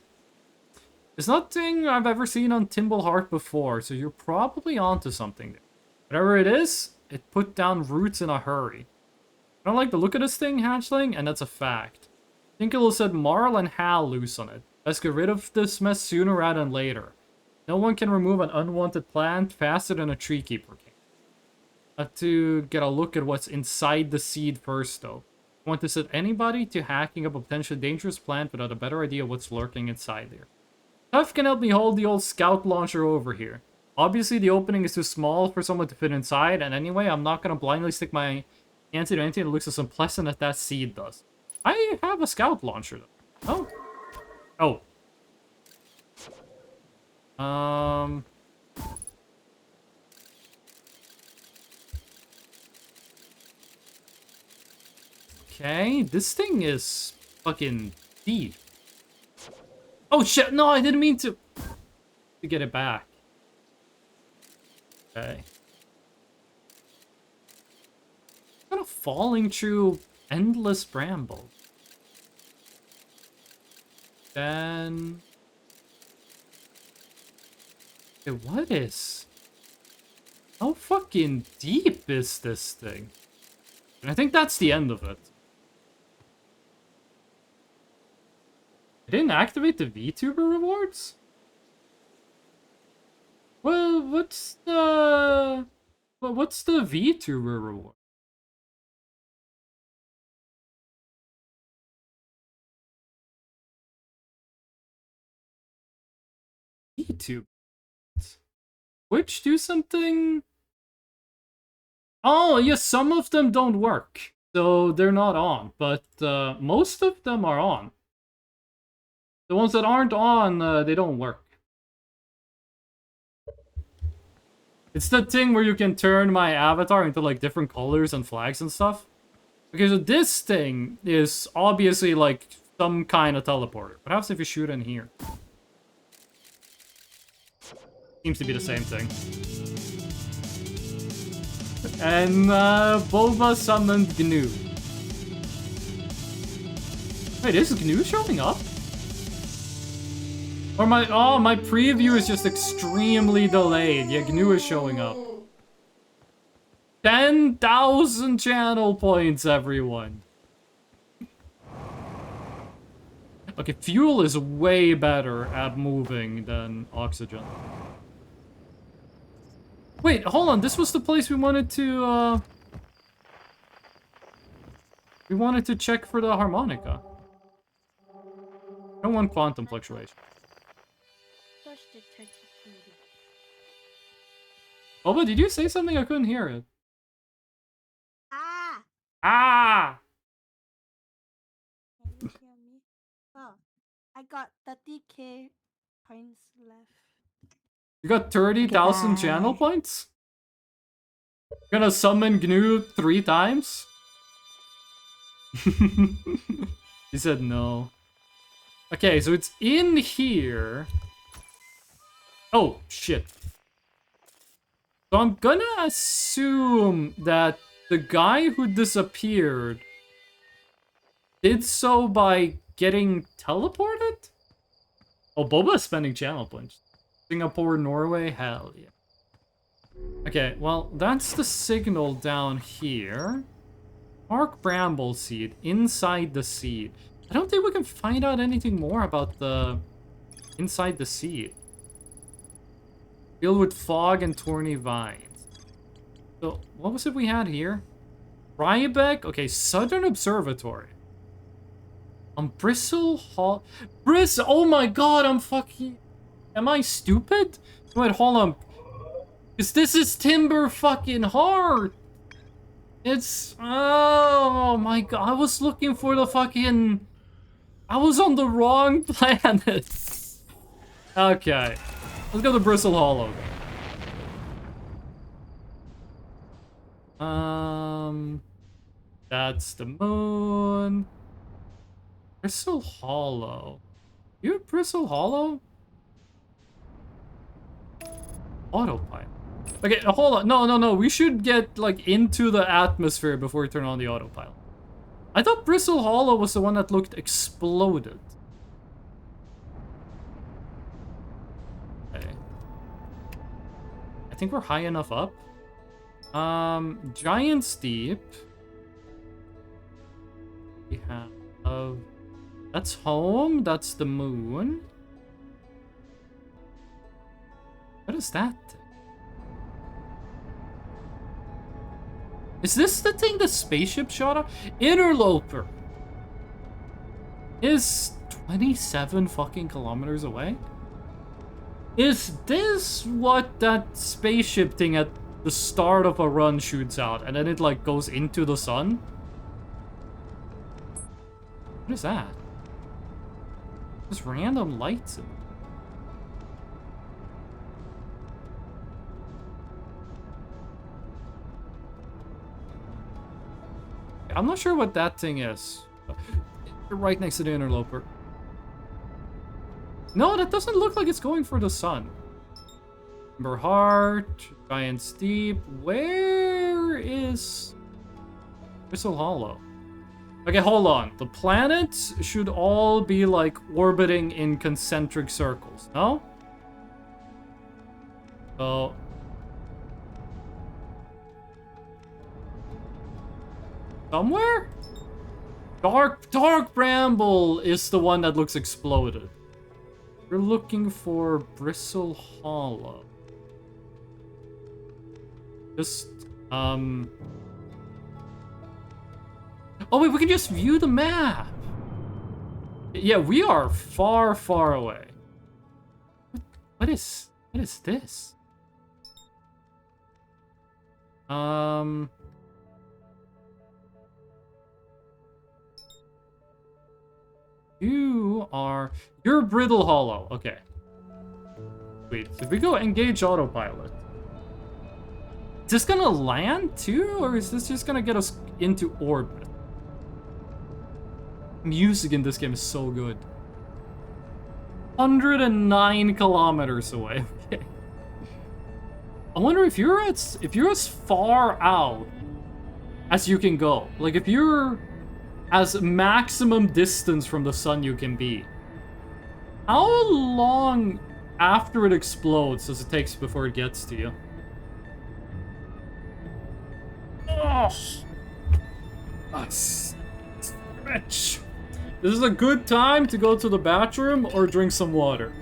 It's nothing I've ever seen on Timbleheart before, so you're probably onto something there. Whatever it is, it put down roots in a hurry. I don't like the look of this thing, hatchling, and that's a fact. I think it'll set Marl and Hal loose on it. Let's get rid of this mess sooner rather than later. No one can remove an unwanted plant faster than a tree keeper can. I have to get a look at what's inside the seed first, though. I want to set anybody to hacking up a potentially dangerous plant without a better idea of what's lurking inside there. Tuff can help me hold the old scout launcher over here. Obviously, the opening is too small for someone to fit inside, and anyway, I'm not going to blindly stick my hand to anything that looks as unpleasant as that seed does. I have a scout launcher, though. Oh. Okay, this thing is fucking deep. Oh shit, no, I didn't mean to get it back. Okay. Kind of falling through endless bramble. Then... Okay, what is... How fucking deep is this thing? And I think that's the end of it. I didn't activate the VTuber rewards? Well, what's the VTuber reward? VTuber. Twitch do something? Oh, yeah, some of them don't work. So they're not on, but most of them are on. The ones that aren't on, they don't work. It's the thing where you can turn my avatar into like different colors and flags and stuff. Okay, so this thing is obviously like some kind of teleporter. Perhaps if you shoot in here. Seems to be the same thing. And Boba summoned Gnu. Wait, is Gnu showing up? Or my preview is just extremely delayed. Yeah, Gnu is showing up. 10,000 channel points, everyone. Okay, fuel is way better at moving than oxygen. Wait, hold on. This was the place we wanted to, we wanted to check for the harmonica. I don't want quantum fluctuation. Oh, but did you say something? I couldn't hear it. Ah! Can you hear me? Oh, I got 30k points left. You got 30,000 channel points? You're gonna summon Gnu 3 times? He said no. Okay, so it's in here. Oh, shit. So I'm gonna assume that the guy who disappeared did so by getting teleported? Oh, Boba's spending channel points. Singapore, Norway, hell yeah. Okay, well, that's the signal down here. Mark Bramble Seed, inside the seed. I don't think we can find out anything more about the inside the seed. Filled with fog and thorny vines. So, what was it we had here? Riebeck? Okay, Southern Observatory. Bristle Hall. Oh my god, I'm fucking. Am I stupid? Wait, hold on. Because this is Timber fucking Heart. It's. Oh my god, I was looking for the fucking. I was on the wrong planet. Okay. Let's go to Bristle Hollow. That's the moon. Bristle Hollow. You at Bristle Hollow? Autopilot. Okay, hold on. No. We should get, like, into the atmosphere before we turn on the autopilot. I thought Bristle Hollow was the one that looked exploded. Okay. I think we're high enough up. Giant's Deep. We have... That's home. That's the moon. What is that? Is this the thing the spaceship shot at? Interloper is 27 fucking kilometers away. Is this what that spaceship thing at the start of a run shoots out and then it like goes into the sun? What is that? Just random lights. I'm not sure what that thing is. Right next to the interloper. No, that doesn't look like it's going for the sun. Timber Heart, Giant's Deep. Where is Bristle Hollow? Okay, hold on. The planets should all be like orbiting in concentric circles, no? So somewhere? Dark Bramble is the one that looks exploded. We're looking for Bristle Hollow. Just, Oh wait, we can just view the map! Yeah, we are far, far away. What is this? You're Brittle Hollow. Okay. Wait, did we go engage autopilot? Is this gonna land too, or is this just gonna get us into orbit? Music in this game is so good. 109 kilometers away. Okay. I wonder if you're as far out as you can go. Like if you're as maximum distance from the sun you can be. How long after it explodes does it take before it gets to you? Oh, stretch. This is a good time to go to the bathroom or drink some water.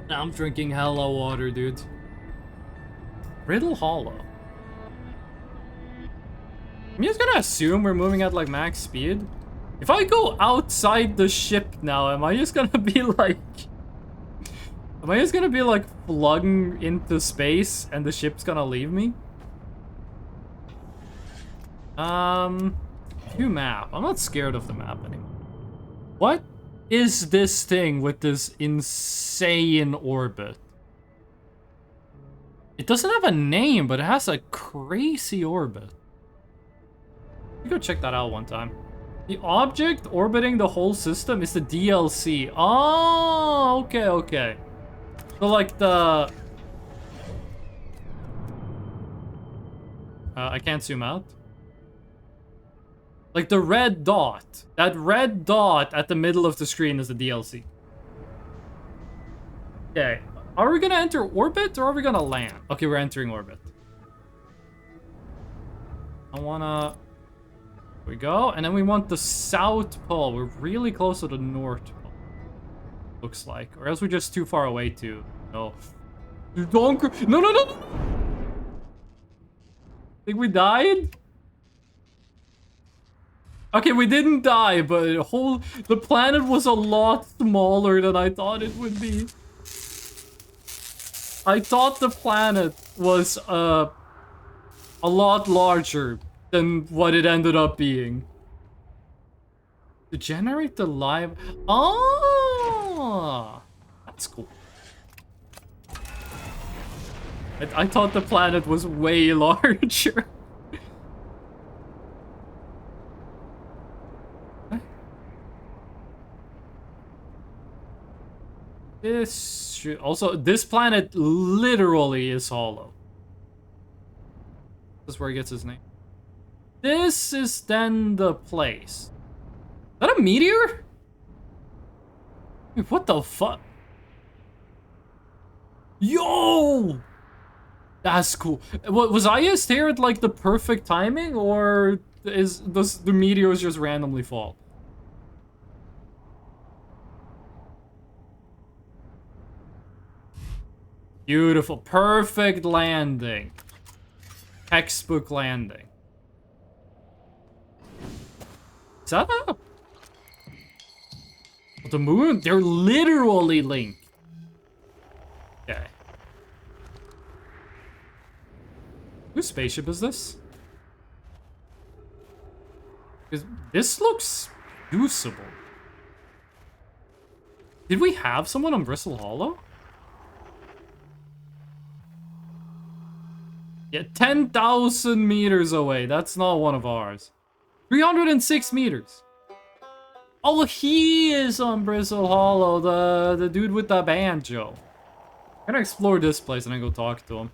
Now I'm drinking hella water, dude. Brittle Hollow. I'm just gonna assume we're moving at like max speed. If I go outside the ship now, am I just gonna be like... Am I just gonna be like flung into space and the ship's gonna leave me? New map. I'm not scared of the map anymore. What is this thing with this insane orbit? It doesn't have a name, but it has a crazy orbit. You go check that out one time. The object orbiting the whole system is the DLC. Oh, okay. So like the... I can't zoom out. Like the red dot. That red dot at the middle of the screen is the DLC. Okay. Are we gonna enter orbit or are we gonna land? Okay, we're entering orbit. I wanna... Here we go. And then we want the south pole. We're really close to the north pole. Looks like. Or else we're just too far away to... No. Don't... No, no, no, no! Think we died? Okay, we didn't die, but the planet was a lot smaller than I thought it would be. I thought the planet was a lot larger than what it ended up being. To generate the live... Oh! That's cool. I thought the planet was way larger. This should... Also, this planet literally is hollow. This is where he gets his name. This is then the place. Is that a meteor? Wait, what the fuck? Yo! That's cool. Was Ayas here at like the perfect timing, or does the meteors just randomly fall? Beautiful. Perfect landing. Textbook landing. Is that a... The moon? They're literally linked. Okay. Whose spaceship is this? This looks usable. Did we have someone on Bristle Hollow? Yeah, 10,000 meters away. That's not one of ours. 306 meters. Oh, he is on Bristle Hollow, the dude with the banjo. I'm gonna explore this place and then go talk to him.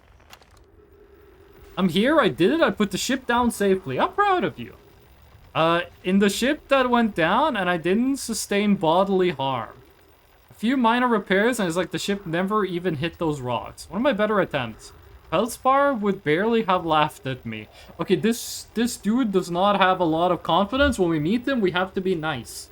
I'm here, I did it, I put the ship down safely. I'm proud of you. In the ship that went down, and I didn't sustain bodily harm. A few minor repairs, and it's like the ship never even hit those rocks. One of my better attempts. Feldspar would barely have laughed at me. Okay, this dude does not have a lot of confidence. When we meet him, we have to be nice.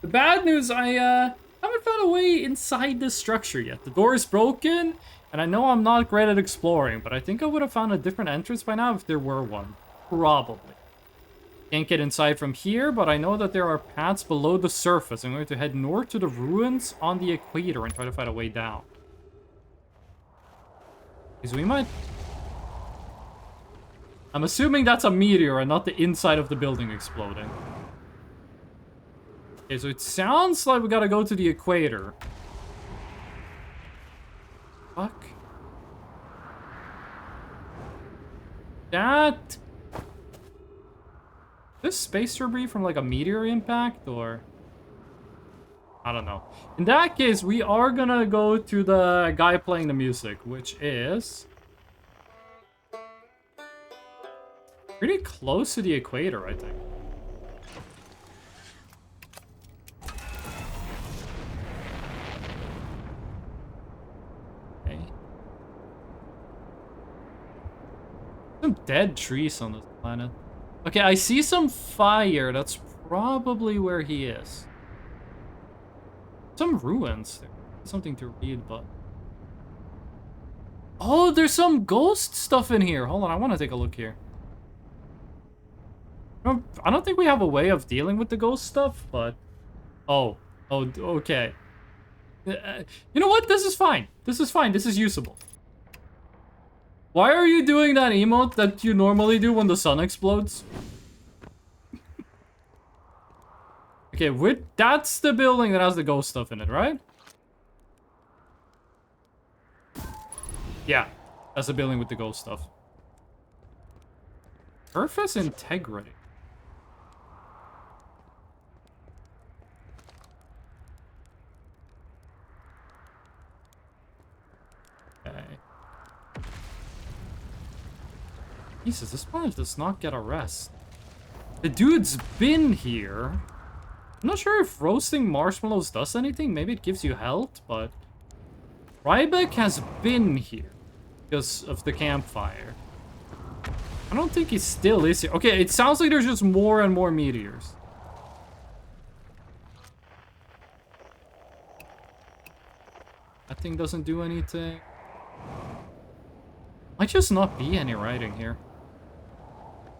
The bad news, I haven't found a way inside this structure yet. The door is broken, and I know I'm not great at exploring, but I think I would have found a different entrance by now if there were one. Probably. Can't get inside from here, but I know that there are paths below the surface. I'm going to head north to the ruins on the equator and try to find a way down. Because we might... I'm assuming that's a meteor and not the inside of the building exploding. Okay, so it sounds like we gotta go to the equator. Fuck. That... This space debris from like a meteor impact, or... I don't know. In that case, we are gonna go to the guy playing the music, which is... pretty close to the equator, I think. Okay. Some dead trees on this planet. Okay, I see some fire. That's probably where he is. Some ruins. There's something to read, but... Oh, there's some ghost stuff in here. Hold on, I want to take a look here. I don't think we have a way of dealing with the ghost stuff, but... Oh, okay. You know what? This is fine. This is fine. This is usable. Why are you doing that emote that you normally do when the sun explodes? Okay, that's the building that has the ghost stuff in it, right? Yeah, that's the building with the ghost stuff. Surface integrity. Okay. Jesus, this planet does not get a rest. The dude's been here. I'm not sure if roasting marshmallows does anything. Maybe it gives you health, but... Ryback has been here because of the campfire. I don't think he still is here. Okay, it sounds like there's just more and more meteors. That thing doesn't do anything. Might just not be any writing here.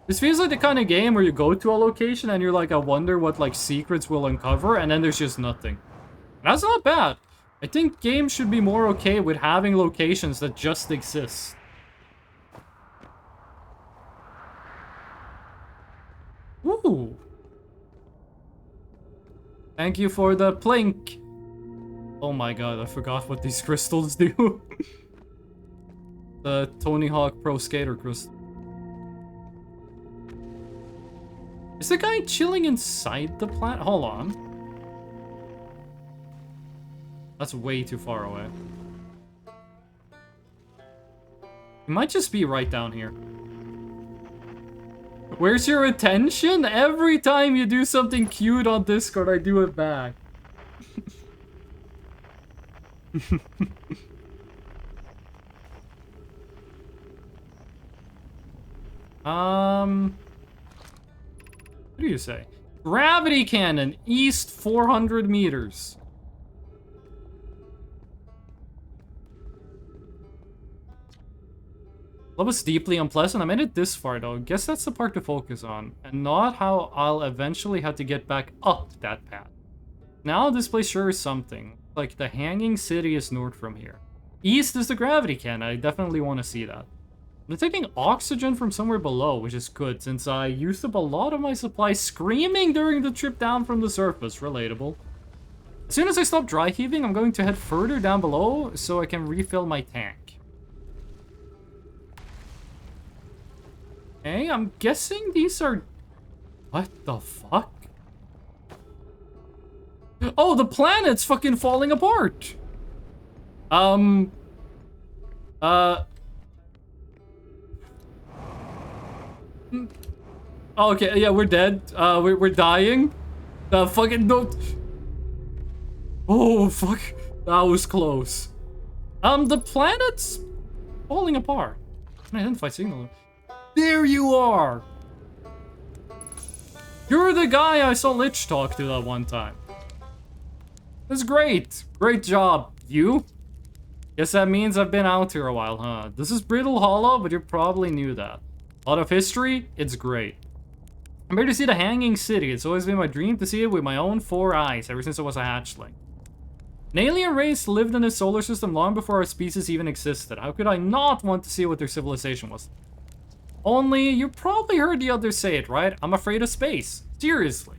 This feels like the kind of game where you go to a location and you're like, I wonder what like secrets will uncover, and then there's just nothing. That's not bad. I think games should be more okay with having locations that just exist. Ooh. Thank you for the plink. Oh my god, I forgot what these crystals do. The Tony Hawk Pro Skater crystal. Is the guy chilling inside the planet? Hold on. That's way too far away. It might just be right down here. Where's your attention? Every time you do something cute on Discord, I do it back. What do you say? Gravity cannon, east 400 meters. That was deeply unpleasant. I made it this far though. Guess that's the part to focus on, and not how I'll eventually have to get back up that path. Now this place sure is something. Like the Hanging City is north from here. East is the gravity cannon. I definitely want to see that. I'm taking oxygen from somewhere below, which is good since I used up a lot of my supplies screaming during the trip down from the surface. Relatable. As soon as I stop dry heaving, I'm going to head further down below so I can refill my tank. Okay, I'm guessing these are... What the fuck? Oh, the planet's fucking falling apart! Okay, yeah, we're dead. We're dying. Fucking don't... Oh, fuck. That was close. The planet's falling apart. Can I identify signal? There you are! You're the guy I saw Lich talk to that one time. That's great. Great job. You? Guess that means I've been out here a while, huh? This is Brittle Hollow, but you probably knew that. A lot of history, it's great. I'm here to see the Hanging City. It's always been my dream to see it with my own 4 eyes, ever since I was a hatchling. An alien race lived in the solar system long before our species even existed. How could I not want to see what their civilization was? Only, you probably heard the others say it, right? I'm afraid of space. Seriously.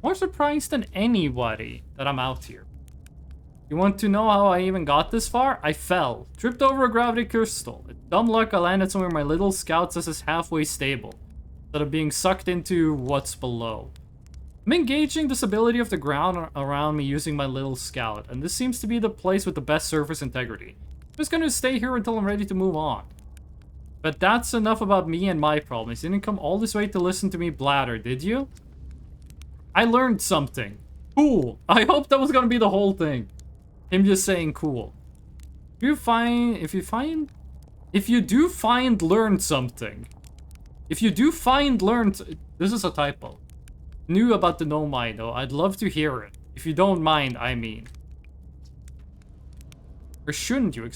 More surprised than anybody that I'm out here. You want to know how I even got this far? I fell. Tripped over a gravity crystal. With dumb luck, I landed somewhere my little scout says is halfway stable, instead of being sucked into what's below. I'm engaging the stability of the ground around me using my little scout, and this seems to be the place with the best surface integrity. I'm just gonna stay here until I'm ready to move on. But that's enough about me and my problems. You didn't come all this way to listen to me blather, did you? I learned something. Cool. I hope that was gonna be the whole thing. Him just saying cool. If you do find learned something. If you do find learned, this is a typo. Knew about the Nomai though, I'd love to hear it. If you don't mind, I mean. Or shouldn't you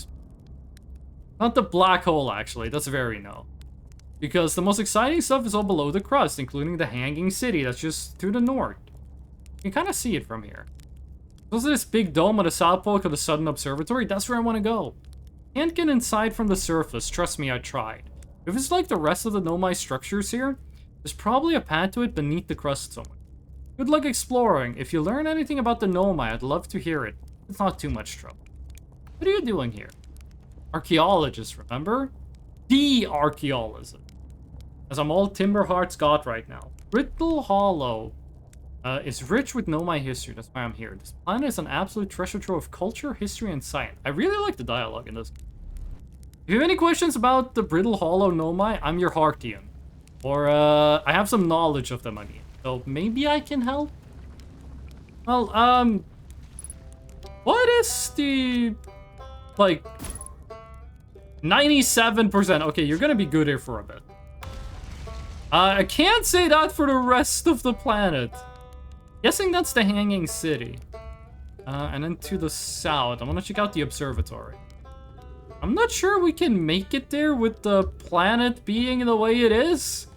Not the black hole actually, that's very no. Because the most exciting stuff is all below the crust, including the Hanging City that's just to the north. You can kind of see it from here. Also this big dome on the south pole of the Southern Observatory, that's where I want to go. Can't get inside from the surface, trust me, I tried. If it's like the rest of the Nomai structures here, there's probably a path to it beneath the crust somewhere. Good luck exploring. If you learn anything about the Nomai, I'd love to hear it. It's not too much trouble. What are you doing here? Archaeologist, remember? The archaeologist. As I'm all Timberheart's got right now. Brittle Hollow is rich with Nomai history, that's why I'm here. This planet is an absolute treasure trove of culture, history, and science. I really like the dialogue in this. If you have any questions about the Brittle Hollow Nomai, I'm your Heartian. Or, I have some knowledge of them, I mean. So maybe I can help? Well, what is the, like, 97%? Okay, you're gonna be good here for a bit. I can't say that for the rest of the planet. Guessing that's the Hanging City. And then to the south, I want to check out the observatory. I'm not sure we can make it there with the planet being the way it is.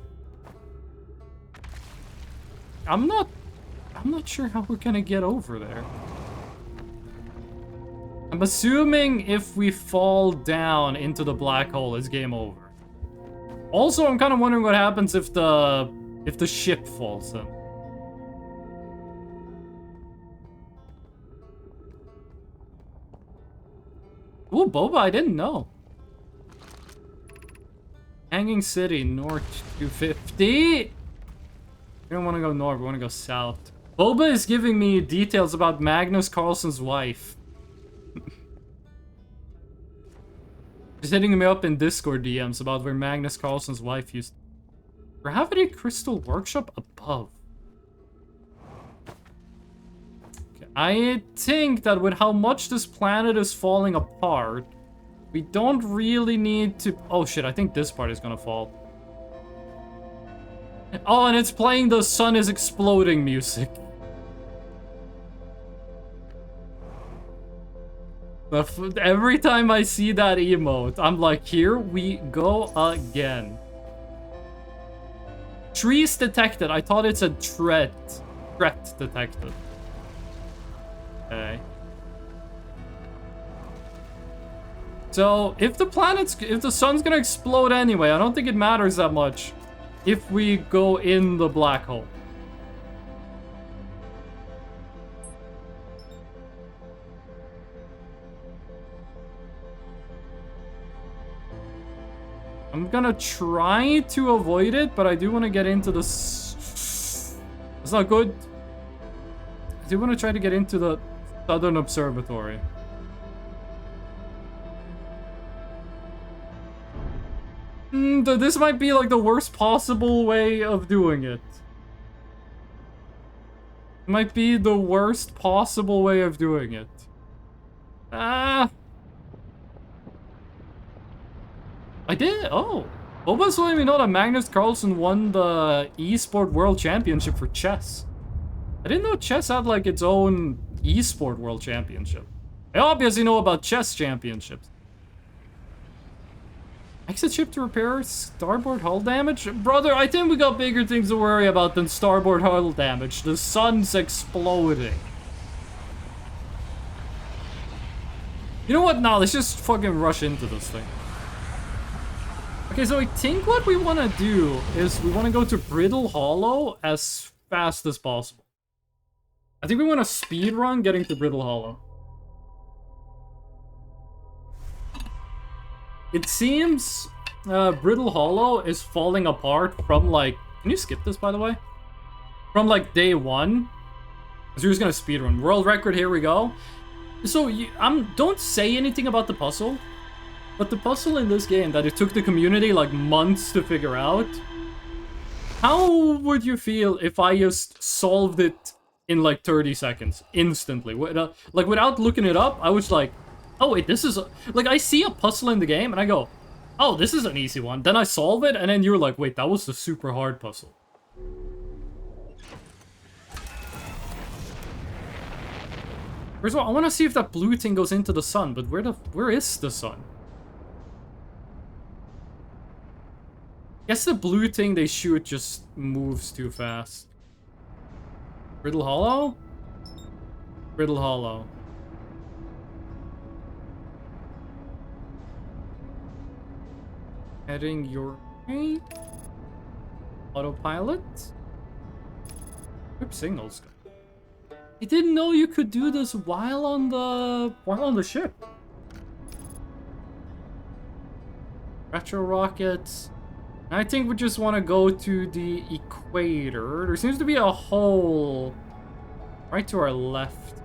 I'm not sure how we're gonna get over there. I'm assuming if we fall down into the black hole, it's game over. Also, I'm kind of wondering what happens if the ship falls in. Ooh, Boba, I didn't know. Hanging City, north 250. We don't want to go north, we want to go south. Boba is giving me details about Magnus Carlsen's wife. She's hitting me up in Discord DMs about where Magnus Carlsen's wife used to. Gravity Crystal Workshop above. Okay. I think that with how much this planet is falling apart, we don't really need to... Oh shit, I think this part is gonna fall. Oh, and it's playing the sun is exploding music. But every time I see that emote, I'm like, here we go again. Trees detected. I thought it's a threat. Threat detected. Okay. So, if the sun's gonna explode anyway, I don't think it matters that much if we go in the black hole. I'm gonna try to avoid it, but I do want to get into this. It's not good. I do want to try to get into the Southern Observatory. This might be like the worst possible way of doing it. Might be the worst possible way of doing it. I did? Oh. Boba's letting me know that Magnus Carlsen won the eSport World Championship for chess. I didn't know chess had like its own eSport World Championship. I obviously know about chess championships. Exit ship to repair starboard hull damage? Brother, I think we got bigger things to worry about than starboard hull damage. The sun's exploding. You know what? No, let's just fucking rush into this thing. Okay, so I think what we want to do is we want to go to Brittle Hollow as fast as possible. I think we want to speedrun getting to Brittle Hollow. It seems Brittle Hollow is falling apart from like... Can you skip this, by the way? From like day one. So we're just gonna speedrun. World record, here we go. So don't say anything about the puzzle. But the puzzle in this game that it took the community like months to figure out. How would you feel if I just solved it in like 30 seconds? Instantly. Like without looking it up, I was like, oh wait, this is... Like I see a puzzle in the game and I go, oh, this is an easy one. Then I solve it and then you're like, wait, that was the super hard puzzle. First of all, I want to see if that blue thing goes into the sun, but where is the sun? Guess the blue thing they shoot just moves too fast. Brittle Hollow? Brittle Hollow. Heading your way. Autopilot. Trip signals. I didn't know you could do this while on the ship. Retro rockets. I think we just want to go to the equator. There seems to be a hole right to our left.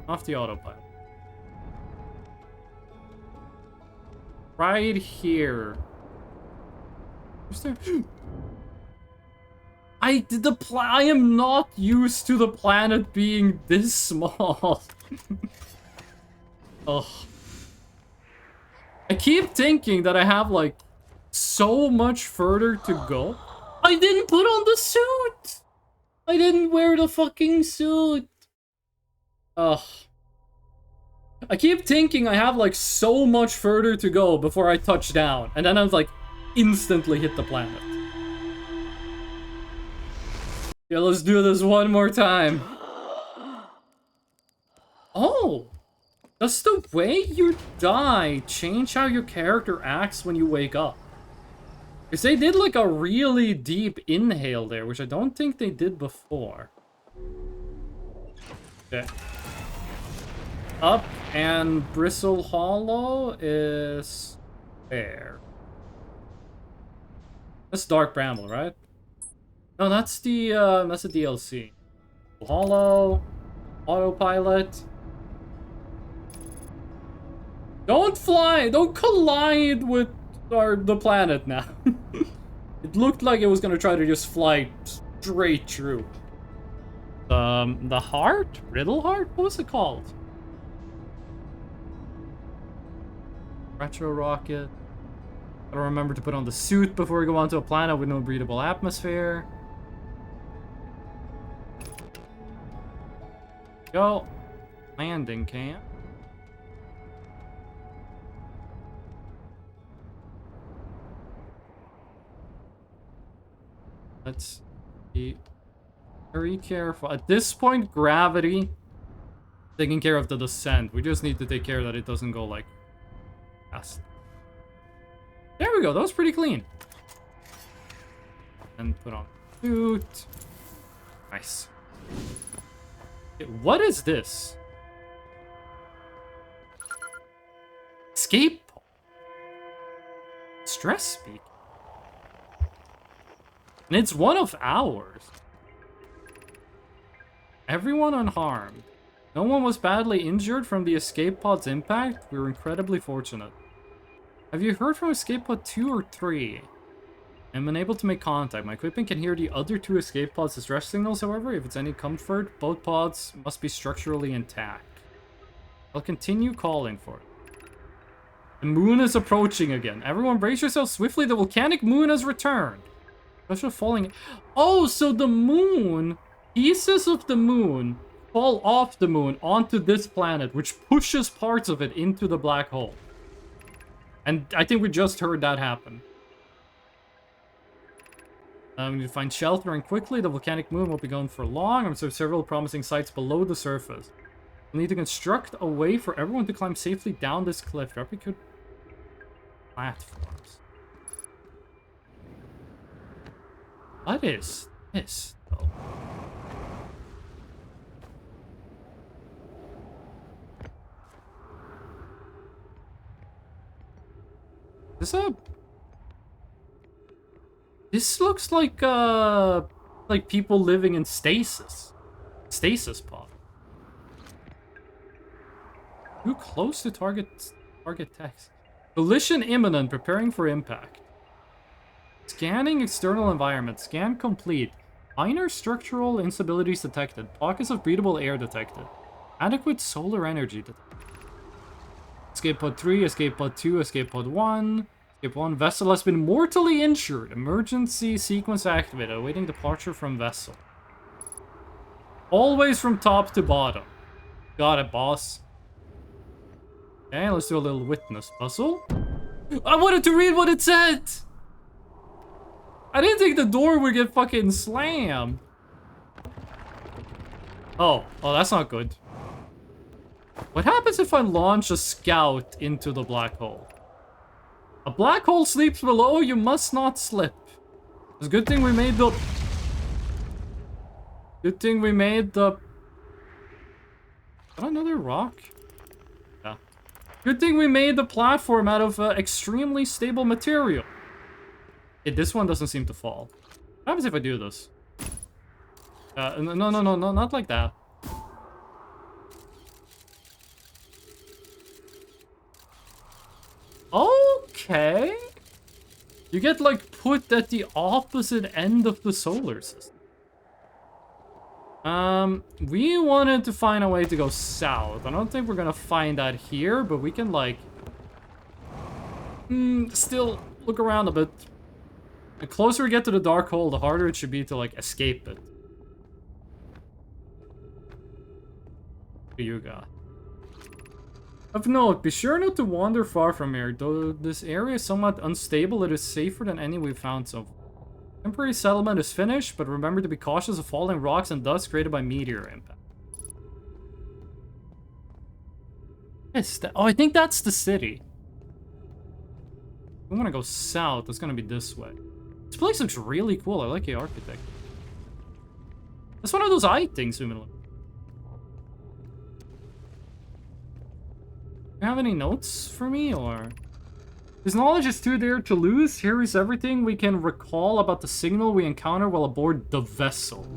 Off the autopilot. right here. Is there... I am not used to the planet being this small. Ugh. I keep thinking that I have like so much further to go. I didn't put on the suit. I didn't wear the fucking suit. Ugh. I keep thinking I have like so much further to go before I touch down, and then I was like instantly hit the planet. Yeah, let's do this one more time. Oh! Does the way you die change how your character acts when you wake up? Because they did like a really deep inhale there, which I don't think they did before. Okay. Up and Bristle Hollow is there. That's Dark Bramble, right? No, that's the DLC. Hollow, autopilot. Don't fly! Don't collide with the planet now. It looked like it was gonna try to just fly straight through. The heart? Riddle heart? What was it called? Retro rocket. Gotta remember to put on the suit before we go onto a planet with no breathable atmosphere. Go. Landing camp. Let's be very careful. At this point, gravity taking care of the descent. We just need to take care that it doesn't go like fast. There we go. That was pretty clean. And put on suit. Nice. Okay, what is this? Escape. Stress speak. And it's one of ours. Everyone unharmed. No one was badly injured from the escape pod's impact. We were incredibly fortunate. Have you heard from escape pod 2 or 3? I'm unable to make contact. My equipment can hear the other 2 escape pods' distress signals, however. If it's any comfort, both pods must be structurally intact. I'll continue calling for it. The moon is approaching again. Everyone brace yourself swiftly. The volcanic moon has returned. Special falling. Oh, so the moon, pieces of the moon fall off the moon onto this planet, which pushes parts of it into the black hole. And I think we just heard that happen. We need to find shelter and quickly. The volcanic moon won't be gone for long. I'm seeing several promising sites below the surface. We need to construct a way for everyone to climb safely down this cliff. Replicate platforms. What is this, though? This looks like people living in stasis. Stasis pod. Too close to target text. Collision imminent, preparing for impact. Scanning external environment. Scan complete. Minor structural instabilities detected. Pockets of breathable air detected. Adequate solar energy detected. Escape pod 3, escape pod 2, escape pod 1. Escape 1. Vessel has been mortally injured. Emergency sequence activated. Awaiting departure from vessel. Always from top to bottom. Got it, boss. Okay, let's do a little witness puzzle. I wanted to read what it said! I didn't think the door would get fucking slammed. Oh, that's not good. What happens if I launch a scout into the black hole? A black hole sleeps below, you must not slip. It's a good thing we made the... Good thing we made the... Is that another rock? Yeah. Good thing we made the platform out of extremely stable material. This one doesn't seem to fall. What happens if I do this? No, not like that. Okay. You get, like, put at the opposite end of the solar system. We wanted to find a way to go south. I don't think we're gonna find that here, but we can, like... still look around a bit. The closer we get to the dark hole, the harder it should be to, like, escape it. What do you got? Of note, be sure not to wander far from here. Though this area is somewhat unstable, it is safer than any we've found so far. Temporary settlement is finished, but remember to be cautious of falling rocks and dust created by meteor impact. Oh, I think that's the city. We want to go south. It's going to be this way. This place looks really cool. I like the architecture. That's one of those eye things we look. Do you have any notes for me, or...? His knowledge is too dear to lose. Here is everything we can recall about the signal we encountered while aboard the vessel.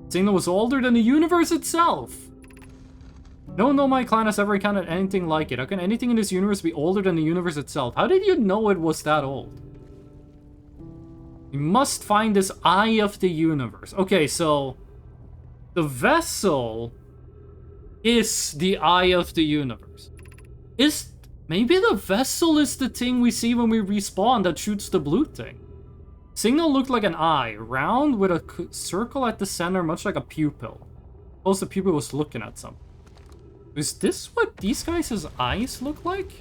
The signal was older than the universe itself. No Nomai clan has ever encountered anything like it. How can anything in this universe be older than the universe itself? How did you know it was that old? We must find this eye of the universe. Okay, so... the vessel is the eye of the universe. Maybe the vessel is the thing we see when we respawn that shoots the blue thing. Signal looked like an eye, round with a circle at the center, much like a pupil. Suppose the pupil was looking at something. Is this what these guys' eyes look like?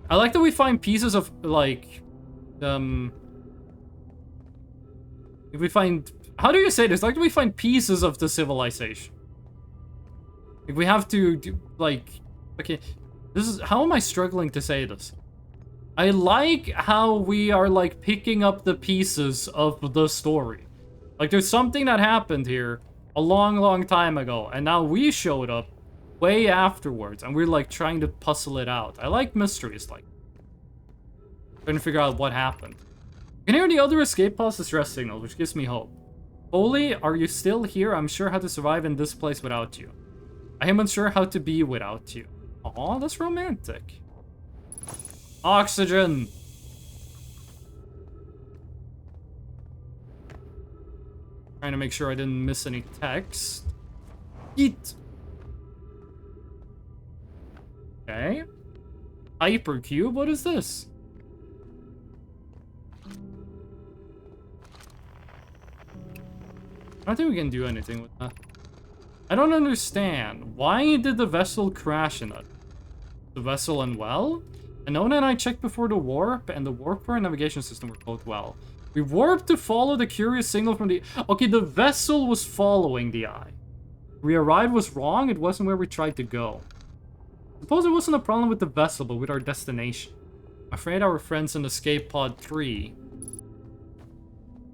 I like that we find pieces of, like, if we find... how do you say this? Like, we find pieces of the civilization. Like, we have to do, like... okay, this is... how am I struggling to say this? I like how we are, like, picking up the pieces of the story. Like, there's something that happened here a long, long time ago, and now we showed up way afterwards, and we're, like, trying to puzzle it out. I like mysteries, like... trying to figure out what happened. You can hear the other escape pod's distress signal, which gives me hope. Foley, are you still here? I'm sure how to survive in this place without you. I am unsure how to be without you. Aw, that's romantic. Oxygen! Trying to make sure I didn't miss any text. Yeet! Okay. Hypercube, what is this? I don't think we can do anything with that. I don't understand. Why did the vessel crash in it? The vessel unwell? Anona and I checked before the warp, and the warp core and navigation system were both well. We warped to follow the curious signal from the... okay, the vessel was following the eye. We arrived was wrong, it wasn't where we tried to go. Suppose it wasn't a problem with the vessel, but with our destination. I'm afraid our friends in Escape Pod 3.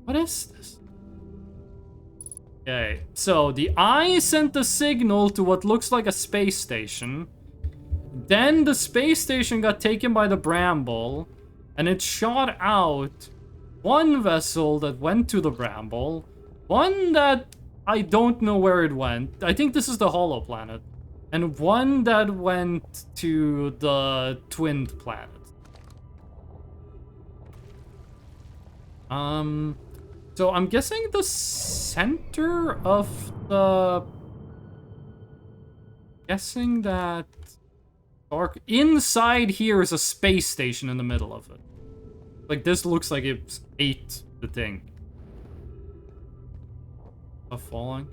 What is this? Okay, so the eye sent the signal to what looks like a space station. Then the space station got taken by the Bramble, and it shot out one vessel that went to the Bramble, one that I don't know where it went. I think this is the Hollow Planet, and one that went to the Twinned Planet. So I'm guessing the center of the... guessing that... dark... inside here is a space station in the middle of it. Like, this looks like it ate the thing. Stuff falling.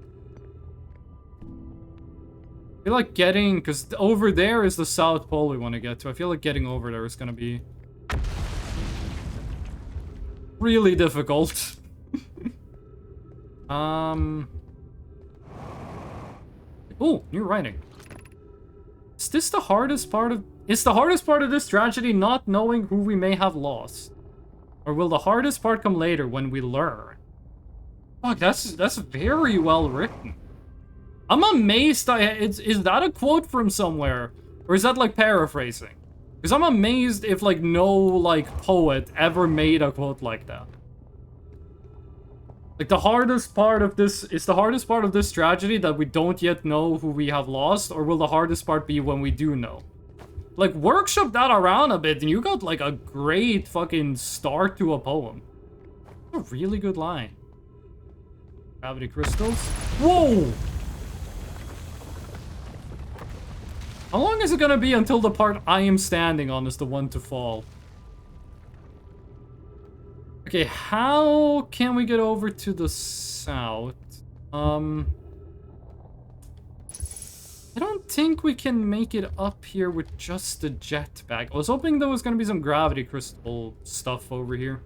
I feel like getting... because over there is the South Pole we want to get to. I feel like getting over there is going to be... really difficult. Oh, new writing. Is this the hardest part of... is the hardest part of this tragedy not knowing who we may have lost? Or will the hardest part come later when we learn? Fuck, that's very well written. I'm amazed is that a quote from somewhere? Or is that like paraphrasing? Because I'm amazed if like no like poet ever made a quote like that. Like, the hardest part of this... Is the hardest part of this tragedy that we don't yet know who we have lost? Or will the hardest part be when we do know? Like, workshop that around a bit and you got, like, a great fucking start to a poem. A really good line. Gravity crystals. Whoa! How long is it gonna be until the part I am standing on is the one to fall? Okay, how can we get over to the south? I don't think we can make it up here with just the jetpack. I was hoping there was gonna be some gravity crystal stuff over here.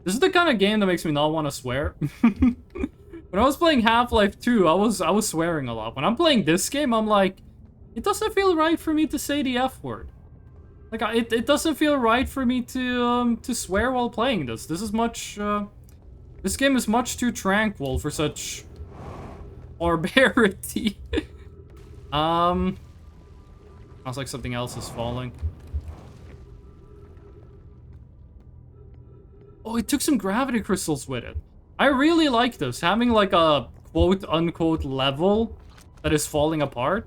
This is the kind of game that makes me not want to swear. When I was playing Half-Life 2, I was swearing a lot. When I'm playing this game, I'm like, it doesn't feel right for me to say the F word. Like, it doesn't feel right for me to swear while playing this. This is much, this game is much too tranquil for such barbarity. Sounds like something else is falling. Oh, it took some gravity crystals with it. I really like this, having like a quote-unquote level that is falling apart.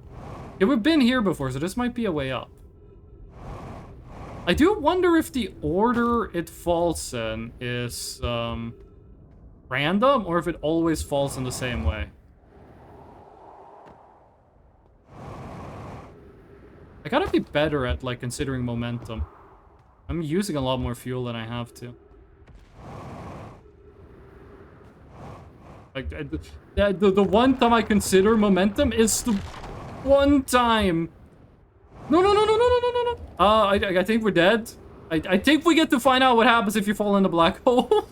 Yeah, we've been here before, so this might be a way up. I do wonder if the order it falls in is random, or if it always falls in the same way. I gotta be better at, like, considering momentum. I'm using a lot more fuel than I have to. Like, the one time I consider momentum is the one time. No, no, no, no, no, no, no, no. I think we're dead. I think we get to find out what happens if you fall in the black hole.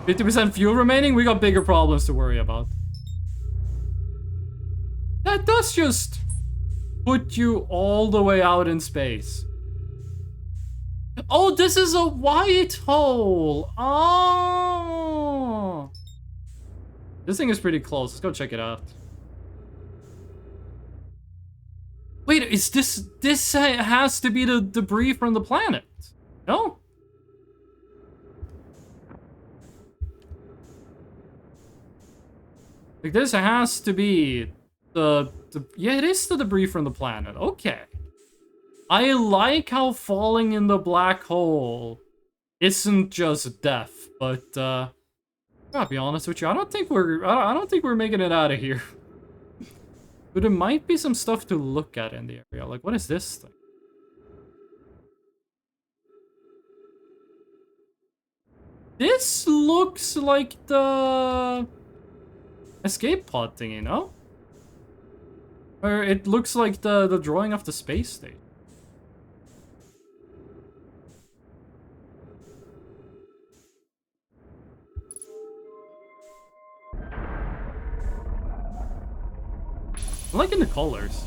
50% fuel remaining? We got bigger problems to worry about. That does just put you all the way out in space. Oh, this is a white hole. Oh. This thing is pretty close. Let's go check it out. Wait, is this has to be the debris from the planet? No? Like, this has to be yeah, it is the debris from the planet. Okay. I like how falling in the black hole isn't just death, but I gotta be honest with you, I don't think we're making it out of here. But there might be some stuff to look at in the area. Like, what is this thing? This looks like the escape pod thingy, no? Or it looks like the drawing of the space station. I'm liking the colors.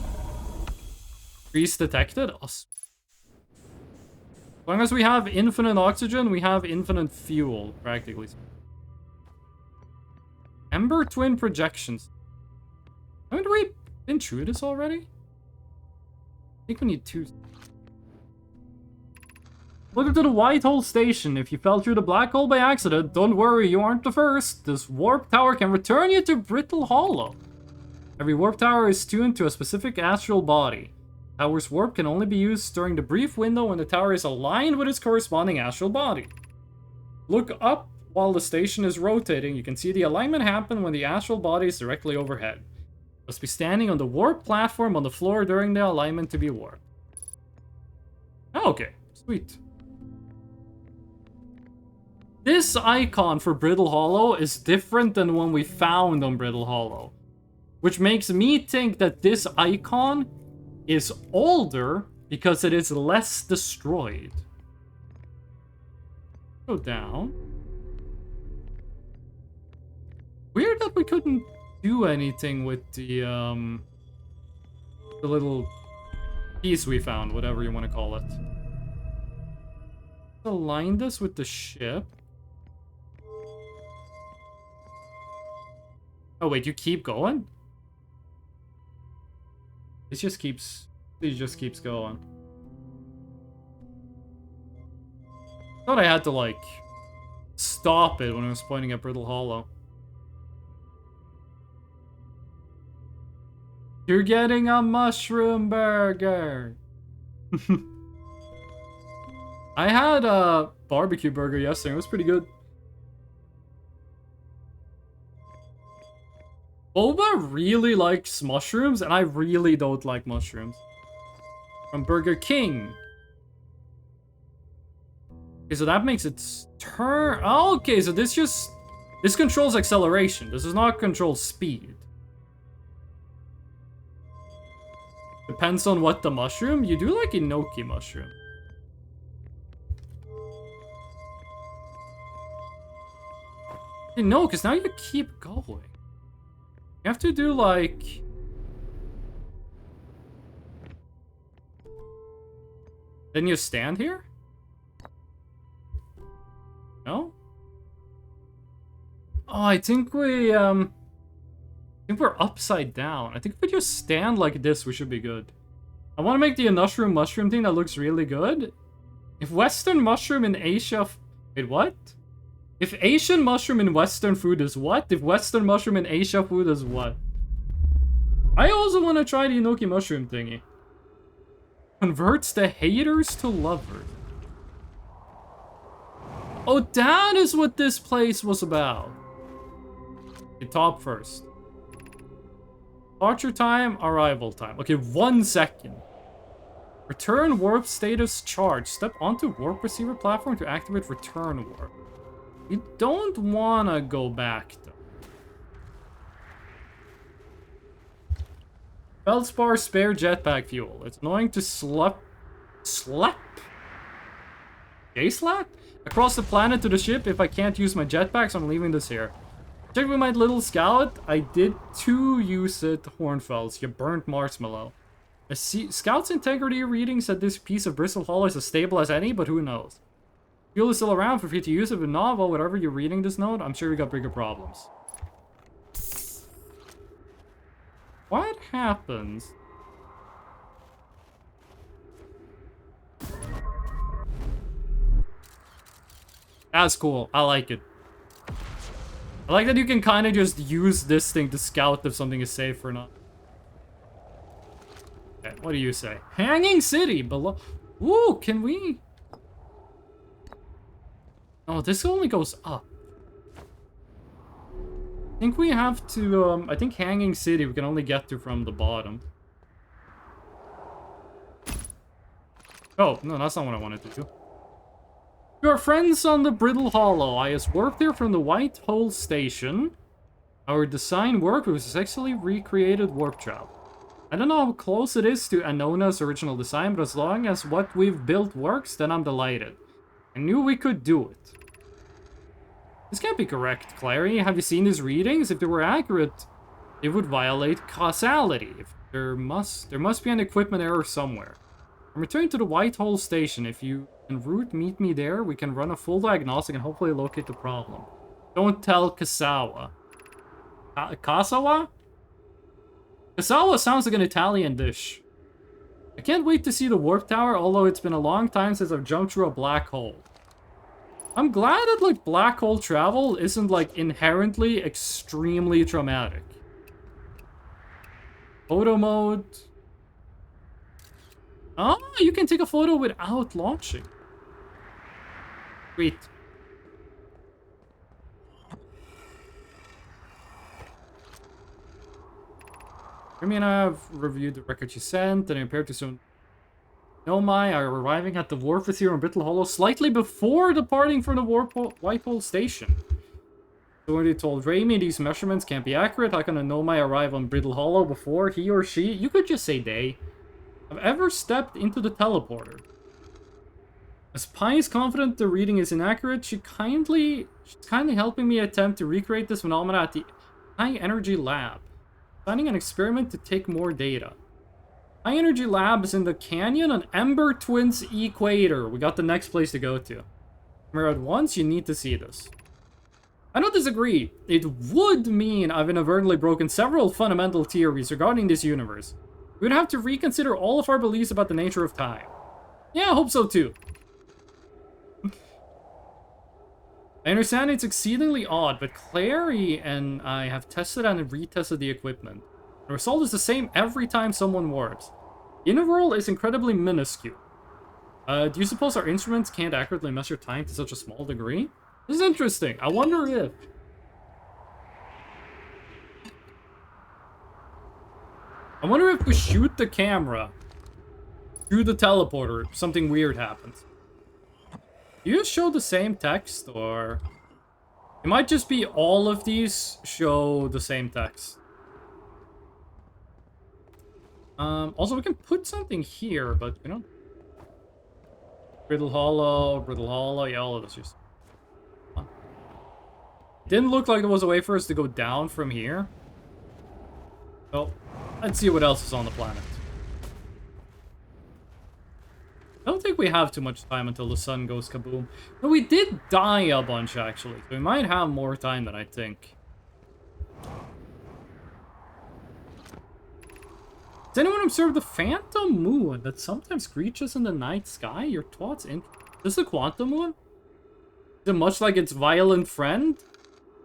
Grease detected? Us. As long as we have infinite oxygen, we have infinite fuel, practically. Ember twin projections. Haven't we been through this already? I think we need 2. Welcome to the White Hole Station. If you fell through the black hole by accident, don't worry, you aren't the first. This warp tower can return you to Brittle Hollow. Every warp tower is tuned to a specific astral body. Tower's warp can only be used during the brief window when the tower is aligned with its corresponding astral body. Look up while the station is rotating. You can see the alignment happen when the astral body is directly overhead. You must be standing on the warp platform on the floor during the alignment to be warped. Oh, okay, sweet. This icon for Brittle Hollow is different than one we found on Brittle Hollow, which makes me think that this icon is older because it is less destroyed. Go down. Weird that we couldn't do anything with the little piece we found, whatever you want to call it. Align this with the ship. Oh wait, you keep going? It just keeps going. Thought I had to, like, stop it when I was pointing at Brittle Hollow. You're getting a mushroom burger. I had a barbecue burger yesterday. It was pretty good. Boba really likes mushrooms, and I really don't like mushrooms. From Burger King. Okay, so that makes it turn. Oh, okay, so this controls acceleration. This does not control speed. Depends on what the mushroom. You do like enoki mushroom. No, because now you keep going. You have to do like... Then you stand here? No? Oh, I think we're upside down. I think if we just stand like this, we should be good. I want to make the mushroom thing that looks really good. If Western mushroom in Asia... Wait, what? If Asian mushroom in Western food is what? If Western mushroom in Asia food is what? I also want to try the enoki mushroom thingy. Converts the haters to lovers. Oh, that is what this place was about. Okay, top first. Departure time, arrival time. Okay, 1 second. Return warp status charge. Step onto warp receiver platform to activate return warp. You don't wanna go back though. Feldspar spare jetpack fuel. It's annoying to slap across the planet to the ship. If I can't use my jetpacks, I'm leaving this here. Check with my little scout. I did 2 use it, Hornfells. You burnt marshmallow. A scout's integrity reading said this piece of Brittle Hollow is as stable as any, but who knows? Fuel is still around, feel free to use it, but novel, whatever you're reading this note, I'm sure we got bigger problems. What happens? That's cool. I like it. I like that you can kind of just use this thing to scout if something is safe or not. Okay, what do you say? Hanging City below. Ooh, can we? Oh, this only goes up. I think we have to, I think Hanging City we can only get to from the bottom. Oh, no, that's not what I wanted to do. We are friends on the Brittle Hollow. I has worked here from the White Hole Station. Our design worked with a successfully recreated warp trap. I don't know how close it is to Anona's original design, but as long as what we've built works, then I'm delighted. I knew we could do it. This can't be correct, Clary. Have you seen these readings? If they were accurate, it would violate causality. If there must be an equipment error somewhere. I'm returning to the White Hole Station. If you en route meet me there, we can run a full diagnostic and hopefully locate the problem. Don't tell Kasawa. Kasawa? Kasawa sounds like an Italian dish. I can't wait to see the warp tower, although it's been a long time since I've jumped through a black hole. I'm glad that, like, black hole travel isn't, like, inherently extremely traumatic. Photo mode. Oh, you can take a photo without launching. Sweet. I mean, I've reviewed the record you sent, and I prepared to soon. Nomai are arriving at the warp receiver in Brittle Hollow slightly before departing from the White Hole Station. So when you told Raimi these measurements can't be accurate, how can a Nomai arrive on Brittle Hollow before he or she, you could just say they, have ever stepped into the teleporter? As Pi is confident the reading is inaccurate, she's kindly helping me attempt to recreate this phenomena at the High Energy Lab. Planning an experiment to take more data. High Energy Lab is in the canyon on Ember Twins Equator. We got the next place to go to. Come here at once, you need to see this. I don't disagree. It would mean I've inadvertently broken several fundamental theories regarding this universe. We would have to reconsider all of our beliefs about the nature of time. Yeah, I hope so too. I understand it's exceedingly odd, but Clary and I have tested and retested the equipment. The result is the same every time someone warps. The interval is incredibly minuscule. Do you suppose our instruments can't accurately measure time to such a small degree? This is interesting. I wonder if... we shoot the camera through the teleporter, something weird happens. Do you show the same text, or... It might just be all of these show the same text. Also, we can put something here, but, you know... Brittle Hollow, yeah, all of this just... Didn't look like there was a way for us to go down from here. So, let's see what else is on the planet. I don't think we have too much time until the sun goes kaboom. But we did die a bunch, actually. So we might have more time than I think. Has anyone observed the phantom moon that sometimes screeches in the night sky? Your thoughts in... This is the quantum moon? Is it much like its violent friend?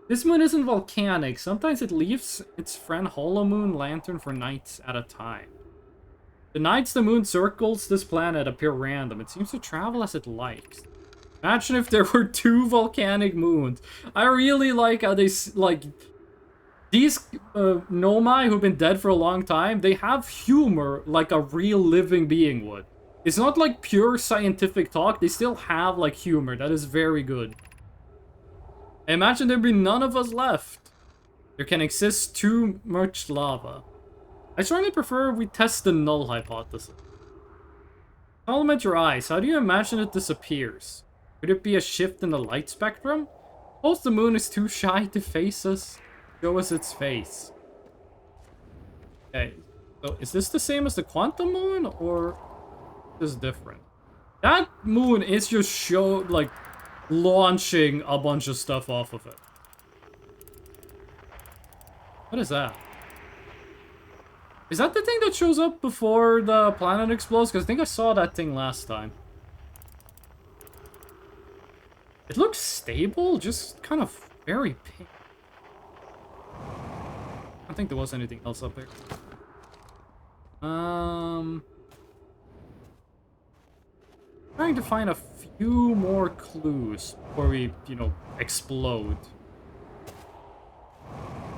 This moon isn't volcanic. Sometimes it leaves its friend Hollow Moon Lantern for nights at a time. The nights the moon circles this planet appear random. It seems to travel as it likes. Imagine if there were 2 volcanic moons. I really like how they, like... These Nomai who've been dead for a long time, they have humor like a real living being would. It's not like pure scientific talk. They still have, like, humor. That is very good. I imagine there'd be none of us left. There can exist too much lava. I strongly prefer we test the null hypothesis. Compliment your eyes. How do you imagine it disappears? Could it be a shift in the light spectrum? Suppose the moon is too shy to face us. Show us its face. Okay, so is this the same as the quantum moon, or is this different? That moon is just like, launching a bunch of stuff off of it. What is that? Is that the thing that shows up before the planet explodes? Because I think I saw that thing last time. It looks stable, just kind of very pink. I don't think there was anything else up there. Trying to find a few more clues before we, you know, explode.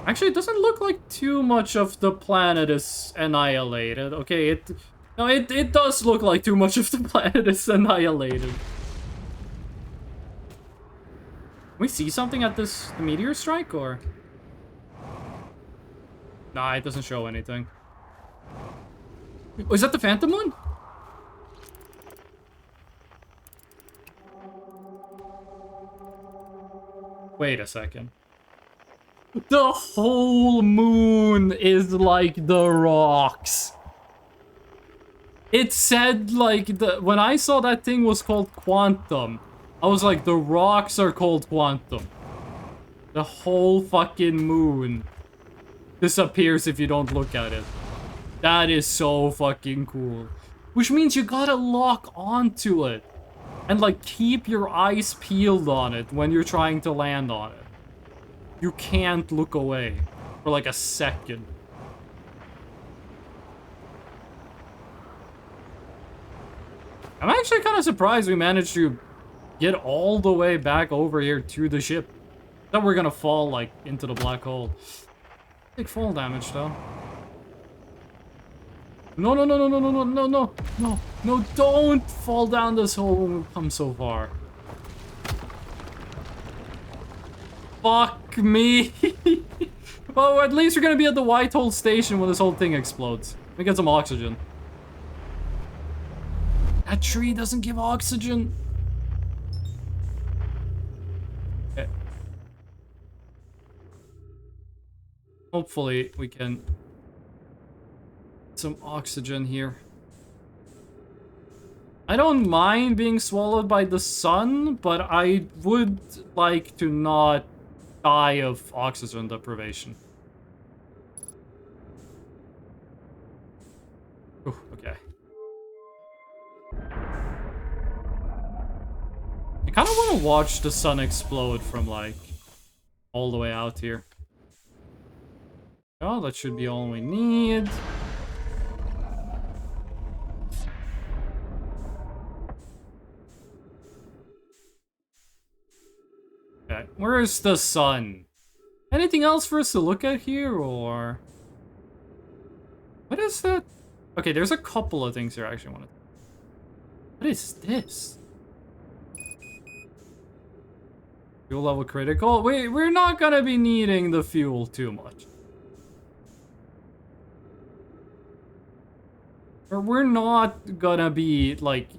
Actually, it doesn't look like too much of the planet is annihilated. Okay, it does look like too much of the planet is annihilated. Can we see something at the meteor strike, or? Nah, it doesn't show anything. Oh, is that the Phantom Moon? Wait a second. The whole moon is like the rocks. It said, like, when I saw that thing was called Quantum, I was like, the rocks are called Quantum. The whole fucking moon disappears if you don't look at it. That is so fucking cool. Which means you gotta lock onto it. And, like, keep your eyes peeled on it when you're trying to land on it. You can't look away for, like, a second. I'm actually kind of surprised we managed to get all the way back over here to the ship. I thought we were gonna fall, like, into the black hole. Take fall damage, though. No, no, no, no, no, no, no, no, no, no, no, don't fall down this hole when we come so far. Fuck me. Well, at least we're gonna be at the White Hole Station when this whole thing explodes. Let me get some oxygen. That tree doesn't give oxygen. Okay. Hopefully we can get some oxygen here. I don't mind being swallowed by the sun, but I would like to not die of oxygen deprivation. Ooh, okay. I kind of want to watch the sun explode from, like, all the way out here. Oh, that should be all we need. Okay, where's the sun? Anything else for us to look at here, or... What is that? Okay, there's a couple of things here I actually want to... What is this? Fuel level critical? We're not gonna be needing the fuel too much. Or we're not gonna be, like...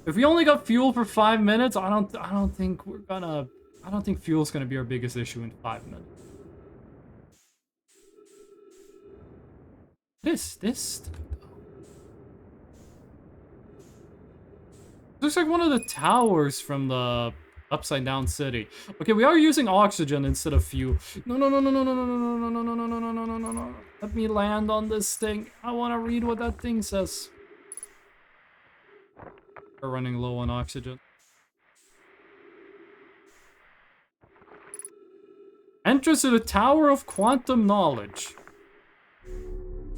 If we only got fuel for 5 minutes, I don't think we're gonna... I don't think fuel's gonna be our biggest issue in 5 minutes. What is this? Looks like one of the towers from the Upside Down City. Okay, we are using oxygen instead of fuel. No. Let me land on this thing. I want to read what that thing says. We're running low on oxygen. Entrance to the Tower of Quantum Knowledge.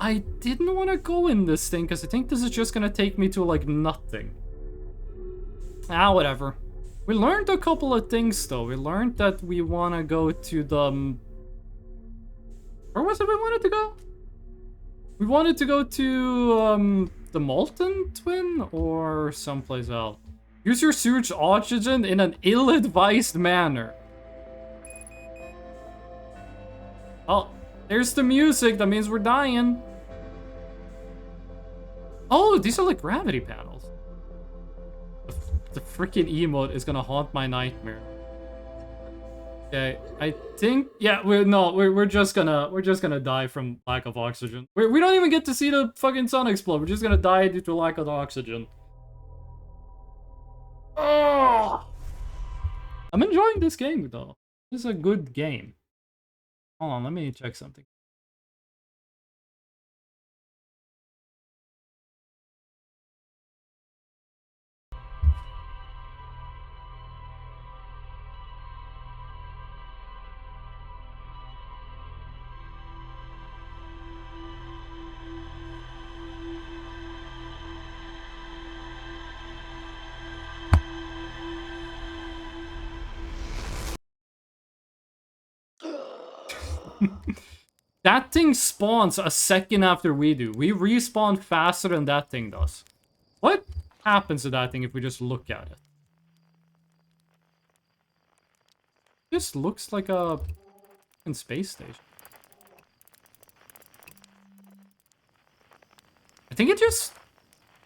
I didn't want to go in this thing because I think this is just going to take me to, like, nothing. Ah, whatever. We learned a couple of things, though. We learned that we want to go to the... Where was it we wanted to go? We wanted to go to, the Molten Twin or someplace else. Use your surge oxygen in an ill-advised manner. Oh, there's the music. That means we're dying. Oh, these are like gravity panels. The freaking emote is gonna haunt my nightmare. Okay, I think we're just gonna die from lack of oxygen. We don't even get to see the fucking sun explode. We're just gonna die due to lack of oxygen. Oh! I'm enjoying this game though. This is a good game. Hold on, let me check something. That thing spawns a second after we do. We respawn faster than that thing does. What happens to that thing if we just look at it? This looks like a fucking space station. I think it just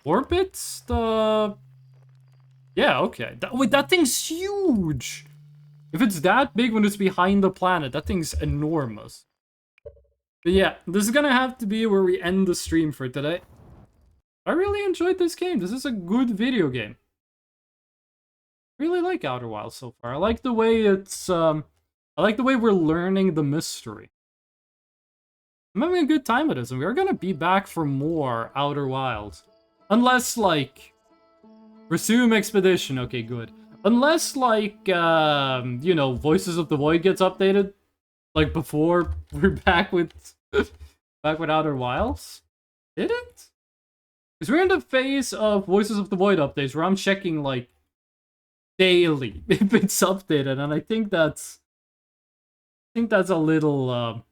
orbits the... Yeah, okay. Wait, that thing's huge! If it's that big when it's behind the planet, that thing's enormous. But yeah, this is gonna have to be where we end the stream for today. I really enjoyed this game. This is a good video game. I really like Outer Wilds so far. I like the way it's, I like the way we're learning the mystery. I'm having a good time with this, and we're gonna be back for more Outer Wilds. Unless, like, resume expedition. Okay, good. Unless, like, you know, Voices of the Void gets updated. Like, before we're back with Outer Wilds? Did it? Because we're in the phase of Voices of the Void updates where I'm checking, like, daily if it's updated, and I think that's a little,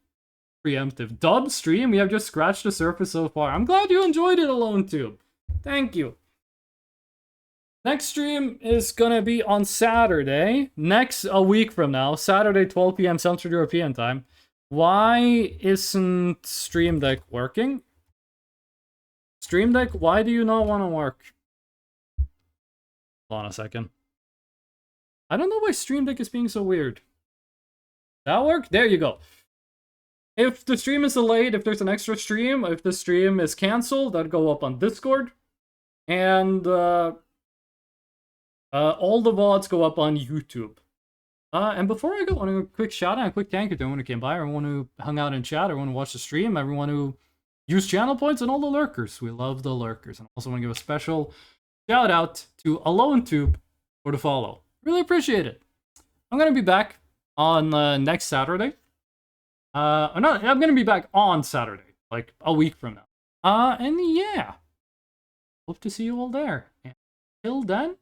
preemptive. Dub stream, we have just scratched the surface so far. I'm glad you enjoyed it, AloneTube. Thank you. Next stream is gonna be on Saturday, a week from now, Saturday 12 PM Central European time. Why isn't Stream Deck working? Stream Deck, why do you not want to work? Hold on a second. I don't know why Stream Deck is being so weird. That work? There you go. If the stream is delayed, if there's an extra stream, if the stream is cancelled, that'll go up on Discord. And, all the VODs go up on YouTube. And before I go, I want to do a quick shout out, a quick thank you to everyone who came by, everyone who hung out in chat, everyone who watched the stream, everyone who used channel points, and all the lurkers. We love the lurkers. And I also want to give a special shout out to AloneTube for the follow. Really appreciate it. I'm gonna be back on next Saturday. I'm gonna be back on Saturday, like a week from now. And yeah, hope to see you all there. And till then,